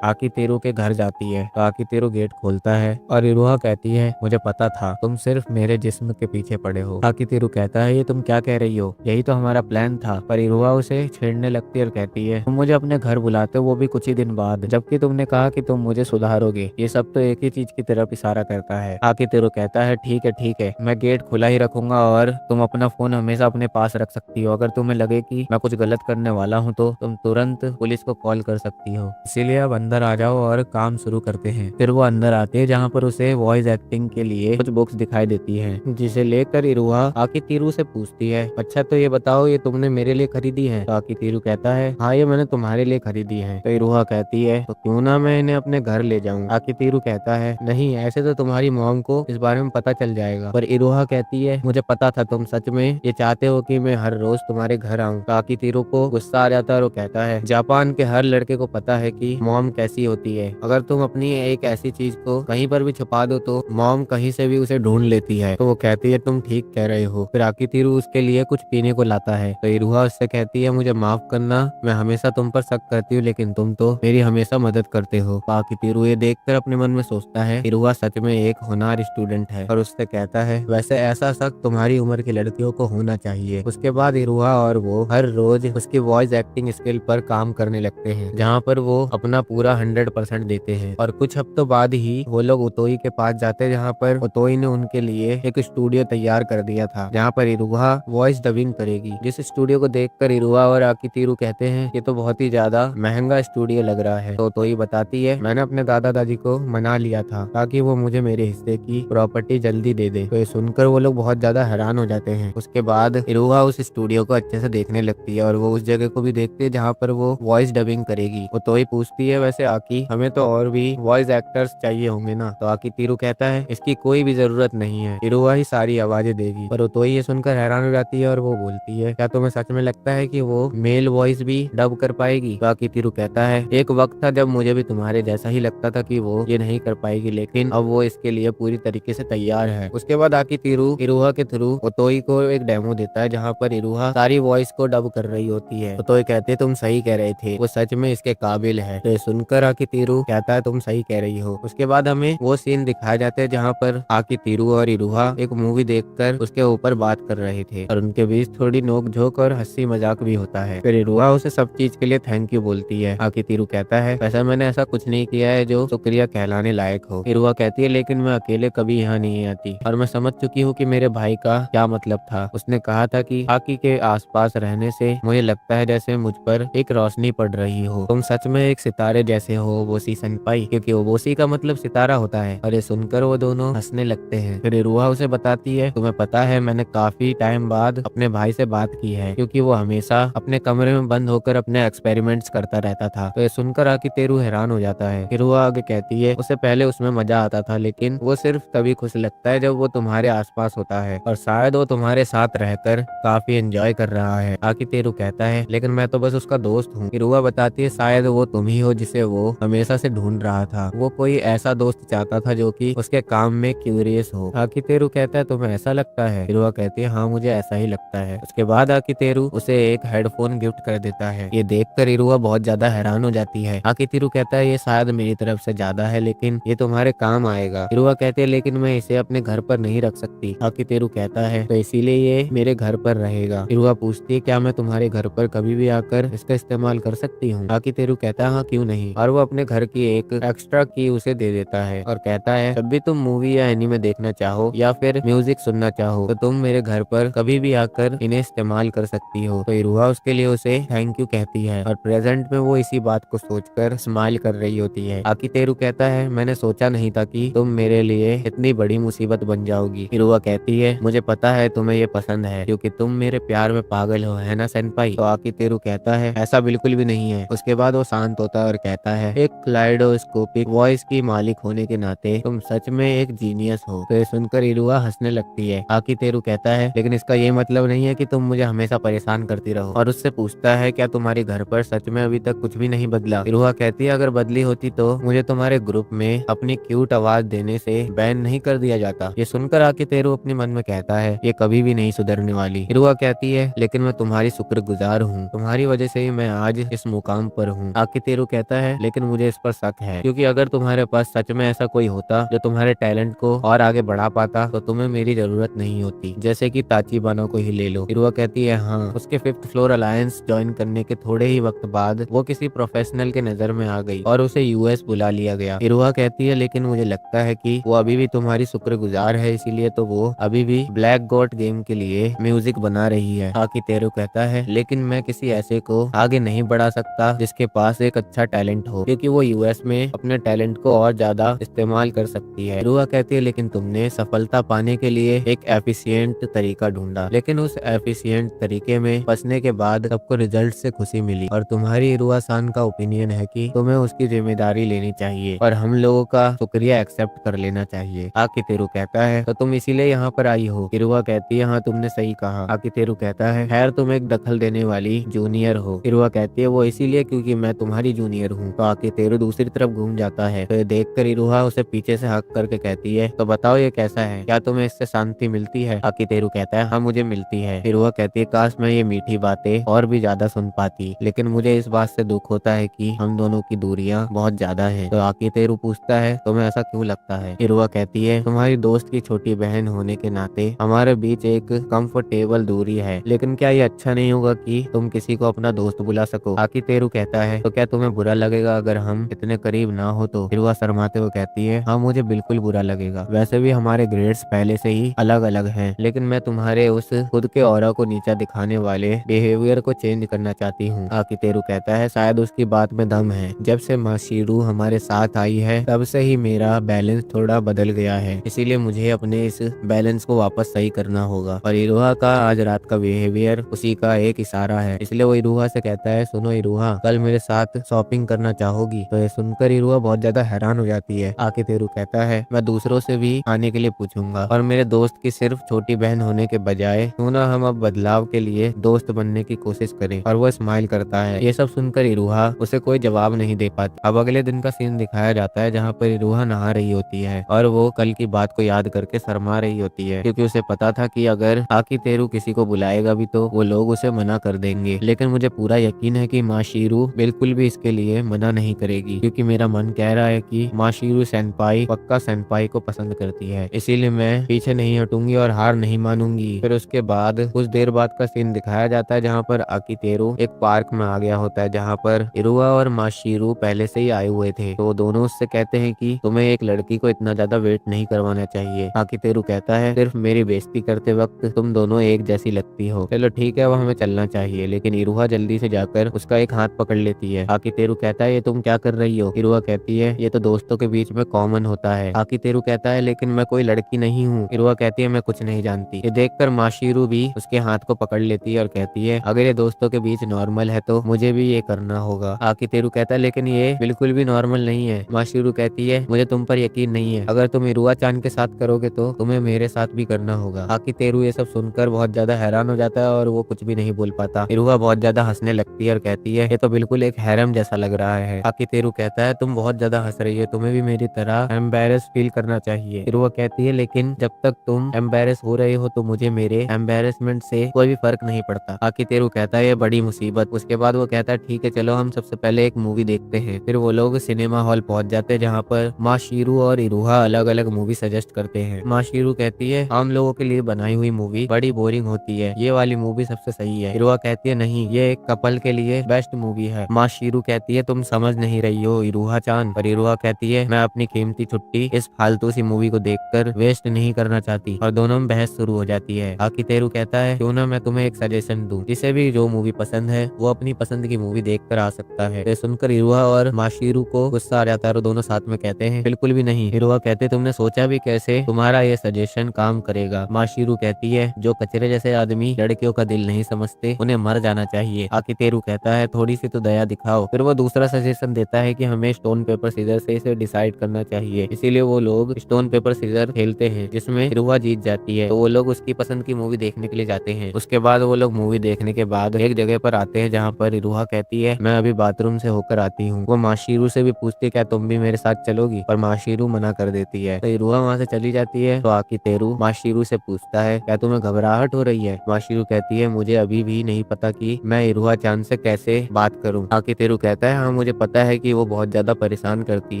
आकितेरू के घर जाती है। तो आकितेरू गेट खोलता है और इरुहा कहती है मुझे पता था तुम सिर्फ मेरे जिस्म के पीछे पड़े हो। आकितेरू कहता है ये तुम क्या कह रही हो, यही तो हमारा प्लान था। पर इरुहा उसे छेड़ने लगती है और कहती है तुम मुझे अपने घर बुलाते हो, वो भी कुछ ही दिन बाद, जबकि तुमने कहा कि तुम मुझे सुधारोगे। ये सब तो एक ही चीज की तरफ इशारा करता है। आकितेरू कहता है ठीक है, मैं गेट खुला ही रखूंगा और तुम अपना फोन हमेशा अपने पास रख सकती हो। अगर तुम्हें लगे कि मैं कुछ गलत करने वाला हूँ तो तुम तुरंत पुलिस को कॉल कर सकती हो। इसीलिए अब अंदर आ जाओ और काम शुरू करते हैं। फिर वो अंदर आती है जहाँ पर उसे वॉइस एक्टिंग के लिए कुछ बुक्स दिखाई देती है, जिसे लेकर इरुहा आकितेरू से पूछती है अच्छा तो ये बताओ ये तुमने मेरे लिए खरीदी है। तो आकितेरू कहता है हाँ ये मैंने तुम्हारे लिए खरीदी है। तो इरुहा कहती है तो क्यों ना मैं इन्हें अपने घर ले जाऊं। आकितेरू कहता है नहीं, ऐसे तो तुम्हारी मॉम को इस बारे में पता चल जाएगा। पर इरुहा कहती है मुझे पता था तुम सच में ये चाहते हो कि मैं हर रोज तुम्हारे घर आऊं। तो आकितेरू को गुस्सा आ जाता है और वो कहता है जापान के हर लड़के को पता है कि मॉम कैसी होती है, अगर तुम अपनी एक ऐसी चीज को कहीं पर भी छुपा दो तो मॉम कहीं से भी उसे ढूंढ लेती है। तो वो कहती है तुम ठीक कह रहे हो। फिर आकितेरू उसके लिए कुछ पीने को लाता है। तो इरुहा उससे कहती है मुझे माफ करना, मैं हमेशा तुम पर शक करती हूँ लेकिन तुम तो मेरी हमेशा मदद करते हो। आकितेरू ये देखकर अपने मन में सोचता है इरुहा सच में एक होनहार स्टूडेंट है, और उससे कहता है वैसे ऐसा शक तुम्हारी उम्र की लड़कियों को होना चाहिए। उसके बाद इरुहा और वो हर रोज उसकी वॉइस एक्टिंग स्किल पर काम करने लगते हैं, जहाँ पर वो अपना पूरा 100% देते हैं। और कुछ हफ्तों बाद ही वो लोग उतोई के पास जाते हैं, जहाँ पर उतोई ने उनके लिए एक स्टूडियो तैयार कर दिया था, जहाँ पर इरुहा वॉइस डबिंग करेगी। जिस स्टूडियो को देखकर इरुहा और आकितेरू कहते हैं ये तो बहुत ही ज्यादा महंगा स्टूडियो लग रहा है। तो उतोई बताती है मैंने अपने दादा दादी को मना लिया था ताकि वो मुझे मेरे हिस्से की प्रॉपर्टी जल्दी दे दे। तो ये सुनकर वो लोग बहुत ज्यादा हैरान हो जाते हैं। उसके बाद इरुहा उस स्टूडियो को अच्छे से देखने लगती है और वो उस जगह को भी देखती है जहाँ पर वो वॉइस डबिंग करेगी। वो तो ही पूछती है वैसे आकी हमें तो और भी वॉइस एक्टर्स चाहिए होंगे ना। तो आकितेरू कहता है इसकी कोई भी जरूरत नहीं है, इरुहा ही सारी आवाजें देगी। पर तो ये सुनकर हैरान हो जाती है और वो बोलती है क्या तुम्हें सच में लगता है कि वो मेल वॉइस भी डब कर पाएगी। तो आकितेरू कहता है एक वक्त था जब मुझे भी तुम्हारे जैसा ही लगता था कि वो ये नहीं कर पाएगी, लेकिन अब वो इसके लिए पूरी तरीके से तैयार है। उसके बाद आकितेरू इरुहा के थ्रू ओतोई को एक डेमो देता है जहाँ पर इरुहा सारी वॉइस को डब कर रही होती है। ओतोई कहते तुम सही कह रहे थे, वो सच में इसके काबिल है। तो सुनकर आकितेरू कहता है तुम सही कह रही हो। उसके बाद हमें वो सीन दिखाए जाते हैं जहाँ पर आकितेरू और इरुहा एक मूवी देखकर उसके ऊपर बात कर रहे थे और उनके बीच थोड़ी नोक झोंक और हंसी मजाक भी होता है। फिर इरुहा उसे सब चीज के लिए थैंक यू बोलती है। आकितेरू कहता है वैसे मैंने ऐसा कुछ नहीं किया है जो शुक्रिया कहलाने लायक हो। इरुहा कहती है लेकिन मैं अकेले कभी यहाँ नहीं आती और मैं समझ चुकी हूँ कि मेरे भाई का क्या मतलब था। उसने कहा था कि आकी के आसपास रहने से मुझे लगता है जैसे मुझ पर एक रोशनी पड़ रही हो। तुम सच में एक सितारे जैसे हो ओबोसी सेनपाई, क्योंकि ओबोसी का मतलब सितारा होता है। और ये सुनकर वो दोनों हंसने लगते हैं। फिर इरुहा उसे बताती है तुम्हें पता है मैंने काफी टाइम बाद अपने भाई से बात की है, क्योंकि वो हमेशा अपने कमरे में बंद होकर अपने एक्सपेरिमेंट्स करता रहता था। तो ये सुनकर आकितेरू हैरान हो जाता है। इरुहा आगे कहती है उसे पहले उसमें मजा आता था, लेकिन वो सिर्फ तभी खुश लगता है जब वो तुम्हारे आसपास होता है, और शायद वो तुम्हारे साथ रहकर काफी एंजॉय कर रहा है। आकितेरू कहता है लेकिन मैं तो बस उसका दोस्त हूँ। इरुहा बताती है शायद वो तुम ही हो जिसे वो हमेशा से ढूंढ रहा था। वो कोई ऐसा दोस्त चाहता था जो कि उसके काम में क्यूरियस हो। आकितेरू कहता है तुम्हें ऐसा लगता है। इरुहा कहती है हाँ मुझे ऐसा ही लगता है। उसके बाद आकितेरू उसे एक हेडफोन गिफ्ट कर देता है। ये देखकर इरुहा बहुत ज्यादा हैरान हो जाती है। आकितेरू कहता है ये शायद मेरी तरफ से ज्यादा है लेकिन ये तुम्हारे काम आएगा। इरुहा कहते हैं लेकिन मैं इसे अपने घर पर नहीं रख सकती। आकितेरू कहता है तो इसीलिए ये मेरे घर पर रहेगा। इरुहा पूछती है क्या मैं तुम्हारे घर पर कभी भी आकर इसका इस्तेमाल कर सकती हूँ। आकितेरू कहता है हाँ क्यों नहीं, और वो अपने घर की एक एक्स्ट्रा की उसे दे देता है और कहता है जब भी तुम मूवी या एनीमे देखना चाहो या फिर म्यूजिक सुनना चाहो तो तुम मेरे घर पर कभी भी आकर इन्हें इस्तेमाल कर सकती हो। तो इरुहा उसके लिए उसे थैंक यू कहती है और प्रेजेंट में वो इसी बात को सोचकर स्माइल कर रही होती है। आकितेरू कहता है मैंने सोचा नहीं था कि तुम मेरे लिए इतनी बड़ी मुसीबत बन जाओगी। इरुहा कहती है मुझे पता है तुम्हें ये पसंद है क्योंकि तुम मेरे प्यार में पागल हो, है ना सेनपाई। तो आकितेरू कहता है ऐसा बिल्कुल भी नहीं है। उसके बाद वो शांत होता है और कहता है एक क्लाइडोस्कोपिक वॉइस की मालिक होने के नाते तुम सच में एक जीनियस हो। तो ये सुनकर इरुहा हंसने लगती है। आकितेरू कहता है लेकिन इसका ये मतलब नहीं है कि तुम मुझे हमेशा परेशान करती रहो, और उससे पूछता है क्या तुम्हारे घर पर सच में अभी तक कुछ भी नहीं बदला। इरुहा कहती है अगर बदली होती तो मुझे तुम्हारे ग्रुप में अपनी क्यूट आवाज देने से बैन नहीं कर दिया जाता। ये सुनकर आकितेरू अपने मन में कहता है ये कभी भी नहीं सुधरने वाली। इरुहा कहती है लेकिन मैं तुम्हारी शुक्रगुजार हूँ, तुम्हारी वजह से ही मैं आज इस मुकाम पर हूँ। आकितेरू कहता है लेकिन मुझे इस पर शक है क्योंकि अगर तुम्हारे पास सच में ऐसा कोई होता जो तुम्हारे टैलेंट को और आगे बढ़ा पाता तो तुम्हें मेरी जरूरत नहीं होती, जैसे कि ताचिबाना को ही ले लो। इरुहा कहती है हाँ। उसके 5th फ्लोर अलायंस ज्वाइन करने के थोड़े ही वक्त बाद वो किसी प्रोफेशनल के नजर में आ गई और उसे यूएस बुला लिया गया। इरुहा कहती है लेकिन मुझे लगता है कि वो अभी भी तुम्हारी शुक्रगुजार है, इसीलिए तो वो अभी भी ब्लैक गॉड गेम के लिए म्यूजिक बना रही है। आकितेरू कहता है लेकिन मैं किसी ऐसे को आगे नहीं बढ़ा सकता जिसके पास एक अच्छा टैलेंट हो, क्योंकि वो यूएस में अपने टैलेंट को और ज्यादा इस्तेमाल कर सकती है। इरुहा कहती है लेकिन तुमने सफलता पाने के लिए एक एफिशिएंट तरीका ढूंढा, लेकिन उस एफिशिएंट तरीके में फंसने के बाद सबको रिजल्ट से खुशी मिली, और तुम्हारी इरुहा सान का ओपिनियन है कि तुम्हें उसकी जिम्मेदारी लेनी चाहिए और हम लोगों का शुक्रिया एक्सेप्ट कर लेना चाहिए। आकितेरू कहता है तो तुम इसीलिए यहाँ पर आई हो। इरुहा कहती है हाँ तुमने सही कहा। आकितेरू कहता है खैर तुम एक दखल देने वाली जूनियर हो। इरुहा कहती है वो इसीलिए क्योंकि मैं तुम्हारी जूनियर हूँ। तो आकितेरू दूसरी तरफ घूम जाता है, तो ये देखकर इरुहा उसे पीछे से हक करके कहती है तो बताओ ये कैसा है, क्या तुम्हें इससे शांति मिलती है। आकितेरू कहता है हाँ मुझे मिलती है। इरुहा कहती है काश मैं ये मीठी बातें और भी ज्यादा सुन पाती, लेकिन मुझे इस बात से दुख होता है कि हम दोनों की दूरियां बहुत ज्यादा है। तो आकितेरू पूछता है तुम्हें ऐसा क्यों लगता है। इरुहा कहती है तुम्हारी दोस्त की छोटी बहन होने के नाते हमारे बीच एक कंफर्टेबल दूरी है, लेकिन क्या ये अच्छा नहीं होगा कि तुम किसी को अपना दोस्त बुला सको। आकितेरू कहता है तो क्या तुम्हें बुरा लगेगा अगर हम इतने करीब ना हो तो। इरुहा शर्माते हुए कहती है हाँ मुझे बिल्कुल बुरा लगेगा, वैसे भी हमारे ग्रेड्स पहले से ही अलग अलग हैं, लेकिन मैं तुम्हारे उस खुद के ऑरा को नीचा दिखाने वाले बिहेवियर को चेंज करना चाहती हूँ। आकितेरू कहता है शायद उसकी बात में दम है, जब से माशीरू हमारे साथ आई है तब से ही मेरा बैलेंस थोड़ा बदल गया है, इसीलिए मुझे अपने इस बैलेंस को वापस सही करना होगा। और इरुहा का आज रात का बिहेवियर उसी का एक इशारा है, इसलिए वो इरुहा से कहता है सुनो इरुहा कल मेरे साथ शॉपिंग करना चाहोगी। तो ये सुनकर इरुहा बहुत ज्यादा हैरान हो जाती है। आकितेरू कहता है मैं दूसरों से भी आने के लिए पूछूंगा, और मेरे दोस्त की सिर्फ छोटी बहन होने के बजाय क्यों ना हम अब बदलाव के लिए दोस्त बनने की कोशिश करें। और वो स्माइल करता है। ये सब सुनकर इरुहा उसे कोई जवाब नहीं दे पाती। अब अगले दिन का सीन दिखाया जाता है जहाँ पर इरुहा नहा रही होती है और वो कल की बात को याद करके शर्मा रही होती है, क्योंकि उसे पता था कि अगर आकितेरू किसी को बुलाएगा भी तो वो लोग उसे मना कर देंगे, लेकिन मुझे पूरा यकीन है कि माशीरू बिल्कुल भी इसके लिए मना नहीं करेगी, क्योंकि मेरा मन कह रहा है कि माशीरू सेनपाई पक्का सेनपाई को पसंद करती है, इसीलिए मैं पीछे नहीं हटूंगी और हार नहीं मानूंगी। फिर उसके बाद कुछ देर बाद का सीन दिखाया जाता है जहाँ पर आकितेरू एक पार्क में आ गया होता है जहाँ पर इरुहा और माशीरू पहले से ही आए हुए थे। तो दोनों उससे कहते हैं कि तुम्हें एक लड़की को इतना ज्यादा वेट नहीं करवाना चाहिए। आकितेरू कहता है सिर्फ मेरी बेइज्जती करते वक्त तुम दोनों एक जैसी लगती हो, चलो ठीक है अब हमें चलना चाहिए। लेकिन इरुहा जल्दी से जाकर उसका एक हाथ पकड़ लेती है। आकितेरू कहता है ये तुम क्या कर रही हो। इरुहा कहती है ये तो दोस्तों के बीच में कॉमन होता है। आकितेरू कहता है लेकिन मैं कोई लड़की नहीं हूँ। इरुहा कहती है मैं कुछ नहीं जानती। ये देखकर माशीरू भी उसके हाथ को पकड़ लेती है और कहती है अगर ये दोस्तों के बीच नॉर्मल है तो मुझे भी ये करना होगा। आकितेरू कहता है लेकिन ये बिल्कुल भी नॉर्मल नहीं है। माशीरू कहती है मुझे तुम पर यकीन नहीं है, अगर तुम इरुहा चान के साथ करोगे तो तुम्हें मेरे साथ भी करना होगा। आकितेरू ये सब सुनकर बहुत ज्यादा हैरान हो जाता है और वो कुछ भी नहीं बोल पाता। इरुहा बहुत ज्यादा हंसने लगती है और कहती है ये तो बिल्कुल एक हैरम जैसा लग रहा है। आकितेरू कहता है तुम बहुत ज्यादा हंस रही हो, तुम्हें भी मेरी तरह एम्बेरस फील करना चाहिए। इरुहा कहती है लेकिन जब तक तुम एम्बेरस हो रहे हो तो मुझे मेरे एम्बेरसमेंट से कोई भी फर्क नहीं पड़ता। आकितेरू कहता है ये बड़ी मुसीबत। उसके बाद वो कहता है ठीक है चलो हम सबसे पहले एक मूवी देखते हैं। फिर वो लोग सिनेमा हॉल पहुंच जाते हैं जहाँ पर माशीरू और इरुहा अलग अलग मूवी सजेस्ट करते हैं। माशीरू कहती है आम लोगों के लिए बनाई हुई मूवी बड़ी बोरिंग होती है, ये वाली मूवी सबसे सही है। इरुहा कहती है नहीं ये एक कपल के लिए बेस्ट मूवी है। माशीरू कहती है तुम समझ नहीं रही हो इरुहा चान। और इरुहा कहती है मैं अपनी कीमती छुट्टी इस फालतू सी मूवी को देखकर वेस्ट नहीं करना चाहती। और दोनों में बहस शुरू हो जाती है। आकितेरू कहता है क्यों ना मैं तुम्हें एक सजेशन दूं, जिसे भी जो मूवी पसंद है वो अपनी पसंद की मूवी देख कर आ सकता है। तो सुनकर इरुहा और माशीरू को गुस्सा आ जाता है और दोनों दोनों साथ में कहते हैं बिल्कुल भी नहीं। हिरुआ कहते तुमने सोचा भी कैसे, तुम्हारा ये सजेशन काम करेगा। माशिरू कहती है जो कचरे जैसे आदमी लड़कियों का दिल नहीं समझते उन्हें मर जाना चाहिए। आकितेरू कहता है थोड़ी सी तो दया दिखाओ। फिर वो दूसरा सजेशन देता है कि हमें स्टोन पेपर सीजर से इसे डिसाइड करना चाहिए। इसीलिए वो लोग स्टोन पेपर सीजर खेलते हैं जिसमें हिरुआ जीत जाती है। तो वो लोग उसकी पसंद की मूवी देखने के लिए जाते हैं। उसके बाद वो लोग मूवी देखने के बाद एक जगह पर आते हैं जहाँ पर हिरुआ कहती है मैं अभी बाथरूम से होकर आती हूँ। वो माशिरू से भी पूछती है क्या तुम भी मेरे साथ चलोगी, पर माशिरू मना कर देती है। तो हिरुआ वहाँ से चली जाती है। तो आकितेरू माशिरू से पूछता है क्या तुम्हें घबराहट हो रही है। माशिरू कहती है मुझे अभी भी नहीं पता कि मैं हिरुआ चान से कैसे बात करूं। आकितेरू कहता है हाँ मुझे पता है कि वो बहुत ज्यादा परेशान करती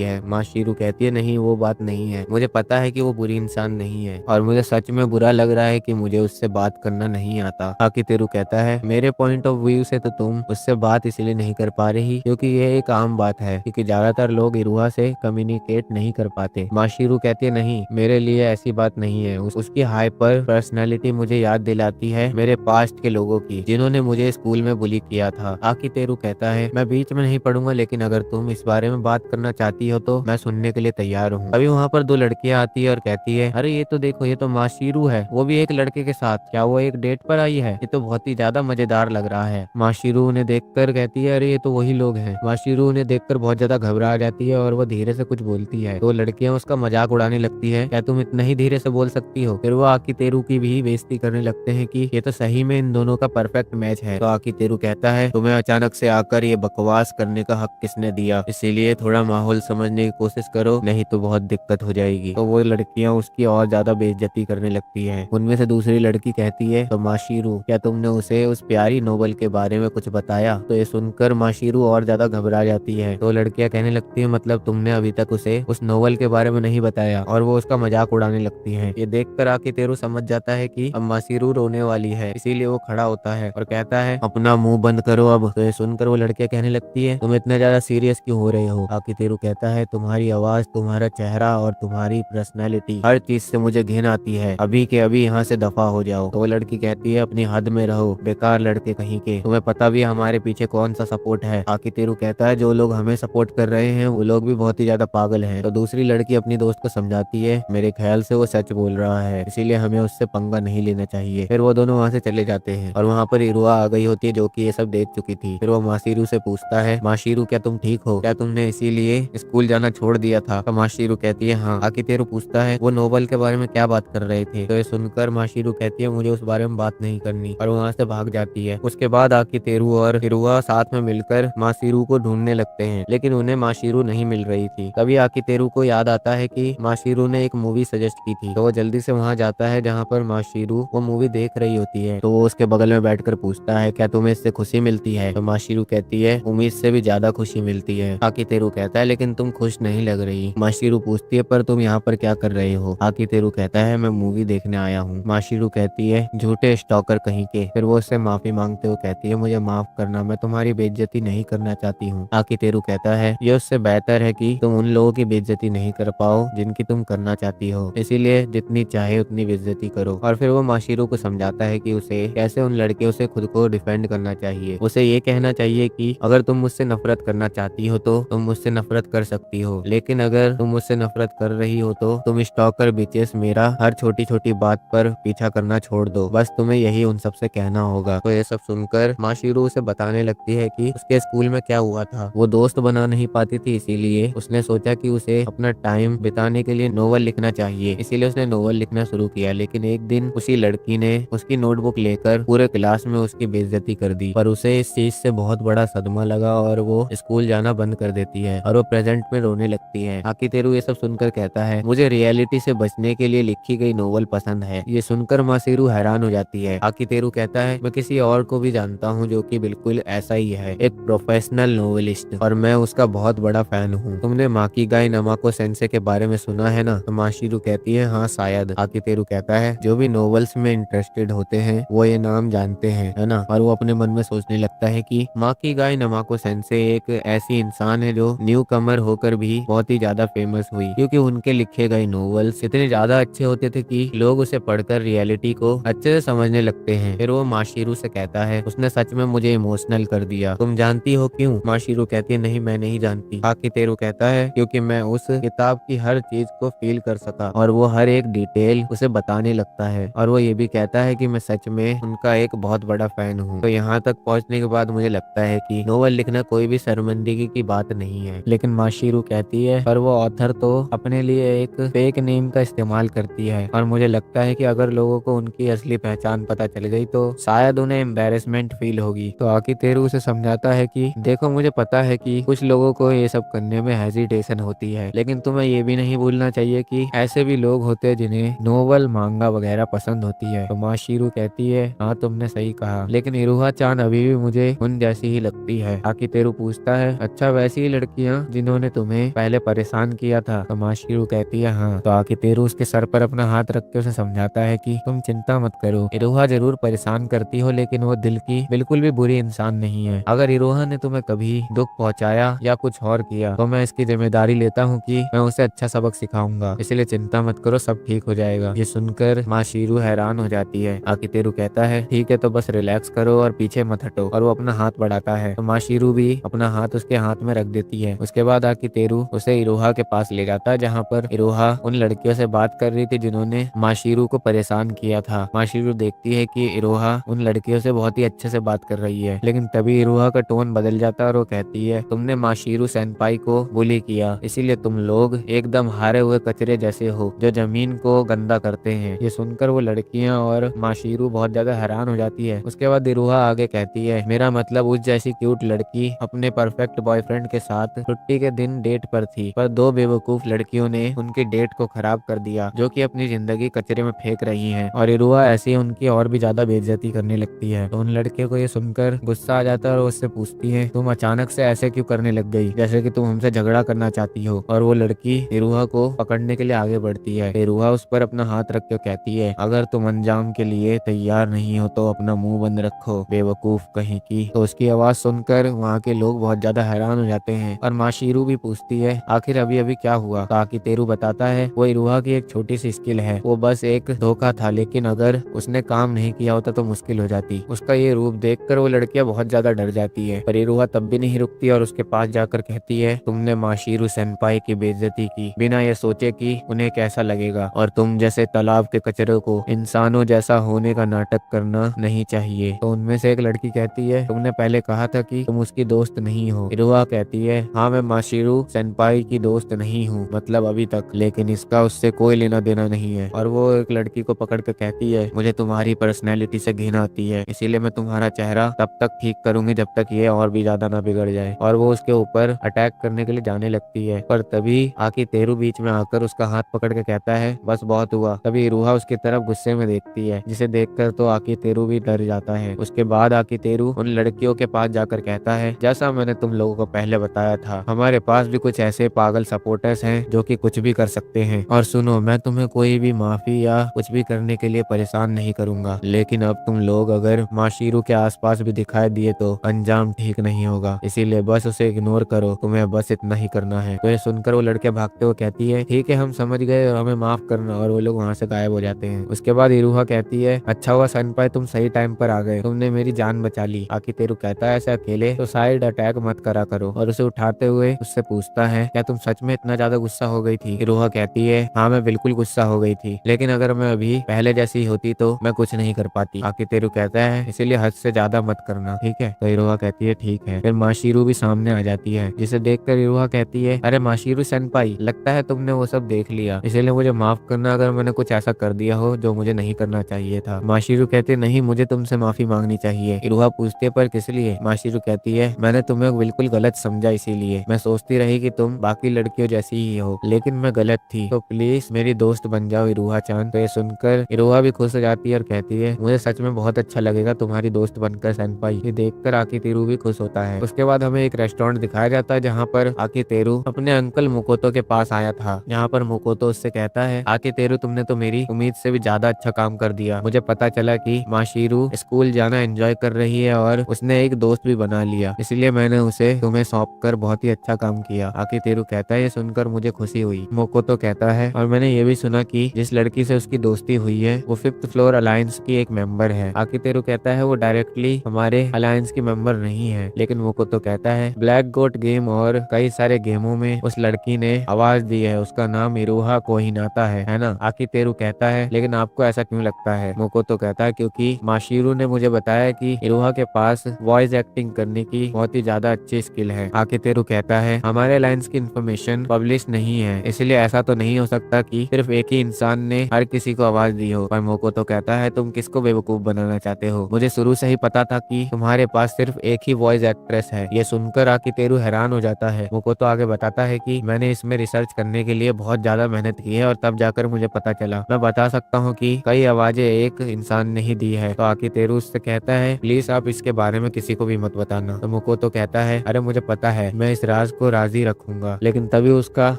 है। माशिरू कहती है नहीं वो बात नहीं है, मुझे पता है कि वो बुरी इंसान नहीं है और मुझे सच में बुरा लग रहा है कि मुझे उससे बात करना नहीं आता। आकितेरू कहता है मेरे पॉइंट ऑफ व्यू से तो तुम उससे बात इसलिए नहीं कर पा रही क्योंकि ये एक आम बात है, क्योंकि ज्यादातर लोग हिरुआ से कम्युनिकेट नहीं कर पाते। माशिरू कहती है नहीं मेरे लिए ऐसी बात नहीं है। उसकी हाइपर पर्सनैलिटी मुझे याद दिलाती है मेरे पास्ट के लोगों की जिन्होंने मुझे स्कूल में बुली किया था। आकितेरू कहता है मैं बीच में नहीं पढ़ूंगा, लेकिन अगर तुम इस बारे में बात करना चाहती हो तो मैं सुनने के लिए तैयार हूँ। अभी वहाँ पर दो लड़कियां आती है और कहती है अरे ये तो देखो ये तो माशिरू है, वो भी एक लड़के के साथ, क्या वो एक डेट पर आई है, ये तो बहुत ही ज्यादा मजेदार लग रहा है। माशिरू उन्हें देखकर कहती है अरे ये तो वही लोग हैं। माशिरू उन्हें देखकर बहुत ज्यादा घबरा जाती है और वो धीरे से कुछ बोलती है। तो लड़कियां उसका मजाक उड़ाने लगती है क्या तुम इतना ही धीरे से बोल सकती हो। फिर वो आकितेरू की भी बेइज्जती करने लगते हैं कि ये तो सही में इन दोनों का परफेक्ट मैच है। तो आकितेरू कहता है तुम्हें अचानक से आकर ये बकवास करने का हक किसने दिया, इसीलिए थोड़ा माहौल समझने की कोशिश करो नहीं तो बहुत दिक्कत हो जाएगी। तो वो लड़कियां उसकी और ज्यादा बेइज्जती करने लगती हैं। उनमें से दूसरी लड़की कहती है तो माशिरू क्या तुमने उसे उस प्यारी नोवेल के बारे में कुछ बताया। तो ये सुनकर माशिरू और ज्यादा घबरा जाती है। तो लड़कियां कहने लगती है मतलब तुमने अभी तक उसे उस नोवेल के बारे में नहीं बताया, और वो उसका मजाक उड़ाने लगती है। ये देखकर आकितेरू समझ जाता है कि अब माशिरू रोने वाली है, इसीलिए वो खड़ा होता है और कहता है अपना मुंह बंद करो अब। तो ये सुनकर वो लड़कियां कहने लगती है तुम इतना ज्यादा सीरियस क्यों हो रहे हो। आकितेरू कहता है तुम्हारी आवाज, तुम्हारा चेहरा और तुम्हारी पर्सनैलिटी, हर चीज से मुझे घिन आती है, अभी के अभी यहाँ से दफा हो जाओ। तो वो लड़की कहती है अपनी हद में रहो बेकार लड़के कहीं के, तुम्हें पता भी हमारे पीछे कौन सा सपोर्ट है। आकितेरू कहता है जो लोग हमें सपोर्ट कर रहे हैं वो लोग भी बहुत ही ज्यादा पागल हैं। तो दूसरी लड़की अपनी दोस्त को समझाती है मेरे ख्याल से वो सच बोल रहा है, इसीलिए हमें उससे पंगा नहीं लेना चाहिए। फिर वो दोनों वहाँ से चले जाते हैं और वहाँ पर हिरुआ आ गई होती है जो कि ये सब देख चुकी थी। फिर वो माशिरू से पूछता है माशिरू क्या तुम ठीक हो, क्या तुमने इसीलिए स्कूल जाना छोड़ दिया था। तो माशिरू कहती है हाँ। आकितेरू पूछता है वो नोवेल के बारे में क्या बात कर रहे थे। तो ये सुनकर माशिरू कहती है मुझे उस बारे में बात नहीं करनी, और वहाँ से भाग जाती है। उसके बाद आकितेरू और हिरुआ साथ में मिलकर माशिरू को ढूंढने लगते हैं, लेकिन उन्हें माशिरू नहीं मिल रही थी। तभी आकितेरू को याद आता है कि माशिरू ने एक मूवी सजेस्ट की थी। तो वो जल्दी से वहाँ जाता है जहाँ पर माशिरू वो मूवी देख रही होती है। तो वो उसके बगल में बैठकर पूछता है क्या तुम्हें इससे खुशी मिलती है। तो माशिरू कहती है उम्मीद से भी ज्यादा खुशी मिलती है। आकितेरू कहता है लेकिन तुम खुश नहीं लग रही। माशिरू पूछती है पर तुम यहाँ पर क्या कर रहे हो। आकितेरू कहता है मैं मूवी देखने आया हूँ। माशिरू कहती है झूठे स्टॉकर कहीं के। फिर वो उससे माफी मांगते हुए कहती है मुझे माफ करना, मैं तुम्हारी बेइज्जती नहीं करना चाहती हूँ। आकितेरू कहता है ये उससे बेहतर है कि तुम उन लोगों की बेइज्जती नहीं कर पाओ जिनकी तुम करना चाहती हो, इसीलिए जितनी चाहे उतनी बेइज्जती करो। और फिर वो माशिरू को समझाता है कि उसे कैसे उन लड़कियों से खुद को डिफेंड करना चाहिए। उसे ये कहना चाहिए कि अगर तुम मुझसे नफरत करना चाहती हो तो तुम मुझसे नफरत कर सकती हो, लेकिन अगर तुम मुझसे नफरत कर रही हो तो तुम स्टॉकर बिचेस मेरा हर छोटी छोटी बात पर पीछा करना छोड़ दो, बस तुम्हें यही उन सबसे कहना होगा। तो ये सब सुनकर माशिरू उसे बताने लगती है कि उसके स्कूल में क्या हुआ था। वो दोस्त बना नहीं पाती थी, इसीलिए उसने सोचा कि उसे अपना टाइम बिताने के लिए नोवेल लिखना चाहिए, इसीलिए उसने नोवेल लिखना शुरू किया। लेकिन एक दिन उसी लड़की ने उसकी नोटबुक लेकर पूरे क्लास में उसकी बेइज्जती कर दी, पर उसे इस चीज से बहुत बड़ा सदमा लगा और वो स्कूल जाना बंद कर देती है और वो प्रेजेंट में रोने लगती है। आकितेरू ये सब सुनकर कहता है मुझे रियलिटी से बचने के लिए लिखी गई नोवेल पसंद है। ये सुनकर माशिरू हैरान हो जाती है। आकितेरू कहता है मैं किसी और को भी जानता हूँ जो कि बिल्कुल ऐसा ही है, एक प्रोफेशनल नोवेलिस्ट, और मैं उसका बहुत बड़ा फैन हूँ। तुमने माकीगाई नमाको सेंसे के बारे में सुना है ना। तो माशिरू कहती है हाँ शायद। आकितेरू कहता है जो भी नोवेल्स में इंटरेस्टेड होते हैं वो ये नाम जानते हैं, है ना। और वो अपने मन में सोचने लगता है कि माकीगाई नमाको सेंसे एक ऐसी इंसान है जो न्यू कमर होकर भी बहुत ही ज्यादा फेमस हुई, क्योंकि उनके लिखे गए नोवेल्स इतने ज्यादा अच्छे होते थे कि लोग उसे पढ़कर रियलिटी को अच्छे से समझने लगते हैं। फिर वो माशिरू से कहता है उसने सच में मुझे इमोशनल कर दिया, तुम जानती हो क्यों। माशिरू कहती है नहीं मैं नहीं जानती। आकितेरू कहता है क्योंकि मैं उस किताब की हर चीज को फील कर सका, और वो हर एक डिटेल उसे बताने लगता है। और वो ये भी कहता है कि मैं सच में उनका एक बहुत बड़ा फैन हूँ। तो यहाँ तक पहुँचने के बाद मुझे लगता है कि नोवेल लिखना कोई भी शर्मिंदगी की बात नहीं है। लेकिन माशीरू कहती है पर वो ऑथर तो अपने लिए एक फेक नेम का इस्तेमाल करती है, और मुझे लगता है कि अगर लोगों को उनकी असली पहचान पता चल गई तो शायद उन्हें एम्बेरसमेंट फील होगी। तो आकितेरू उसे समझाता है कि देखो, मुझे पता है कि कुछ लोगों को ये सब करने में हेजिटेशन होती है, लेकिन तुम्हें ये भी नहीं भूलना चाहिए कि ऐसे भी लोग होते हैं जिन्हें नोवेल, मांगा वगैरह पसंद होती है। तो माशीरू कहती है हाँ, तुमने सही कहा, लेकिन इरुहा चान अभी भी मुझे उन जैसी ही लगती है। आकितेरू पूछता है अच्छा, वैसी ही लड़कियां जिन्होंने तुम्हें पहले परेशान किया था? तो माशीरू कहती है हाँ। तो आकितेरू उसके सर पर अपना हाथ रख के उसे समझाता है कि तुम चिंता मत करो, इरुहा जरूर परेशान करती हो, लेकिन वो दिल की बिल्कुल भी बुरी इंसान नहीं है। अगर इरुहा ने तुम्हें कभी दुख पहुंचाया या कुछ और किया तो मैं इसकी जिम्मेदारी लेता हूँ कि मैं उसे अच्छा सबक सिखाऊंगा, इसलिए चिंता मत करो, सब ठीक हो जाएगा। ये सुनकर माशीरू हैरान हो जाती है। आकितेरू कहता है ठीक है, तो बस रिलैक्स करो और पीछे मत हटो, और वो अपना हाथ बढ़ाता है। तो माशीरू भी अपना हाथ उसके हाथ में रख देती है। उसके बाद आकितेरू उसे इरोहा के पास ले जाता है, जहाँ पर इरोहा उन लड़कियों से बात कर रही थी जिन्होंने माशीरू को परेशान किया था। माशीरू देखती है कि इरोहा उन लड़कियों से बहुत ही अच्छे से बात कर रही है, लेकिन तभी इरोहा का टोन बदल जाता है और वो कहती है तुमने माशीरू सेनपाई को बुली किया, इसीलिए तुम लोग एकदम हारे हुए कचरे जैसे हो जो जमीन को गंदा करते हैं। ये सुनकर वो लड़कियां और माशीरू बहुत ज्यादा हैरान हो जाती है। उसके बाद इरोहा आगे कहती है मेरा मतलब उस जैसी क्यूट लड़की अपने परफेक्ट बॉयफ्रेंड के साथ छुट्टी के दिन डेट पर थी, पर दो बेवकूफ लड़कियों ने उनकी डेट को खराब कर दिया जो कि अपनी जिंदगी कचरे में फेंक रही हैं, और इरुआ ऐसे ही उनकी और भी ज्यादा बेइज्जती करने लगती है। तो उन लड़के को ये सुनकर गुस्सा आ जाता है और उससे पूछती है तुम अचानक से ऐसे क्यों करने लग गई, जैसे कि तुम हमसे झगड़ा करना चाहती हो। और वो लड़की इरुआ को पकड़ने के लिए आगे बढ़ती है। इरुआ उस पर अपना हाथ रख के कहती है अगर तुम अंजाम के लिए तैयार नहीं हो तो अपना मुंह बंद रखो, बेवकूफ कहीं की। तो उसकी आवाज सुनकर वहाँ के लोग बहुत ज्यादा हैरान हो जाते हैं, और माशीरू भी पूछती है आखिर अभी अभी क्या हुआ। तो आकितेरू बताता है वो इरुहा की एक छोटी सी स्किल है, वो बस एक धोखा था, लेकिन अगर उसने काम नहीं किया होता तो मुश्किल हो जाती। उसका ये रूप देखकर वो लड़कियां बहुत ज्यादा डर जाती है, पर इरुहा तब भी नहीं रुकती और उसके पास जाकर कहती है तुमने माशीरू सेनपाई की बेइज्जती की बिना ये सोचे कि उन्हें कैसा लगेगा, और तुम जैसे तालाब के कचरे को इंसानों जैसा होने का नाटक करना नहीं चाहिए। तो उनमें से एक लड़की कहती है तुमने पहले कहा था कि तुम उसकी दोस्त नहीं हो। इरुहा कहती है हाँ, मैं माशीरू सेनपाई की दोस्त नहीं हूँ, मतलब अभी तक, लेकिन इसका उससे कोई लेना देना नहीं है। और वो एक लड़की को पकड़ कर कहती है मुझे तुम्हारी पर्सनैलिटी से घिन आती है, इसीलिए मैं तुम्हारा चेहरा तब तक ठीक करूंगी जब तक ये और भी ज्यादा ना बिगड़ जाए। और वो उसके ऊपर अटैक करने के लिए जाने लगती है, पर तभी आकितेरू बीच में आकर उसका हाथ पकड़ के कहता है बस बहुत हुआ। तभी इरुहा उसकी तरफ गुस्से में देखती है, जिसे देखकर तो आकितेरू भी डर जाता है। उसके बाद आकितेरू उन लड़कियों के पास जाकर कहता है जैसा मैंने तुम लोगों को पहले बताया था, हमारे पास भी कुछ ऐसे पागल सपोर्टर्स हैं जो कि कुछ भी कर सकते हैं। और सुनो, मैं तुम्हें कोई भी माफी या कुछ भी करने के लिए परेशान नहीं करूंगा, लेकिन अब तुम लोग अगर माशीरू के आसपास भी दिखाई दिए तो अंजाम ठीक नहीं होगा, इसीलिए बस उसे इग्नोर करो, तुम्हें बस इतना ही करना है। तो ये सुनकर वो लड़के भागते हुए कहती है ठीक है, हम समझ गए, हमें माफ करना, और वो लोग वहाँ से गायब हो जाते हैं। उसके बाद इरुहा कहती है अच्छा हुआ सेनपाई, तुम सही टाइम पर आ गए, तुमने मेरी जान बचा ली। आकितेरू कहता है ऐसे अकेले तो साइड अटैक मत करा करो, और उसे उठाते हुए उससे पूछता है क्या तुम सच में इतना ज्यादा गुस्सा हो गई थी। इरुहा कहती है हाँ, मैं बिल्कुल गुस्सा हो गई थी, लेकिन अगर मैं अभी पहले जैसी होती तो मैं कुछ नहीं कर पाती। आकितेरू कहता है इसीलिए हद से ज्यादा मत करना, ठीक है। तो इरुहा कहती है ठीक है। फिर माशीरू भी सामने आ जाती है, जिसे देखकर इरुहा कहती है अरे माशीरू सेनपाई, लगता है तुमने वो सब देख लिया, इसीलिए मुझे माफ करना अगर मैंने कुछ ऐसा कर दिया हो जो मुझे नहीं करना चाहिए था। माशीरू कहते नहीं, मुझे तुमसे माफी मांगनी चाहिए। इरुहा पूछते पर किस लिए। माशीरू कहती है मैंने तुम्हें बिल्कुल गलत समझा, इसीलिए मैं सोचती रही कि तुम बाकी लड़कियों जैसी ही हो, लेकिन मैं गलत थी, तो प्लीज मेरी दोस्त बन जाओ इरुहा चांद। तो ये सुनकर इरुहा भी खुश हो जाती है और कहती है मुझे सच में बहुत अच्छा लगेगा तुम्हारी दोस्त बनकर सेनपाई। ये देखकर आकितेरू भी खुश होता है। उसके बाद हमें एक रेस्टोरेंट दिखाया जाता है जहाँ पर आकितेरू अपने अंकल मुकोतो के पास आया था, जहाँ पर मुकोतो उससे कहता है आकितेरू, तुमने तो मेरी उम्मीद से भी ज्यादा अच्छा काम कर दिया। मुझे पता चला कि माशीरू स्कूल जाना एंजॉय कर रही है और उसने एक दोस्त भी बना लिया, इसलिए मैंने उसे तुम्हें सौंप कर बहुत ही अच्छा काम किया। आकितेरू कहता है ये सुनकर मुझे खुशी हुई। मुकोतो कहता है और मैंने ये भी सुना कि जिस लड़की से उसकी दोस्ती हुई है वो 5th फ्लोर अलायंस की एक मेंबर है। आकितेरू कहता है वो डायरेक्टली हमारे अलायंस की मेंबर नहीं है, लेकिन मुकोतो कहता है ब्लैक गोट गेम और कई सारे गेमों में उस लड़की ने आवाज दी है, उसका नाम इरोहा कोहिनाता है ना। आकितेरू कहता है लेकिन आपको ऐसा क्यों लगता है? मोकोतो कहता है क्योंकि माशिरू ने मुझे बताया कि इरोहा के पास वॉइस एक्टिंग करने की बहुत ही ज्यादा अच्छी स्किल है। आकितेरू कहता है हमारे लाइंस की इन्फॉर्मेशन पब्लिश नहीं है, इसलिए ऐसा तो नहीं हो सकता कि सिर्फ एक ही इंसान ने हर किसी को आवाज दी हो। पर मोकोतो कहता है तुम किसको बेवकूफ बनाना चाहते हो? मुझे शुरू से ही पता था कि तुम्हारे पास सिर्फ एक ही वॉइस एक्ट्रेस है। ये सुनकर आकितेरू हैरान हो जाता है। मोकोतो आगे बताता है कि मैंने इसमें रिसर्च करने के लिए बहुत ज्यादा मेहनत की है और तब जाकर मुझे पता चला। मैं बता सकता हूँ कि कई आवाजें एक इंसान ने ही दी है। तो आकितेरू उससे कहता है प्लीज आप इसके बारे में किसी को भी मत बताना। तो मोकोतो कहता है अरे मुझे पता है, मैं इस राज को राजी रखूंगा। लेकिन तभी उसका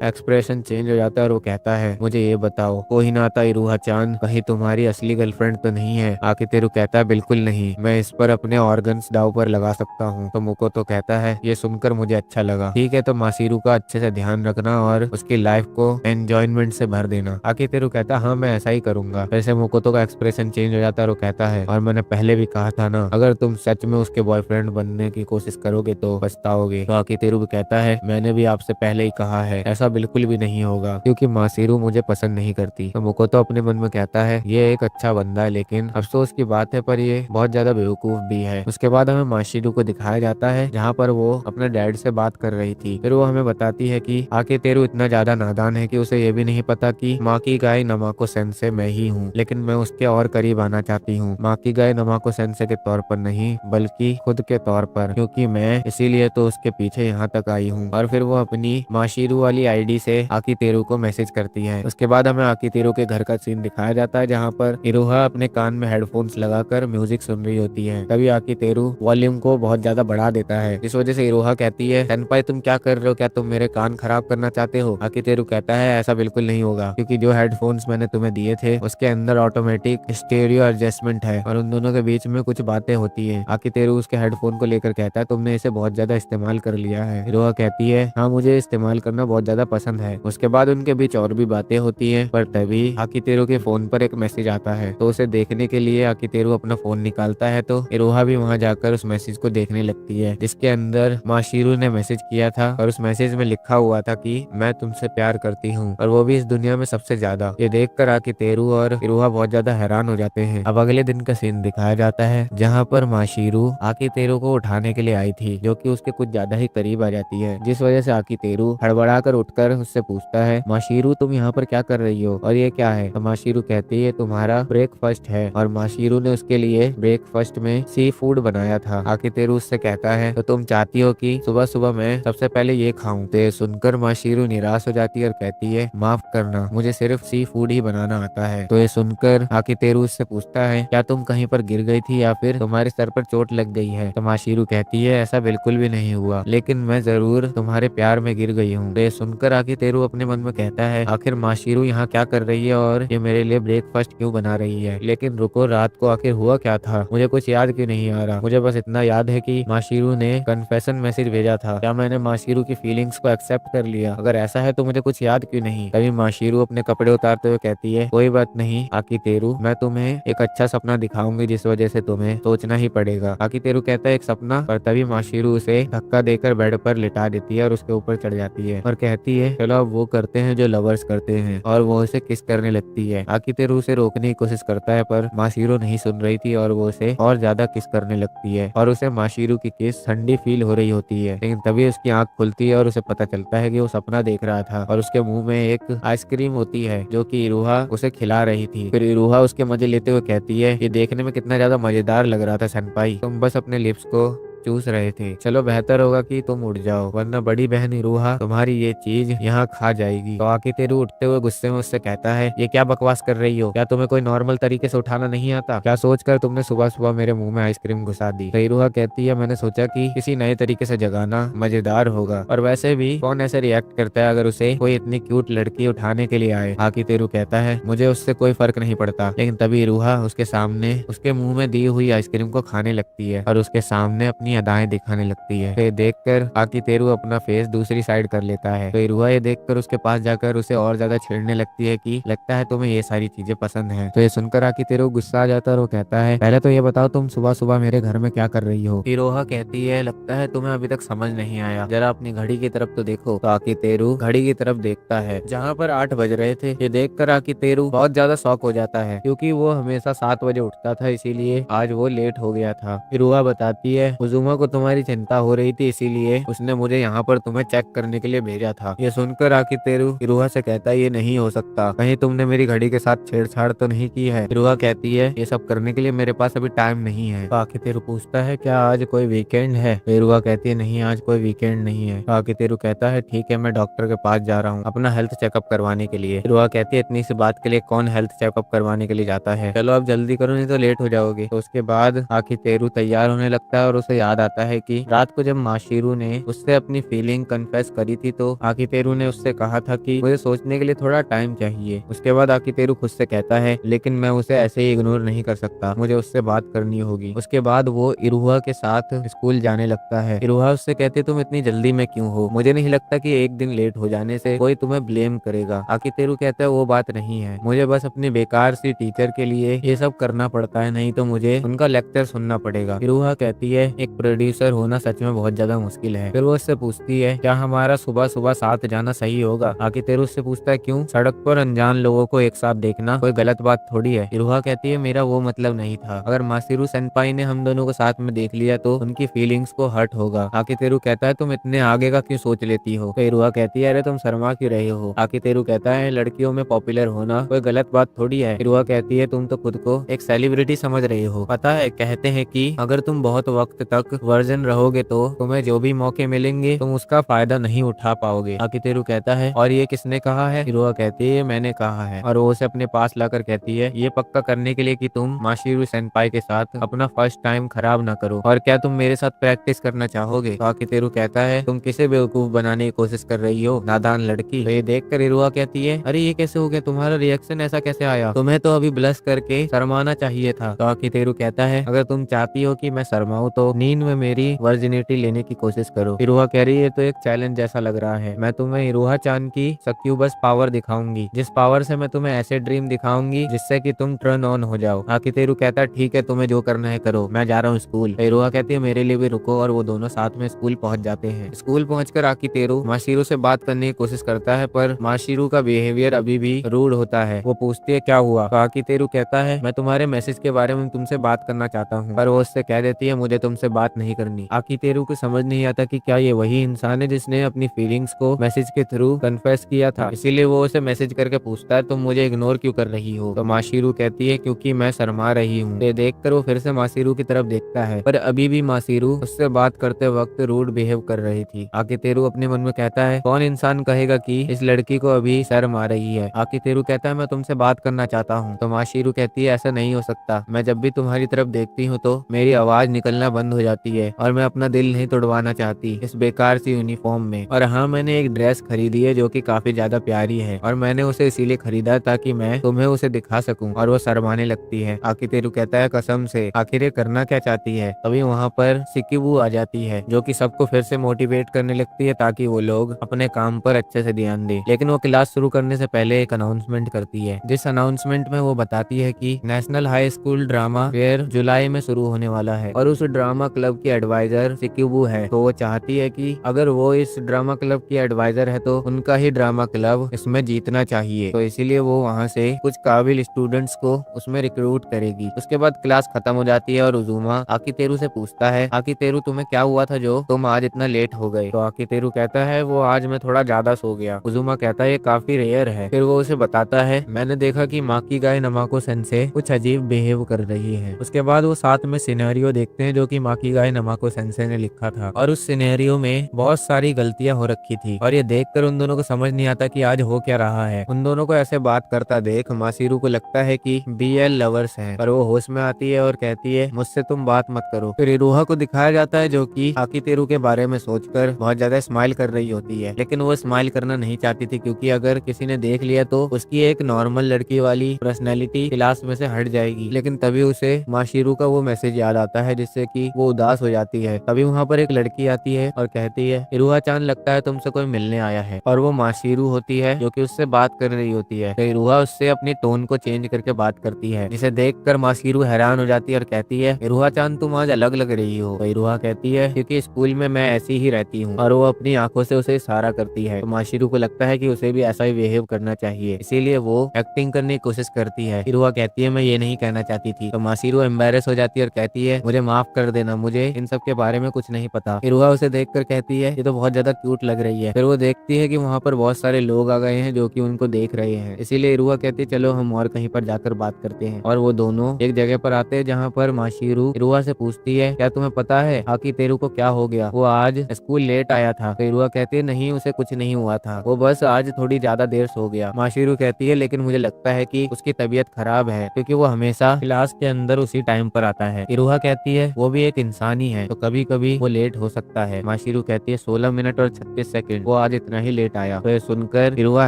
एक्सप्रेशन चेंज हो जाता है और वो कहता है मुझे ये बताओ कोहिनाता इरोहा चान कहीं तुम्हारी असली गर्लफ्रेंड तो नहीं है? आकितेरू कहता है बिल्कुल नहीं, मैं इस पर अपने ऑर्गन्स दाव पर लगा सकता हूँ। तो मोकोतो कहता है ये सुनकर मुझे अच्छा लगा, ठीक है तो मासीरू का अच्छे से ध्यान रखना और उसकी लाइफ को एंजॉयमेंट से भर देना। आकितेरू कहता हाँ मैं ऐसा ही करूंगा। वैसे मोकोतो का एक्सप्रेशन चेंज हो जाता है और वो कहता है और मैंने पहले भी कहा था ना, अगर तुम सच में उसके बॉयफ्रेंड बनने की कोशिश करोगे तो पछताओगे। तो आकितेरू भी कहता है मैंने भी आपसे पहले ही कहा है ऐसा बिल्कुल भी नहीं होगा क्योंकि मासीरू मुझे पसंद नहीं करती। तो मोकोतो अपने मन में कहता है ये एक अच्छा बंदा है, लेकिन अफसोस की बात है पर ये बहुत ज्यादा बेवकूफ भी है। उसके बाद हमें माशिरू को दिखाया जाता है जहाँ पर वो अपने डैड से बात कर रही थी। फिर वो हमें बताती है कि आकितेरू इतना ज्यादा नादान है कि उसे ये भी नहीं पता कि माँ की गाय नमाको सेंसे मैं ही हूँ, लेकिन मैं उसके और करीब आना चाहती हूँ। माँ की गाय नमाको सेंसे के तौर पर नहीं बल्कि खुद के तौर पर, क्योंकि मैं इसीलिए तो उसके पीछे यहाँ तक आई हूँ। और फिर वो अपनी माशिरू वाली आईडी से आकितेरू को मैसेज करती है। उसके बाद हमें आकितेरू के घर का सीन दिखाया जाता है जहाँ पर इरोहा अपने कान में हेडफोन्स लगाकर म्यूजिक सुन रही होती है। तभी आकितेरू वॉल्यूम को बहुत ज्यादा बढ़ा देता है, इस वजह से इरोहा कहती है सेनपाई तुम क्या कर रहे हो, क्या तुम मेरे कान खराब करना चाहते हो? आकितेरू कहता है ऐसा बिल्कुल नहीं होगा क्योंकि जो हेडफोन्स मैंने तुम्हें दिए थे उसके अंदर ऑटोमेटिक स्टेरियो एडजस्टमेंट है और उन दोनों के बीच में कुछ बातें होती है। आकितेरू उसके हेडफोन को लेकर कहता है तुमने इसे बहुत ज्यादा इस्तेमाल कर लिया है। इरोहा कहती है हाँ मुझे इस्तेमाल करना बहुत ज्यादा पसंद है। उसके बाद उनके बीच और भी बातें होती है पर तभी आकितेरू के फोन पर एक मैसेज आता है। तो उसे देखने के लिए आकितेरू अपना फोन निकालता है तो इरोहा भी वहाँ जाकर उस मैसेज को देखने लगती है जिसके अंदर माशिरू ने मैसेज किया था और उस मैसेज में लिखा हुआ था कि मैं तुमसे प्यार करती हूँ और वो भी इस दुनिया में सबसे ज्यादा। ये देखकर आकितेरू और इरोहा बहुत ज्यादा हैरान हो जाते हैं। अब अगले दिन का सीन दिखाया जाता है जहाँ पर माशिरू आकितेरू को उठाने के लिए आई थी जो कि उसके कुछ ज्यादा ही करीब आ जाती है, जिस वजह से आकितेरू हड़बड़ाकर उठकर उससे पूछता है माशिरू तुम यहाँ पर क्या कर रही हो और ये क्या है? तो माशिरू कहती है तुम्हारा ब्रेकफास्ट है। और माशिरू ने उसके लिए ब्रेकफास्ट में सी फूड बनाया था। आकितेरू उससे कहता है तो तुम चाहती हो कि सुबह सुबह मैं सबसे पहले ये खाऊं? तो ये सुनकर माशिरू निराश हो जाती है और कहती है माफ करना, मुझे सिर्फ सी फूड ही बनाना आता है। तो ये सुनकर आकितेरू उससे पूछता है क्या तुम कहीं पर गिर गई थी या फिर तुम्हारे सर पर चोट लग गई है? तो माशिरू कहती है ऐसा बिल्कुल भी नहीं हुआ, लेकिन मैं जरूर तुम्हारे प्यार में गिर गई हूँ। तो ये सुनकर आकितेरू अपने मन में कहता है आखिर माशिरू यहाँ क्या कर रही है और ये मेरे लिए ब्रेकफास्ट क्यों बना रही है? लेकिन रुको, रात को आखिर हुआ क्या था? मुझे कुछ याद क्यों नहीं आ रहा। मुझे बस इतना याद है कि माशिरू ने कन्फेशन मैसेज भेजा था। क्या मैंने माशिरू की फीलिंग्स को एक्सेप्ट कर लिया? अगर ऐसा है तो मुझे कुछ याद क्यों नहीं? तभी माशिरू अपने कपड़े उतारते हुए कहती है कोई बात नहीं आकितेरू, मैं तुम्हें एक अच्छा सपना दिखाऊंगी जिस वजह से तुम्हें सोचना ही पड़ेगा। आकितेरू कहता है एक सपना? पर तभी माशिरू उसे धक्का देकर बेड पर लिटा देती है और उसके ऊपर चढ़ जाती है और कहती है चलो अब वो करते हैं जो लवर्स करते हैं, और वो उसे किस करने लगती है। आकितेरू उसे रोकने की कोशिश करता है पर माशिरू नहीं सुन रही थी और वो उसे और ज्यादा किस करने लगती है और उसे माशिरू की किस ठंडी फील हो रही होती है। लेकिन तभी उसकी आंख खुलती है और उसे पता चलता है कि वो सपना देख रहा था और उसके मुंह में एक आइसक्रीम होती है जो कि इरोहा उसे खिला रही थी। फिर इरोहा उसके मजे लेते हुए कहती है ये देखने में कितना ज्यादा मजेदार लग रहा था सेनपाई, तुम बस अपने लिप्स को चूस रहे थे। चलो बेहतर होगा कि तुम उठ जाओ वरना बड़ी बहन इरोहा तुम्हारी ये चीज यहाँ खा जाएगी। तो आकितेरू उठते हुए गुस्से में उससे कहता है ये क्या बकवास कर रही हो? क्या तुम्हें कोई नॉर्मल तरीके से उठाना नहीं आता? क्या सोचकर तुमने सुबह सुबह मेरे मुंह में आइसक्रीम घुसा दी? तो इरोहा कहती है मैंने सोचा कि किसी नए तरीके से जगाना मजेदार होगा, और वैसे भी कौन ऐसे रिएक्ट करता है अगर उसे कोई इतनी क्यूट लड़की उठाने के लिए आए। आकितेरू कहता है मुझे उससे कोई फर्क नहीं पड़ता। लेकिन तभी इरोहा उसके सामने उसके मुंह में दी हुई आइसक्रीम को खाने लगती है और उसके सामने अपनी अपनी अदाएं दिखाने लगती है। तो ये देखकर आकितेरू अपना फेस दूसरी साइड कर लेता है। तो इरुहा ये देखकर उसके पास जाकर उसे और ज्यादा छेड़ने लगती है कि लगता है तुम्हें ये सारी चीजें पसंद हैं। तो ये सुनकर आकितेरू गुस्सा आ जाता है और वो कहता है पहले तो ये बताओ तुम सुबह सुबह मेरे घर में क्या कर रही हो। इरोहा कहती है लगता है तुम्हें अभी तक समझ नहीं आया, जरा अपनी घड़ी की तरफ तो देखो। तो आकितेरू घड़ी की तरफ देखता है जहाँ पर 8 बज रहे थे। ये देखकर आकितेरू बहुत ज्यादा शॉक हो जाता है क्योंकि वो हमेशा 7 बजे उठता था, इसीलिए आज वो लेट हो गया था। इरुहा बताती है उजुमा को तुम्हारी चिंता हो रही थी, इसीलिए उसने मुझे यहाँ पर तुम्हें चेक करने के लिए भेजा था। ये सुनकर आकितेरू इरुहा से कहता है ये नहीं हो सकता, कहीं तुमने मेरी घड़ी के साथ छेड़छाड़ तो नहीं की है। इरुहा कहती है ये सब करने के लिए मेरे पास अभी टाइम नहीं है। तो आकितेरू पूछता है क्या आज कोई वीकेंड है। तो इरुहा कहती है नहीं आज कोई वीकेंड नहीं है। तो आकितेरू कहता है ठीक है मैं डॉक्टर के पास जा रहा हूँ अपना हेल्थ चेकअप करवाने के लिए। इरुहा कहती है इतनी सी बात के लिए कौन हेल्थ चेकअप करवाने के लिए जाता है, चलो आप जल्दी करो नहीं तो लेट हो जाओगे। तो उसके बाद आकितेरू तैयार होने लगता है और उसे याद आता है कि रात को जब माशिरू ने उससे अपनी फीलिंग कन्फेस करी थी तो आकितेरू ने उससे कहा था कि मुझे सोचने के लिए थोड़ा टाइम चाहिए। उसके बाद आकितेरू खुद से कहता है लेकिन मैं उसे ऐसे ही इग्नोर नहीं कर सकता, मुझे उससे बात करनी होगी। उसके बाद वो इरुहा के साथ स्कूल जाने लगता है। इरुहा उससे कहती तुम इतनी जल्दी में क्यों हो, मुझे नहीं लगता कि एक दिन लेट हो जाने से कोई तुम्हें ब्लेम करेगा। आकितेरू कहता है वो बात नहीं है, मुझे बस अपनी बेकार सी टीचर के लिए ये सब करना पड़ता है, नहीं तो मुझे उनका लेक्चर सुनना पड़ेगा। इरुहा कहती है एक प्रोड्यूसर होना सच में बहुत ज्यादा मुश्किल है। फिर वो उससे पूछती है क्या हमारा सुबह सुबह साथ जाना सही होगा। आकितेरू उससे पूछता है क्यों, सड़क पर अनजान लोगों को एक साथ देखना कोई गलत बात थोड़ी है। इरुहा कहती है मेरा वो मतलब नहीं था, अगर मासिरू सेनपाई ने हम दोनों को साथ में देख लिया तो उनकी फीलिंग्स को हर्ट होगा। आकितेरू कहता है तुम इतने आगे का क्यों सोच लेती हो। तो इरुहा कहती है अरे तुम शर्मा क्यों रहे हो। आकितेरू कहता है लड़कियों में पॉपुलर होना कोई गलत बात थोड़ी है। इरुहा कहती है तुम तो खुद को एक सेलिब्रिटी समझ रही हो, पता है कहते हैं कि अगर तुम बहुत वक्त तक वर्जन रहोगे तो तुम्हें जो भी मौके मिलेंगे तुम उसका फायदा नहीं उठा पाओगे। आकितेरू कहता है और ये किसने कहा है। इरुहा कहती है मैंने कहा है, और वो उसे अपने पास लाकर कहती है ये पक्का करने के लिए कि तुम माशिरू सेनपाई के साथ अपना फर्स्ट टाइम खराब ना करो, और क्या तुम मेरे साथ प्रैक्टिस करना चाहोगे। तो आकितेरू कहता है तुम किसे बेवकूफ बनाने की कोशिश कर रही हो नादान लड़की। तो ये देखकर इरुहा कहती है अरे ये कैसे हो गया, तुम्हारा रिएक्शन ऐसा कैसे आया, तुम्हें तो अभी ब्लश करके शर्माना चाहिए था। तो आकितेरू कहता है अगर तुम चाहती हो कि मैं शर्माऊं तो नींद में मेरी वर्जिनिटी लेने की कोशिश करो। इरुहा कह रही है तो एक चैलेंज जैसा लग रहा है, मैं तुम्हें इरुहा चान की सक्यूबस पावर दिखाऊंगी, जिस पावर से मैं तुम्हें ऐसे ड्रीम दिखाऊंगी जिससे कि तुम टर्न ऑन हो जाओ। आकितेरू कहता है ठीक है तुम्हें जो करना है करो, मैं जा रहा हूँ स्कूल। इरुहा कहती है मेरे लिए भी रुको, और वो दोनों साथ में स्कूल पहुंच जाते हैं। स्कूल पहुंचकर आकितेरू माशिरू से बात करने की कोशिश करता है पर माशिरू का बिहेवियर अभी भी रूड होता है। वो पूछती है क्या हुआ। तो आकितेरू कहता है मैं तुम्हारे मैसेज के बारे में तुमसे बात करना चाहता हूँ, पर वो उससे कह देती है मुझे तुमसे बात नहीं करनी। आकितेरू को समझ नहीं आता कि क्या ये वही इंसान है जिसने अपनी फीलिंग्स को मैसेज के थ्रू कन्फेस किया था, इसीलिए वो उसे मैसेज करके पूछता है तुम मुझे इग्नोर क्यों कर रही हो। तो माशिरू कहती है क्योंकि मैं शर्मा रही हूँ। ये देखकर वो फिर से माशिरू की तरफ देखता है, पर अभी भी माशिरू उससे बात करते वक्त रूड बिहेव कर रही थी। आकितेरू अपने मन में कहता है कौन इंसान कहेगा कि इस लड़की को अभी शर्म आ रही है। आकितेरू कहता है मैं तुमसे बात करना चाहता हूँ। तो माशिरू कहती है ऐसा नहीं हो सकता, मैं जब भी तुम्हारी तरफ देखती हूँ तो मेरी आवाज निकलना बंद हो जाती है, और मैं अपना दिल नहीं तोड़वाना चाहती इस बेकार सी यूनिफॉर्म में। और हाँ मैंने एक ड्रेस खरीदी है जो कि काफी ज्यादा प्यारी है, और मैंने उसे इसीलिए खरीदा ताकि मैं तुम्हें उसे दिखा सकूं। और वो शर्माने लगती है। आकितेरू कहता है कसम से आखिर ये करना क्या चाहती है। तभी वहाँ पर सिकिबू आ जाती है जो कि सबको फिर से मोटिवेट करने लगती है ताकि वो लोग अपने काम पर अच्छे से ध्यान दे। लेकिन वो क्लास शुरू करने से पहले एक अनाउंसमेंट करती है, जिस अनाउंसमेंट में वो बताती है कि national high school drama fair जुलाई में शुरू होने वाला है, और उस ड्रामा क्लब की एडवाइजर सिकिबू है। तो वो चाहती है कि अगर वो इस ड्रामा क्लब की एडवाइजर है तो उनका ही ड्रामा क्लब इसमें जीतना चाहिए। तो इसीलिए वो वहाँ से कुछ काबिल स्टूडेंट्स को उसमें रिक्रूट करेगी। उसके बाद क्लास खत्म हो जाती है और उजुमा आकितेरू से पूछता है आकितेरू तुम्हें क्या हुआ था जो तुम आज इतना लेट हो गए। तो आकितेरू कहता है वो आज मैं थोड़ा ज्यादा सो गया। उजुमा कहता है ये काफी रेयर है। फिर वो उसे बताता है मैंने देखा कि माकी गाय नमाको सेंसे कुछ अजीब बिहेव कर रही है। उसके बाद वो साथ में सिनेरियो देखते हैं जो कि माकी गाय नमाको सेंसे ने लिखा था, और उस सिनेरियो में बहुत सारी गलतियां हो रखी थी, और ये देखकर उन दोनों को समझ नहीं आता कि आज हो क्या रहा है। उन दोनों को ऐसे बात करता देख माशिरू को लगता है कि बीएल लवर्स हैं, पर वो होश में आती है और कहती है मुझसे तुम बात मत करो। फिर इरुहा को दिखाया जाता है जो कि आकितेरू के बारे में सोचकर बहुत ज्यादा स्माइल कर रही होती है, लेकिन वो स्माइल करना नहीं चाहती थी क्योंकि अगर किसी ने देख लिया तो उसकी एक नॉर्मल लड़की वाली पर्सनैलिटी क्लास में से हट जाएगी। लेकिन तभी उसे माशिरू का वो मैसेज याद आता है जिससे कि वो उदास हो जाती है। तभी वहाँ पर एक लड़की आती है और कहती है, इरुहा-चान लगता है तुमसे कोई मिलने आया है। और वो माशीरू होती है जो कि उससे बात कर रही होती है। तो इरुहा उससे अपनी टोन को चेंज करके बात करती है, जिसे देखकर माशीरू हैरान हो जाती है और कहती है, इरुहा-चान तुम आज अलग लग रही हो। तो इरुहा कहती है, क्योंकि स्कूल में मैं ऐसी ही रहती हूँ। और वो अपनी आंखों से उसे इशारा करती है। तो माशीरू को लगता है कि उसे भी ऐसा ही बिहेव करना चाहिए, इसीलिए वो एक्टिंग करने की कोशिश करती है। इरुहा कहती है, मैं ये नहीं कहना चाहती थी। तो माशीरू एम्बेरस हो जाती है और कहती है, मुझे माफ कर देना, मुझे इन सब के बारे में कुछ नहीं पता। इरुहा उसे देखकर कहती है, ये तो बहुत ज्यादा क्यूट लग रही है। फिर वो देखती है कि वहाँ पर बहुत सारे लोग आ गए हैं जो कि उनको देख रहे हैं, इसीलिए इरुहा कहती है, चलो हम और कहीं पर जाकर बात करते हैं। और वो दोनों एक जगह पर आते हैं जहाँ पर माशीरू इरुहा से पूछती है, क्या तुम्हें पता है आकितेरू को क्या हो गया? वो आज स्कूल लेट आया था। तो इरुहा कहती है, नहीं उसे कुछ नहीं हुआ था, वो बस आज थोड़ी ज्यादा देर सो गया। माशीरू कहती है, लेकिन मुझे लगता है कि उसकी तबीयत खराब है क्योंकि वो हमेशा क्लास के अंदर उसी टाइम पर आता है। इरुहा कहती है, वो भी एक इंसान ही है, तो कभी कभी वो लेट हो सकता है। माशीरू कहती है, 16 मिनट और 36 सेकंड, वो आज इतना ही लेट आया। तो ये सुनकर इरुहा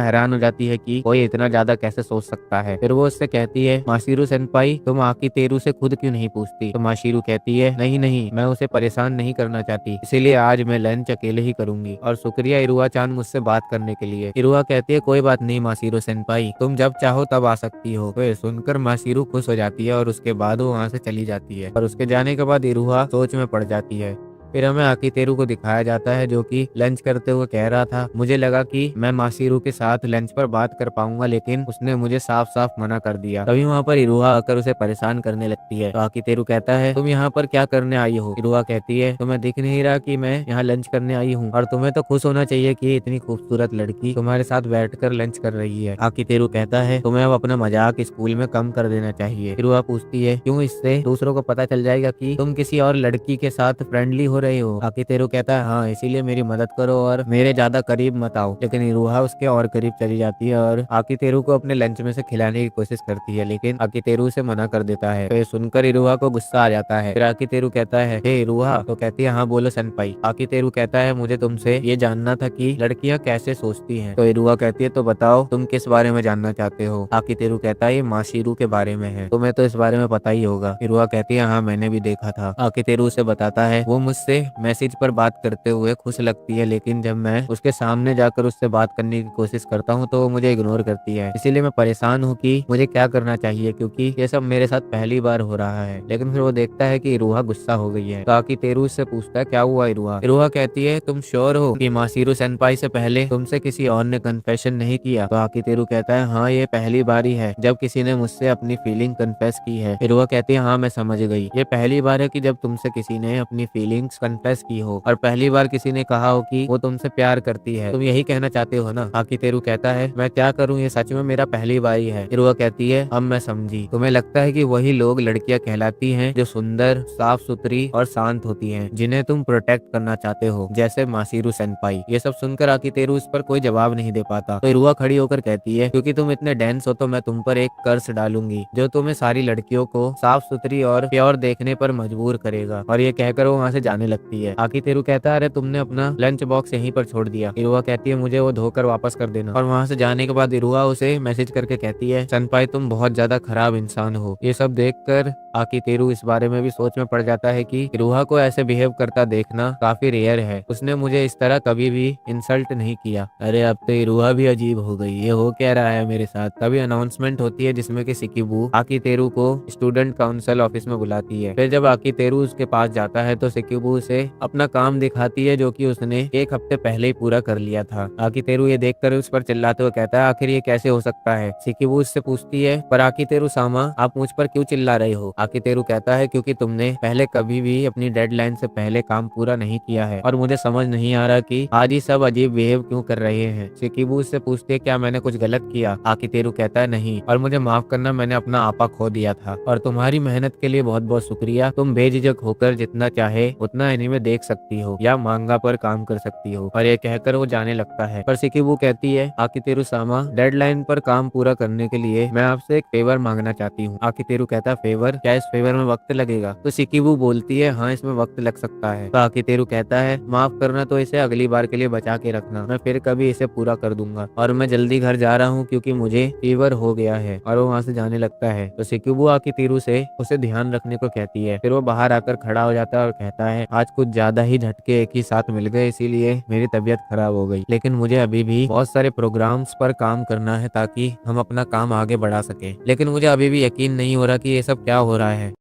हैरान हो जाती है कि कोई इतना ज्यादा कैसे सोच सकता है। फिर वो उससे कहती है, माशीरू सेनपाई तुम आकितेरू से खुद क्यों नहीं पूछती? तो माशीरू कहती है, नहीं नहीं, मैं उसे परेशान नहीं करना चाहती, इसीलिए आज मैं लंच अकेले ही करूंगी। और शुक्रिया इरुहा-चान मुझसे बात करने के लिए। इरुहा कहती है, कोई बात नहीं माशीरू सेनपाई, तुम जब चाहो तब आ सकती हो। तो ये सुनकर माशीरू खुश हो जाती है और उसके बाद वो वहाँ से चली जाती है। और उसके जाने के बाद इरुहा सोच में पड़ जाती है। फिर हमें आकितेरू को दिखाया जाता है जो कि लंच करते हुए कह रहा था, मुझे लगा कि मैं माशीरू के साथ लंच पर बात कर पाऊंगा, लेकिन उसने मुझे साफ साफ मना कर दिया। तभी वहाँ पर इरुहा आकर उसे परेशान करने लगती है। तो आकितेरू कहता है, तुम यहाँ पर क्या करने आई हो? इरुहा कहती है, तुम्हें दिख नहीं रहा कि मैं यहाँ लंच करने आई हूँ? और तुम्हें तो खुश होना चाहिए कि इतनी खूबसूरत लड़की तुम्हारे साथ बैठकर लंच कर रही है। आकितेरू कहता है, तुम्हें अब अपना मजाक स्कूल में कम कर देना चाहिए। इरुहा पूछती है, क्यों? इससे दूसरों को पता चल जाएगा कि तुम किसी और लड़की के साथ फ्रेंडली हो रहे हो। आकितेरू कहता है, हाँ, इसीलिए मेरी मदद करो और मेरे ज्यादा करीब मत आओ। लेकिन इरुहा उसके और करीब चली जाती है और आकितेरू को अपने लंच में से खिलाने की कोशिश करती है, लेकिन आकितेरू उसे मना कर देता है। तो ये सुनकर इरुहा को गुस्सा आ जाता है। फिर आकितेरू कहता है, हे इरुहा। तो कहती है, हाँ बोलो सेनपाई। आकितेरू कहता है, मुझे तुमसे ये जानना था कि लड़कियां कैसे सोचती हैं। तो इरुहा कहती है, तो बताओ तुम किस बारे में जानना चाहते हो? आकितेरू कहता है, ये माशीरू के बारे में है, तुम्हें तो इस बारे में पता ही होगा। इरुहा कहती है, हाँ मैंने भी देखा था। आकितेरू उसे बताता है, वो मुझसे मैसेज पर बात करते हुए खुश लगती है, लेकिन जब मैं उसके सामने जाकर उससे बात करने की कोशिश करता हूँ तो वो मुझे इग्नोर करती है। इसीलिए मैं परेशान हूँ कि मुझे क्या करना चाहिए, क्योंकि ये सब मेरे साथ पहली बार हो रहा है। लेकिन फिर वो देखता है कि इरुहा गुस्सा हो गई है। तो आकितेरू उससे पूछता है, क्या हुआ इरुहा? इरुहा कहती है, तुम श्योर हो कि माशीरू सेनपाई से पहले तुमसे किसी और ने कन्फेशन नहीं किया? तो आकितेरू कहता है, हाँ ये पहली बार ही है जब किसी ने मुझसे अपनी फीलिंग कन्फेस की है। इरुहा कहती है, हाँ मैं समझ गई, ये पहली बार है कि जब तुमसे किसी ने अपनी फीलिंग्स कन्फेस की हो और पहली बार किसी ने कहा हो कि वो तुमसे प्यार करती है। तुम यही कहना चाहते हो ना? आकितेरू कहता है, मैं क्या करूँ, ये सच में मेरा पहली बार ही है। इरुहा कहती है, अब मैं समझी, तुम्हें लगता है कि वही लोग लड़कियां कहलाती हैं जो सुंदर, साफ सुथरी और शांत होती हैं, जिन्हें तुम प्रोटेक्ट करना चाहते हो, जैसे माशीरू सेनपाई। ये सब सुनकर आकितेरू इस पर कोई जवाब नहीं दे पाता। तो इरुहा खड़ी होकर कहती है, क्योंकि तुम इतने डेंस हो तो मैं तुम पर एक कर्स डालूंगी जो तुम्हें सारी लड़कियों को साफ सुथरी और प्योर देखने पर मजबूर करेगा। और ये कहकर वो वहाँ से जाने लगती है। आकितेरू कहता है, अरे तुमने अपना लंच बॉक्स यहीं पर छोड़ दिया। इरुहा कहती है, मुझे वो धोकर वापस कर देना। और वहाँ से जाने के बाद इरुहा उसे मैसेज करके कहती है, सेनपाई तुम बहुत ज्यादा खराब इंसान हो। ये सब देखकर आकितेरू इस बारे में भी सोच में पड़ जाता है कि इरुहा को ऐसे बिहेव करता देखना काफी रेयर है, उसने मुझे इस तरह कभी भी इंसल्ट नहीं किया। अरे अब तो इरुहा भी अजीब हो गई, ये हो क्या रहा है मेरे साथ? तभी अनाउंसमेंट होती है जिसमें कि सिकिबू आकितेरू को स्टूडेंट काउंसिल ऑफिस में बुलाती है। फिर जब आकितेरू उसके पास जाता है तो सिकिबू उसे अपना काम दिखाती है जो कि उसने एक हफ्ते पहले ही पूरा कर लिया था। आकितेरू ये देखकर उस पर चिल्लाते हुए कहता है, आखिर ये कैसे हो सकता है? सिकिबू उससे पूछती है, पर आकितेरू सामा आप मुझ पर क्यों चिल्ला रहे हो? आकितेरू कहता है, क्योंकि तुमने पहले कभी भी अपनी डेडलाइन से पहले काम पूरा नहीं किया है और मुझे समझ नहीं आ रहा कि आज ही सब अजीब बिहेव क्यों कर रहे हैं। सिकिबू उससे पूछती है, क्या मैंने कुछ गलत किया? आकितेरू कहता है, नहीं, और मुझे माफ करना, मैंने अपना आपा खो दिया था और तुम्हारी मेहनत के लिए बहुत बहुत शुक्रिया। तुम बेझिझक होकर जितना चाहे उतना एनीमे देख सकती हो या मांगा पर काम कर सकती हो। और ये कहकर वो जाने लगता है। पर शिकिबू कहती है, आकितेरू सामा, डेडलाइन पर काम पूरा करने के लिए मैं आपसे एक फेवर मांगना चाहती हूँ। आकितेरू कहता, फेवर? क्या इस फेवर में वक्त लगेगा? तो शिकिबू बोलती है, हाँ इसमें वक्त लग सकता है। तो आकितेरू कहता है, माफ करना, तो इसे अगली बार के लिए बचा के रखना, मैं फिर कभी इसे पूरा कर दूंगा। और मैं जल्दी घर जा रहा हूँ क्योंकि मुझे फीवर हो गया है। और वो वहाँ से जाने लगता है। तो शिकिबू आकितेरू से उसे ध्यान रखने को कहती है। फिर वो बाहर आकर खड़ा हो जाता है और कहता है, आज कुछ ज्यादा ही झटके एक ही साथ मिल गए, इसीलिए मेरी तबीयत खराब हो गई। लेकिन मुझे अभी भी बहुत सारे प्रोग्राम्स पर काम करना है ताकि हम अपना काम आगे बढ़ा सके। लेकिन मुझे अभी भी यकीन नहीं हो रहा कि ये सब क्या हो रहा है।